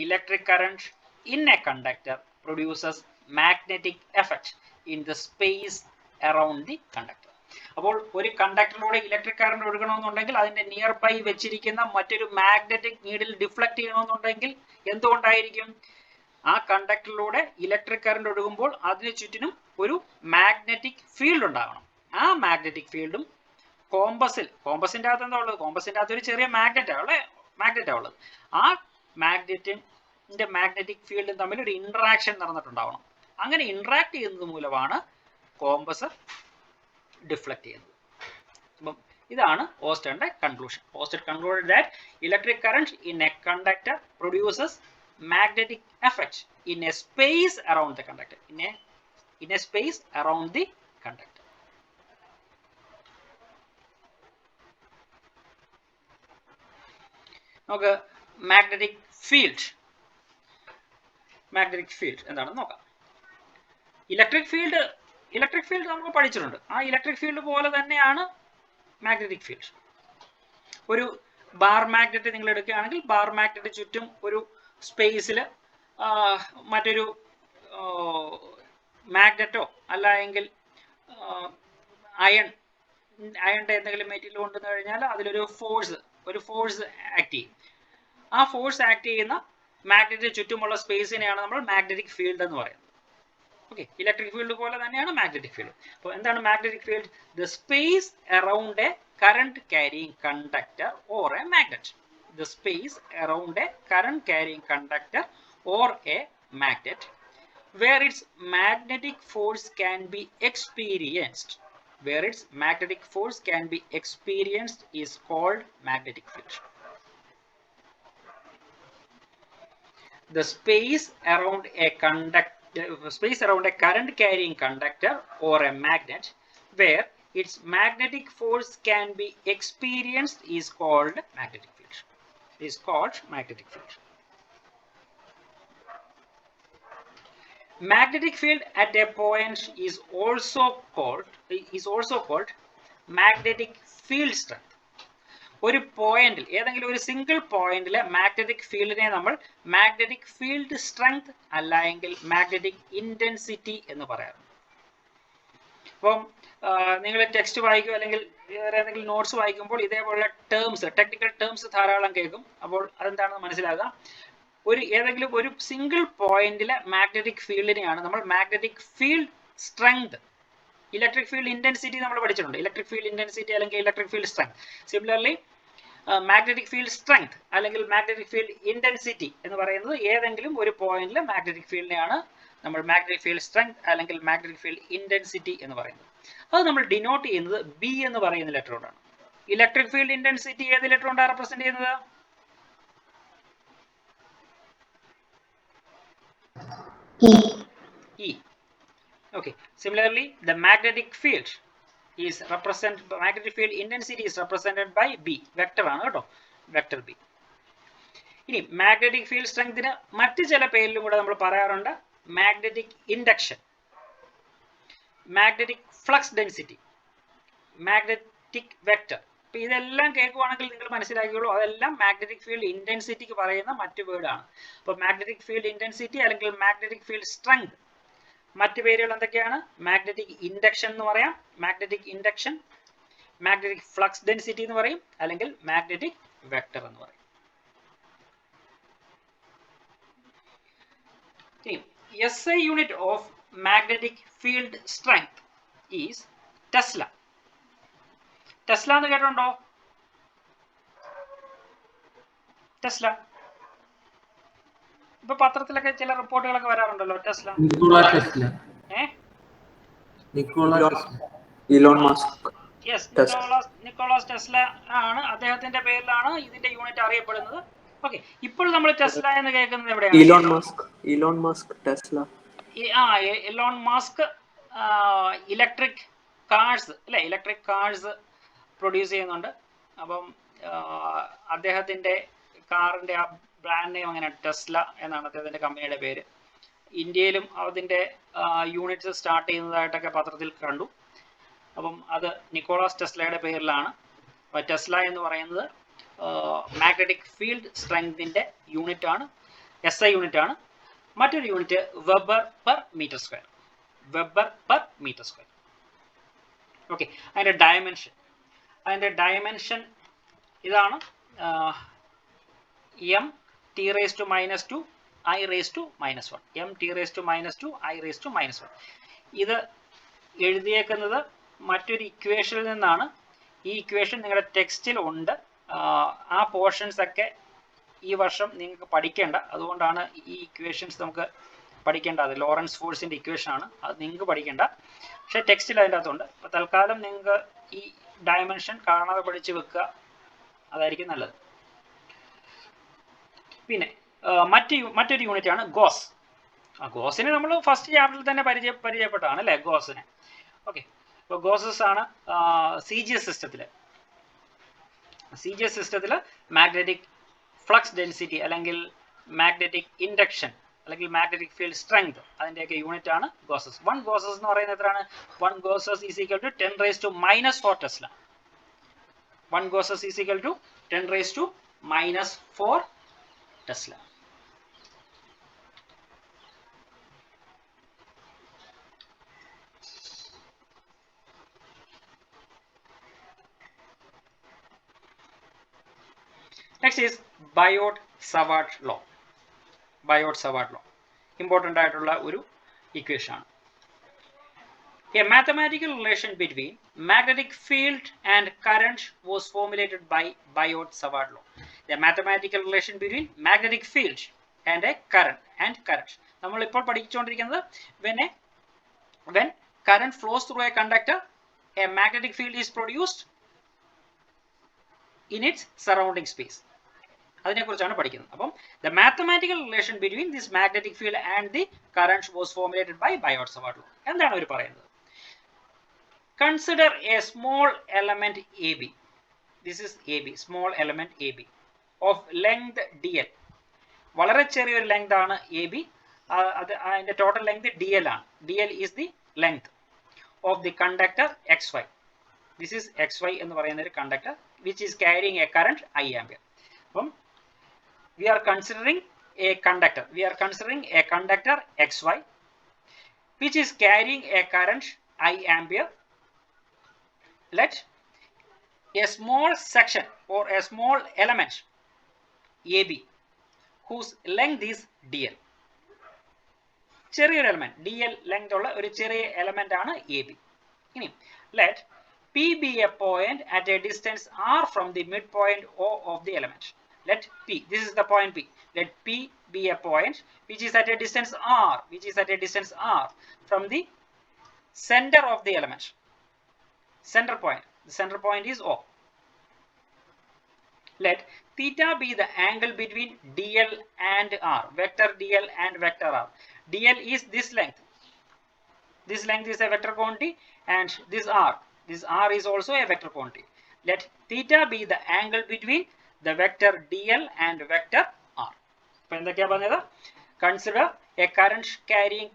electric current in a conductor produces magnetic effect in the space around the conductor. അപ്പോൾ ഒരു കണ്ടക്ടറിലൂടെ electric current ഒഴുകണമെന്നുണ്ടെങ്കിൽ അതിന്റെ near by വെച്ചിരിക്കുന്ന മറ്റൊരു magnetic needle deflect ചെയ്യണമെന്നുണ്ടെങ്കിൽ എന്തുകൊണ്ടായിരിക്കും? ആ കണ്ടക്ടറിലൂടെ electric current ഒഴുകുമ്പോൾ അതിന് ചുറ്റിനും ഒരു മാഗ്നറ്റിക് ഫീൽഡ് ഉണ്ടാകണം. ആ മാഗ്നറ്റിക് ഫീൽഡും കോമ്പസിന്റെ അകത്ത് എന്താ ഉള്ളത്? കോമ്പസിന്റെ അകത്ത് ഒരു ചെറിയ മാഗ്നറ്റ് ആണ്, മാഗ്നറ്റാണ് ഉള്ളത്. ആ മാഗ്നറ്റിൻ്റെ മാഗ്നറ്റിക് ഫീൽഡും തമ്മിൽ ഒരു ഇൻട്രാക്ഷൻ നടന്നിട്ടുണ്ടാവണം. അങ്ങനെ ഇൻട്രാക്ട് ചെയ്യുന്നത് മൂലമാണ് കോമ്പസ് ഡിഫ്ലക്ട് ചെയ്യുന്നത്. അപ്പം ഇതാണ് ഓസ്റ്റന്റെ കൺക്ലൂഷൻ. ഓസ്റ്റൻ concluded that electric current in a conductor produces magnetic effect in a space around the conductor, in a space around the conductor. നമുക്ക് മാഗ്നറ്റിക് ഫീൽഡ് എന്താണെന്ന് നോക്കാം. ഇലക്ട്രിക് ഫീൽഡ് നമുക്ക് പഠിച്ചിട്ടുണ്ട്. ആ ഇലക്ട്രിക് ഫീൽഡ് പോലെ തന്നെയാണ് മാഗ്നറ്റിക് ഫീൽഡ്. ഒരു ബാർ മാഗ്നറ്റ് നിങ്ങൾ എടുക്കുകയാണെങ്കിൽ ബാർ മാഗ്നറ്റ് ചുറ്റും ഒരു സ്പേസിൽ മറ്റൊരു മാഗ്നറ്റോ അല്ല എങ്കിൽ അയണിൻ്റെ എന്തെങ്കിലും മെറ്റീരിയൽ കൊണ്ടുവന്നു കഴിഞ്ഞാൽ അതിലൊരു ഫോഴ്സ് ആക്ട് ചെയ്യും. ആ ഫോഴ്സ് ആക്ട് ചെയ്യുന്ന മാഗ്നറ്റിന് ചുറ്റുമുള്ള സ്പേസിനെയാണ് നമ്മൾ മാഗ്നറ്റിക് ഫീൽഡ് എന്ന് പറയുന്നത്. ഓക്കെ, ഇലക്ട്രിക് ഫീൽഡ് പോലെ തന്നെയാണ് മാഗ്നറ്റിക് ഫീൽഡ്. അപ്പോൾ എന്താണ് magnetic field? The space around A current carrying conductor or a magnet. The space around a current carrying conductor or a magnet where its magnetic force can be experienced. Is called magnetic field. The space around a current carrying conductor or a magnet where its magnetic force can be experienced is called magnetic field. Magnetic field at a point is also called magnetic field strength. ഒരു പോയിന്റിൽ, ഏതെങ്കിലും ഒരു single പോയിന്റിലെ magnetic ഫീൽഡിനെ നമ്മൾ magnetic field strength അല്ല എങ്കിൽ magnetic intensity എന്ന് പറയാറുണ്ട്. അപ്പം നിങ്ങൾ ടെക്സ്റ്റ് വായിക്കും അല്ലെങ്കിൽ വേറെ ഏതെങ്കിലും നോട്ട്സ് വായിക്കുമ്പോൾ ഇതേപോലുള്ള ടെക്നിക്കൽ ടേംസ് ധാരാളം കേൾക്കും. അപ്പോൾ അതെന്താണെന്ന് മനസ്സിലാക്കുക. ഏതെങ്കിലും ഒരു സിംഗിൾ പോയിന്റിലെ മാഗ്നറ്റിക് ഫീൽഡിനെയാണ് നമ്മൾ magnetic field strength. Electric field intensity നമ്മൾ പഠിച്ചിട്ടുണ്ട്. ഇലക്ട്രിക് ഫീൽഡ് ഇന്റൻസിറ്റി അല്ലെങ്കിൽ electric field strength. Similarly magnetic field strength അല്ലെങ്കിൽ മാഗ്നറ്റിക് ഫീൽഡ് ഇന്റൻസിറ്റി എന്ന് പറയുന്നത് ഏതെങ്കിലും ഒരു പോയിന്റിലെ മാഗ്നറ്റിക് ഫീൽഡിനെയാണ് നമ്മൾ മാഗ്നറ്റിക് ഫീൽഡ് സ്ട്രെങ്ത് അല്ലെങ്കിൽ മാഗ്നറ്റിക് ഫീൽഡ് ഇന്റൻസിറ്റി എന്ന് പറയുന്നത്. അത് നമ്മൾ ഡിനോട്ട് ചെയ്യുന്നത് ബി എന്ന് പറയുന്ന ലെറ്റർ കൊണ്ടാണ്. ഇലക്ട്രിക് ഫീൽഡ് ഇന്റൻസിറ്റി ഏത് ലെറ്റർ കൊണ്ടാണ് റെപ്രസെന്റ് ചെയ്യുന്നത്? E. Okay. Similarly, the magnetic field intensity is represented by B. Vector ആണ് കേട്ടോ, വെക്ടർ B. ഇനി മാഗ്നറ്റിക് ഫീൽഡ് സ്ട്രെങ്തിന് മറ്റ് ചില പേരിലും കൂടെ നമ്മൾ പറയാറുണ്ട്. Magnetic induction, magnetic flux density, magnetic vector. അപ്പൊ ഇതെല്ലാം കേൾക്കുവാണെങ്കിൽ നിങ്ങൾ മനസ്സിലാക്കിയോളൂ, അതെല്ലാം മാഗ്നറ്റിക് ഫീൽഡ് ഇന്റൻസിറ്റിക്ക് പറയുന്ന മറ്റു വേർഡാണ്. അപ്പൊ മാഗ്നറ്റിക് ഫീൽഡ് ഇന്റൻസിറ്റി അല്ലെങ്കിൽ മാഗ്നറ്റിക് ഫീൽഡ് സ്ട്രെങ്ത് മറ്റു പേരുകൾ എന്തൊക്കെയാണ്? മാഗ്നറ്റിക് ഇൻഡക്ഷൻ എന്ന് പറയാം, magnetic induction, magnetic flux density എന്ന് പറയും, അല്ലെങ്കിൽ മാഗ്നറ്റിക് വെക്ടർ എന്ന് പറയും. SI unit of magnetic field strength is Tesla. Tesla എന്ന് കേട്ടിട്ടുണ്ടോ? ടെസ്ല ഇപ്പൊ പത്രത്തിലൊക്കെ ചില റിപ്പോർട്ടുകളൊക്കെ വരാറുണ്ടല്ലോ. ടെസ്ല നിക്കോളാസ് ടെസ്ല ആണ്, അദ്ദേഹത്തിന്റെ പേരിലാണ് ഇതിന്റെ യൂണിറ്റ് അറിയപ്പെടുന്നത്. ഓക്കെ, ഇപ്പോൾ നമ്മൾ ടെസ്ല എന്ന് കേൾക്കുന്നത് എവിടെയാണ്? Elon Musk Tesla. Elon Musk electric cars അല്ലെ, ഇലക്ട്രിക് കാർസ് പ്രൊഡ്യൂസ് ചെയ്യുന്നുണ്ട്. അപ്പം അദ്ദേഹത്തിന്റെ കാറിന്റെ ആ ബ്രാൻഡ് നെയിം അങ്ങനെ ടെസ്ല എന്നാണ് അദ്ദേഹത്തിന്റെ കമ്പനിയുടെ പേര്. ഇന്ത്യയിലും അതിന്റെ യൂണിറ്റ്സ് സ്റ്റാർട്ട് ചെയ്യുന്നതായിട്ടൊക്കെ പത്രത്തിൽ കണ്ടു. അപ്പം അത് നിക്കോളാസ് ടെസ്ലയുടെ പേരിലാണ്. ടെസ്ല എന്ന് പറയുന്നത് മാഗ്നറ്റിക് ഫീൽഡ് സ്ട്രെങ്തിന്റെ യൂണിറ്റ് ആണ്, SI യൂണിറ്റ് ആണ്. മറ്റൊരു unit weber per metre square. Okay, അതിന്റെ ഡയമെൻഷൻ ഇതാണ്, m(t⁻²) i⁻²1. m(t⁻²) ഇത് എഴുതിയേക്കുന്നത് മറ്റൊരു ഇക്വേഷനിൽ നിന്നാണ്. ഈ ഇക്വേഷൻ നിങ്ങളുടെ ടെക്സ്റ്റിൽ ഉണ്ട്. ആ പോർഷൻസ് ഒക്കെ ഈ വർഷം നിങ്ങൾക്ക് പഠിക്കേണ്ട, അതുകൊണ്ടാണ് ഈ ഇക്വേഷൻസ് നമുക്ക് പഠിക്കേണ്ടത്. ലോറൻസ് ഫോഴ്സിൻ്റെ ഇക്വേഷൻ ആണ്, അത് നിങ്ങൾക്ക് പഠിക്കേണ്ട, പക്ഷേ ടെക്സ്റ്റിൽ അതിൻ്റെ അകത്തുണ്ട്. അപ്പോൾ തൽക്കാലം നിങ്ങൾക്ക് ഈ ഡയമെൻഷൻ കാണാതെ പഠിച്ച് വെക്കുക, അതായിരിക്കും നല്ലത്. പിന്നെ മറ്റൊരു യൂണിറ്റ് ആണ് ഗോസ്. ഗോസിനെ നമ്മൾ ഫസ്റ്റ് ചാപ്റ്ററിൽ തന്നെ പരിചയപ്പെട്ടതാണ് അല്ലേ, ഗോസിനെ. ഓക്കെ, അപ്പോൾ ഗോസസ് ആണ് സി ജി എസ് സിസ്റ്റത്തിൽ മാഗ്നറ്റിക് ഫ്ലക്സ് ഡെൻസിറ്റി അല്ലെങ്കിൽ മാഗ്നറ്റിക് ഇൻഡക്ഷൻ അല്ലെങ്കിൽ മാഗ്നറ്റിക് ഫീൽഡ് സ്ട്രെങ്ത്, അതിൻ്റെയൊക്കെ യൂണിറ്റ് ആണ് ഗോസസ്. 1 ഗോസസ് എന്ന് പറയുന്നത് എത്രയാണ്? 1 gausses is equal to 10⁻⁻⁴ tesla. 1 gausses is equal to 10⁻⁻⁴ tesla. Next is Biot-Savart law. Biot-Savart law important ആയിട്ടുള്ള ഒരു ഇക്വേഷൻ ആണ്. A mathematical relation between magnetic field and current was formulated by Biot-Savart law. The mathematical relation between magnetic field and a current. നമ്മൾ ഇപ്പോൾ പഠിച്ചുകൊണ്ടിരിക്കുന്നത് when current flows through a conductor, a magnetic field is produced in its surrounding space. അതിനെക്കുറിച്ചാണ് പഠിക്കുന്നത്. അപ്പം the mathematical relation between this magnetic field and the current was formulated by Biot-Savart law. എന്താണ് അവർ പറയുന്നത്? Consider a small element AB. This is AB, small element AB of length dl. വളരെ ചെറിയൊരു length ആണ് AB. അതിന്റെ total length dl ആണ്. dl is the length of the conductor XY. This is XY എന്ന് പറയുന്ന ഒരു conductor which is carrying a current I ampere. അപ്പം we are considering a conductor XY which is carrying a current I ampere. Let a small section or a small element AB whose length is dl. ചെറിയൊരു element dl length ഉള്ള ഒരു ചെറിയ element ആണ് AB. ഇനി let P be a point at a distance r from the midpoint O of the element. Let P, this is the point P. Let P be a point which is at a distance r from the center of the element. Center point. The center point is O. Let theta be the angle between dl and r. Vector dl and vector r. dl is this length. This length is a vector quantity, and this r is also a vector quantity. Let theta be the angle between the vector dl and vector r. അപ്പോൾ എന്തൊക്കെയാ പറഞ്ഞത്? Consider a current carrying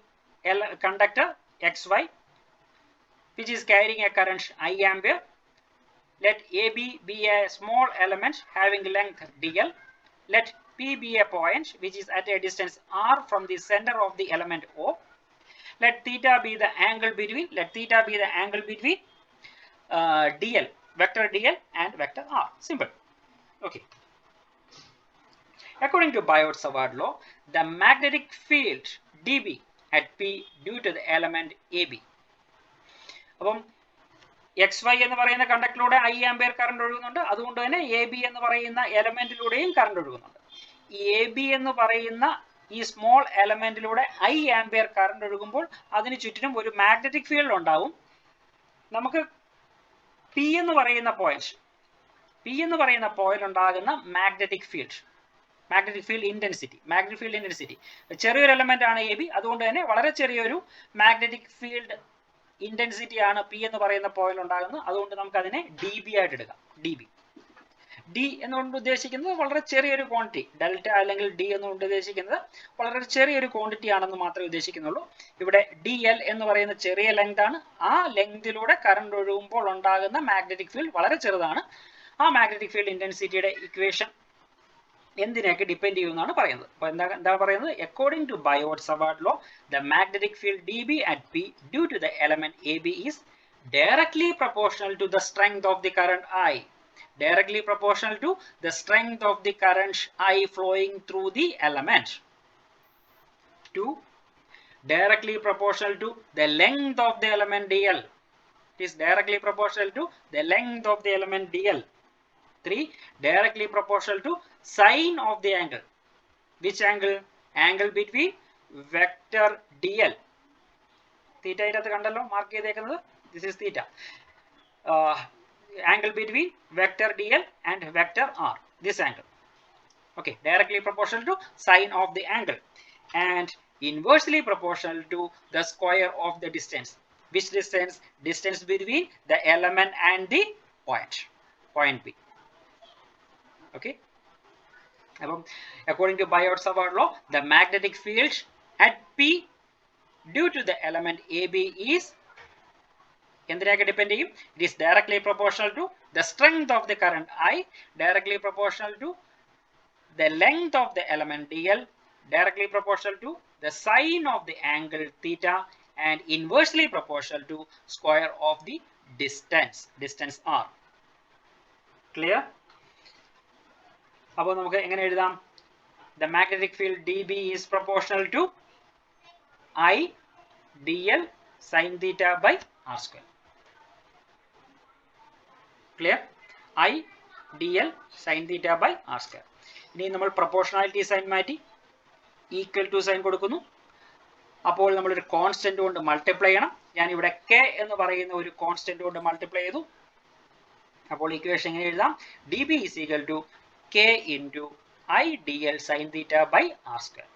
conductor XY which is carrying a current I ampere. Let AB be a small element having length dl. Let P be a point which is at a distance r from the center of the element O. Let theta be the angle between dl, vector dl and vector r. Simple. Okay. According to Biot-Savart law, the magnetic field dB at P due to the element AB. അപ്പം XY എന്ന് പറയുന്ന കണ്ടക്ടറിലൂടെ I ampere current ഒഴുകുന്നുണ്ട്, അതുകൊണ്ട് തന്നെ AB എന്ന് പറയുന്ന എലമെന്റിലൂടെയും current ഒഴുകുന്നുണ്ട്. ഈ AB എന്ന് പറയുന്ന ഈ സ്മോൾ എലമെന്റിലൂടെ I ആംപിയർ കറണ്ട് ഒഴുകുമ്പോൾ അതിന് ചുറ്റിനും ഒരു മാഗ്നറ്റിക് ഫീൽഡ് ഉണ്ടാവും. നമുക്ക് P എന്ന് പറയുന്ന പോയിന്റ് ഉണ്ടാകുന്ന മാഗ്നറ്റിക് ഫീൽഡ് ഇൻറ്റൻസിറ്റി ചെറിയൊരു എലമെന്റ് ആണ് AB, അതുകൊണ്ട് തന്നെ വളരെ ചെറിയൊരു മാഗ്നറ്റിക് ഫീൽഡ് ഇന്റൻസിറ്റി ആണ് P എന്ന് പറയുന്ന പോയിന്റ് ഉണ്ടാകുന്നത്. അതുകൊണ്ട് നമുക്ക് അതിനെ dB ആയിട്ട് എടുക്കാം. D എന്നുകൊണ്ട് ഉദ്ദേശിക്കുന്നത് വളരെ ചെറിയൊരു ക്വാണ്ടിറ്റി, ഡെൽറ്റ അല്ലെങ്കിൽ D എന്നുകൊണ്ട് ഉദ്ദേശിക്കുന്നത് വളരെ ചെറിയൊരു ക്വാണ്ടിറ്റി ആണെന്ന് മാത്രമേ ഉദ്ദേശിക്കുന്നുള്ളൂ. ഇവിടെ dl എന്ന് പറയുന്ന ചെറിയ ലെങ്ത് ആണ്. ആ ലെങ്തിലൂടെ കറണ്ട് ഒഴുകുമ്പോൾ ഉണ്ടാകുന്ന മാഗ്നറ്റിക് ഫീൽഡ് വളരെ ചെറുതാണ്. ആ മാഗ്നറ്റിക് ഫീൽഡ് ഇന്റൻസിറ്റിയുടെ ഇക്വേഷൻ എന്തിനെയൊക്കെ ഡിപ്പെൻഡ് ചെയ്യുമെന്നാണ് പറയുന്നത്. അപ്പോൾ എന്താ പറയുന്നത്? According to Biot-Savart law, the magnetic field dB at P due to the element AB is directly proportional to the strength of the current I. Directly proportional to the strength of the current I flowing through the element. 2. Directly proportional to the length of the element dl. It is directly proportional to the length of the element dl. 3 directly proportional to sine of the angle. Which angle? Angle between vector dl. Theta ഇതിനകത്ത് കണ്ടല്ലോ mark ചെയ്തേക്കുന്നത്. This is theta. Angle between vector dl and vector r. This angle. Okay, directly proportional to sine of the angle and inversely proportional to the square of the distance. Which distance? Distance between the element and the point P. Okay. According to Biot-Savart law, the magnetic field at P due to the element AB is depending. It is directly proportional to the strength of the current I, directly proportional to the length of the element dl, directly proportional to the sine of the angle theta, and inversely proportional to square of the distance r. Clear? അപ്പോൾ നമുക്ക് എങ്ങനെ എഴുതാം? The magnetic field dB is proportional to I dl sin theta by r square. Clear? I dl sin theta by r square. ഇനി നമ്മൾ proportionality sign മാറ്റി equal to sign കൊടുക്കുന്നു. അപ്പോൾ നമ്മളൊരു കോൺസ്റ്റന്റ് കൊണ്ട് മൾട്ടിപ്ലൈ ചെയ്യണം. ഞാൻ ഇവിടെ k എന്ന് പറയുന്ന ഒരു കോൺസ്റ്റന്റ് കൊണ്ട് മൾട്ടിപ്ലൈ ചെയ്തു. അപ്പോൾ ഇക്വേഷൻ എങ്ങനെ എഴുതാം? dB is equal to k into I dl sin theta by r square.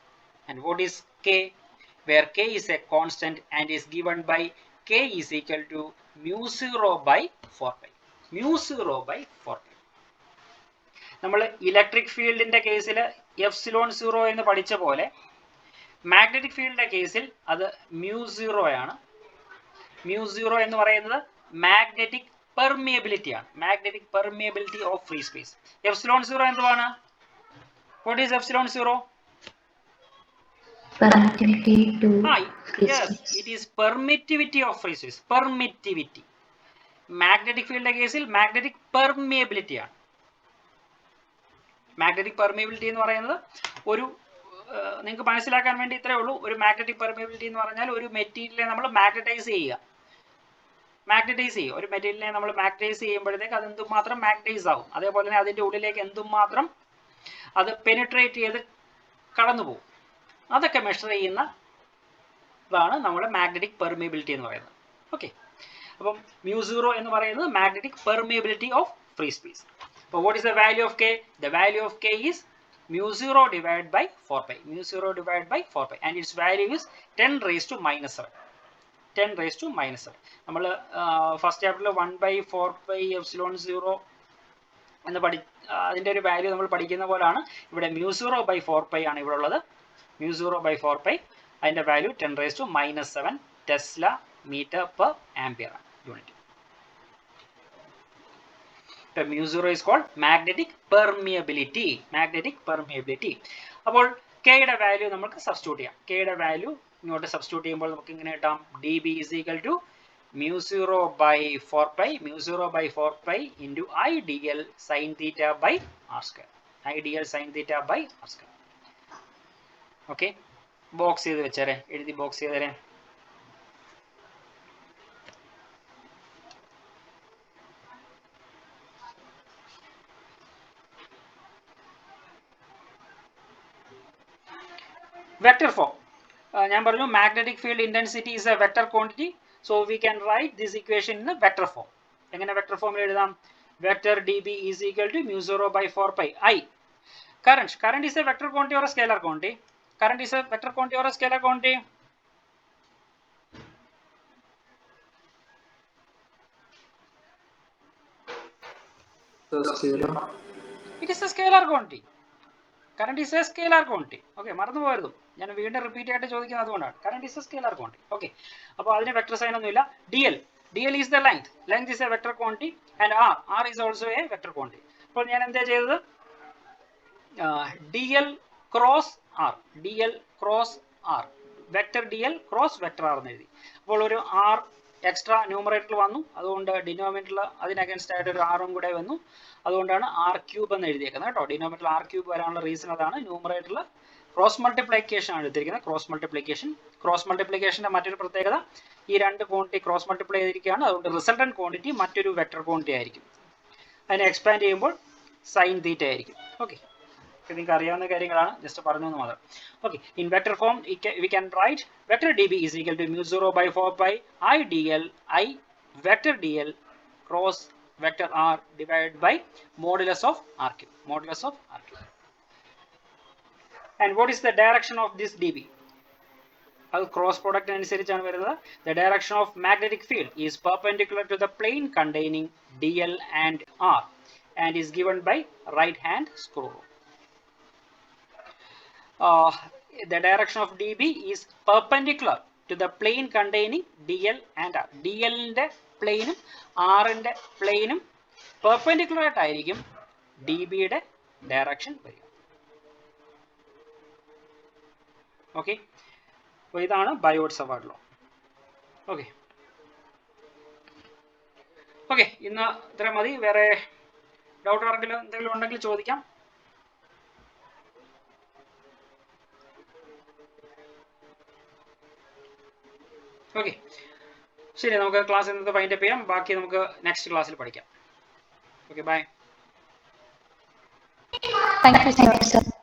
And what is k? Where k is a constant and is given by k is equal to mu 0 by 4 pi. Mu 0 by 4 pi. നമ്മൾ electric ഫീൽഡിന്റെ കേസിൽ epsilon 0 എന്ന് പഠിച്ച പോലെ magnetic ഫീൽഡിന്റെ കേസിൽ അത് mu 0 ആണ്. mu 0 എന്ന് പറയുന്നത് മാഗ്നറ്റിക് പെർമിയബിലിറ്റി ആണ്. Magnetic permeability of free space. Epsilon 0 എന്തുവാണ്? What is epsilon 0? Permittivity to yes, it is permittivity of free space. Permittivity. Magnetic field കേസിൽ magnetic permeability ആണ്. Magnetic permeability എന്ന് പറയുന്നത് ഒരു നിങ്ങൾക്ക് മനസ്സിലാക്കാൻ വേണ്ടി ഇത്രേ ഉള്ളൂ. ഒരു magnetic permeability എന്ന് പറഞ്ഞാൽ ഒരു മെറ്റീരിയലിനെ നമ്മൾ മാഗ്നറ്റൈസ് ചെയ്യുക. ഒരു മെറ്റീരിയലിനെ നമ്മൾ മാഗ്നറ്റൈസ് ചെയ്യുമ്പോഴത്തേക്ക് അത് എന്തുമാത്രം മാഗ്നറ്റൈസ് ആവും. അതേപോലെ തന്നെ അതിൻ്റെ ഉള്ളിലേക്ക് എന്തുമാത്രം അത് പെനിട്രേറ്റ് ചെയ്ത് കടന്നു പോകും. അതൊക്കെ മെഷർ ചെയ്യുന്നതാണ് നമ്മുടെ മാഗ്നറ്റിക് പെർമിയബിലിറ്റി എന്ന് പറയുന്നത്. ഓക്കെ, അപ്പം mu 0 എന്ന് പറയുന്നത് magnetic permeability of free space. അപ്പോൾ what is the value of K? The value of K is mu 0 divided by 4 pi. mu 0 divided by 4 pi and its value is 10 raised to minus 7. 10 raised to minus 7. നമ്മൾ first ചാപ്റ്ററിൽ 1/4 pi epsilon 0 എന്ന് അതിൻ്റെ ഒരു value നമ്മൾ പഠിക്കുന്ന പോലെയാണ് ഇവിടെ mu 0 by 4 pi ആണ് ഇവിടെ ഉള്ളത്. mu 0 by 4 pi അതിൻ്റെ value 10 raised to minus 7 tesla metre per ampere ആണ് unit. mu 0 is called magnetic permeability. അപ്പോൾ k യുടെ വാല്യൂ നമുക്ക് സബ്സ്റ്റിറ്റ്യൂട്ട് ചെയ്യാം. k യുടെ വാല്യൂ ഇങ്ങോട്ട് സബ്സ്റ്റിറ്റ്യൂട്ട് ചെയ്യുമ്പോൾ നമുക്ക് ഇങ്ങനെ കിട്ടാം dB is equal to mu 0 by 4 pi into I dl sin theta by r square. Okay, box ചെയ്ത് വെച്ചേരെ, എഴുതി ബോക്സ് ചെയ്തേരെ. Vector form. ഞാൻ പറഞ്ഞു magnetic field intensity is a vector quantity. So we can write this equation in a vector form. എങ്ങനെ vector form എഴുതാം? Vector dB is equal to mu 0 by 4 pi I. Current is a vector quantity or a scalar quantity? Current is a vector quantity or a scalar quantity? It is a scalar quantity. Current is a scalar quantity. Okay, മറന്നു പോകരുത്. ഞാൻ വീണ്ടും repeat ആയിട്ട് ചോദിക്കുന്നത് അതുകൊണ്ടാണ്. Current is a scalar quantity. Okay, അപ്പോൾ അതിന് vector sign ഒന്നുമില്ല. dl is the length. Length is a vector quantity and r is also a vector quantity. അപ്പോൾ ഞാൻ എന്താ ചെയ്തത്? dl cross r vector dl cross vector r എന്ന് എഴുതി. അപ്പോൾ ഒരു r എക്സ്ട്രാ ന്യൂമറേറ്ററിൽ വന്നു, അതുകൊണ്ട് ഡിനോമിനേറ്ററിൽ അതിന് അഗൻസ്റ്റ് ആയിട്ട് ഒരു r കൂടെ വന്നു, അതുകൊണ്ടാണ് r ക്യൂബ് എന്ന് എഴുതിയേക്കുന്നത് കേട്ടോ. ഡിനോമിനേറ്ററിൽ r ക്യൂബ് വരാനുള്ള റീസൺ അതാണ്. ന്യൂമറേറ്ററിൽ ക്രോസ് മൾട്ടിപ്ലിക്കേഷൻ ആണ് എടുത്തിരിക്കുന്നത്. ക്രോസ് മൾട്ടിപ്ലിക്കേഷന്റെ മറ്റൊരു പ്രത്യേകത ഈ രണ്ട് ക്വാണ്ടിറ്റി ക്രോസ് മൾട്ടിപ്ലൈ ചെയ്തിരിക്കുകയാണ്. അതുകൊണ്ട് റിസൾട്ടന്റ് ക്വാണ്ടിറ്റി മറ്റൊരു വെക്ടർ ക്വാണ്ടിറ്റി ആയിരിക്കും. അതിനെ എക്സ്പാൻഡ് ചെയ്യുമ്പോൾ സൈൻ തീറ്റ ആയിരിക്കും. ഓക്കെ, നിങ്ങൾക്ക് അറിയാവുന്ന കാര്യങ്ങളാണ്, ജസ്റ്റ് പറഞ്ഞു എന്ന് മാത്രം. Okay, in vector form we can write vector dB is equal to mu0 by 4 pi I dl I vector dl cross vector r divided by modulus of r cube. Modulus of r cube. And what is the direction of this dB? അത് cross product അനുസരിച്ചാണ് വരുന്നത്. The direction of magnetic field is perpendicular to the plane containing dl and r and is given by right hand screw rule. The direction of dB is perpendicular to the plane containing dl and r. dl ന്റെ പ്ലെയിനും r ന്റെ പ്ലെയിനും perpendicular ആയിട്ടായിരിക്കും dB യുടെ direction വരിക. Okay, അപ്പോൾ ഇതാണ് Biot-Savart law. Okay okay, ഇന്ന് ഇത്ര മതി. വേറെ ഡൗട്ട് ആർക്കെങ്കിലും എന്തെങ്കിലും ഉണ്ടെങ്കിൽ ചോദിക്കാം. ഓക്കെ, ശരി, നമുക്ക് ക്ലാസ് ഇന്നത്തെ വൈൻഡപ്പ് ചെയ്യാം. ബാക്കി നമുക്ക് നെക്സ്റ്റ് ക്ലാസ്സിൽ പഠിക്കാം. Okay, bye. Thank you so much, sir.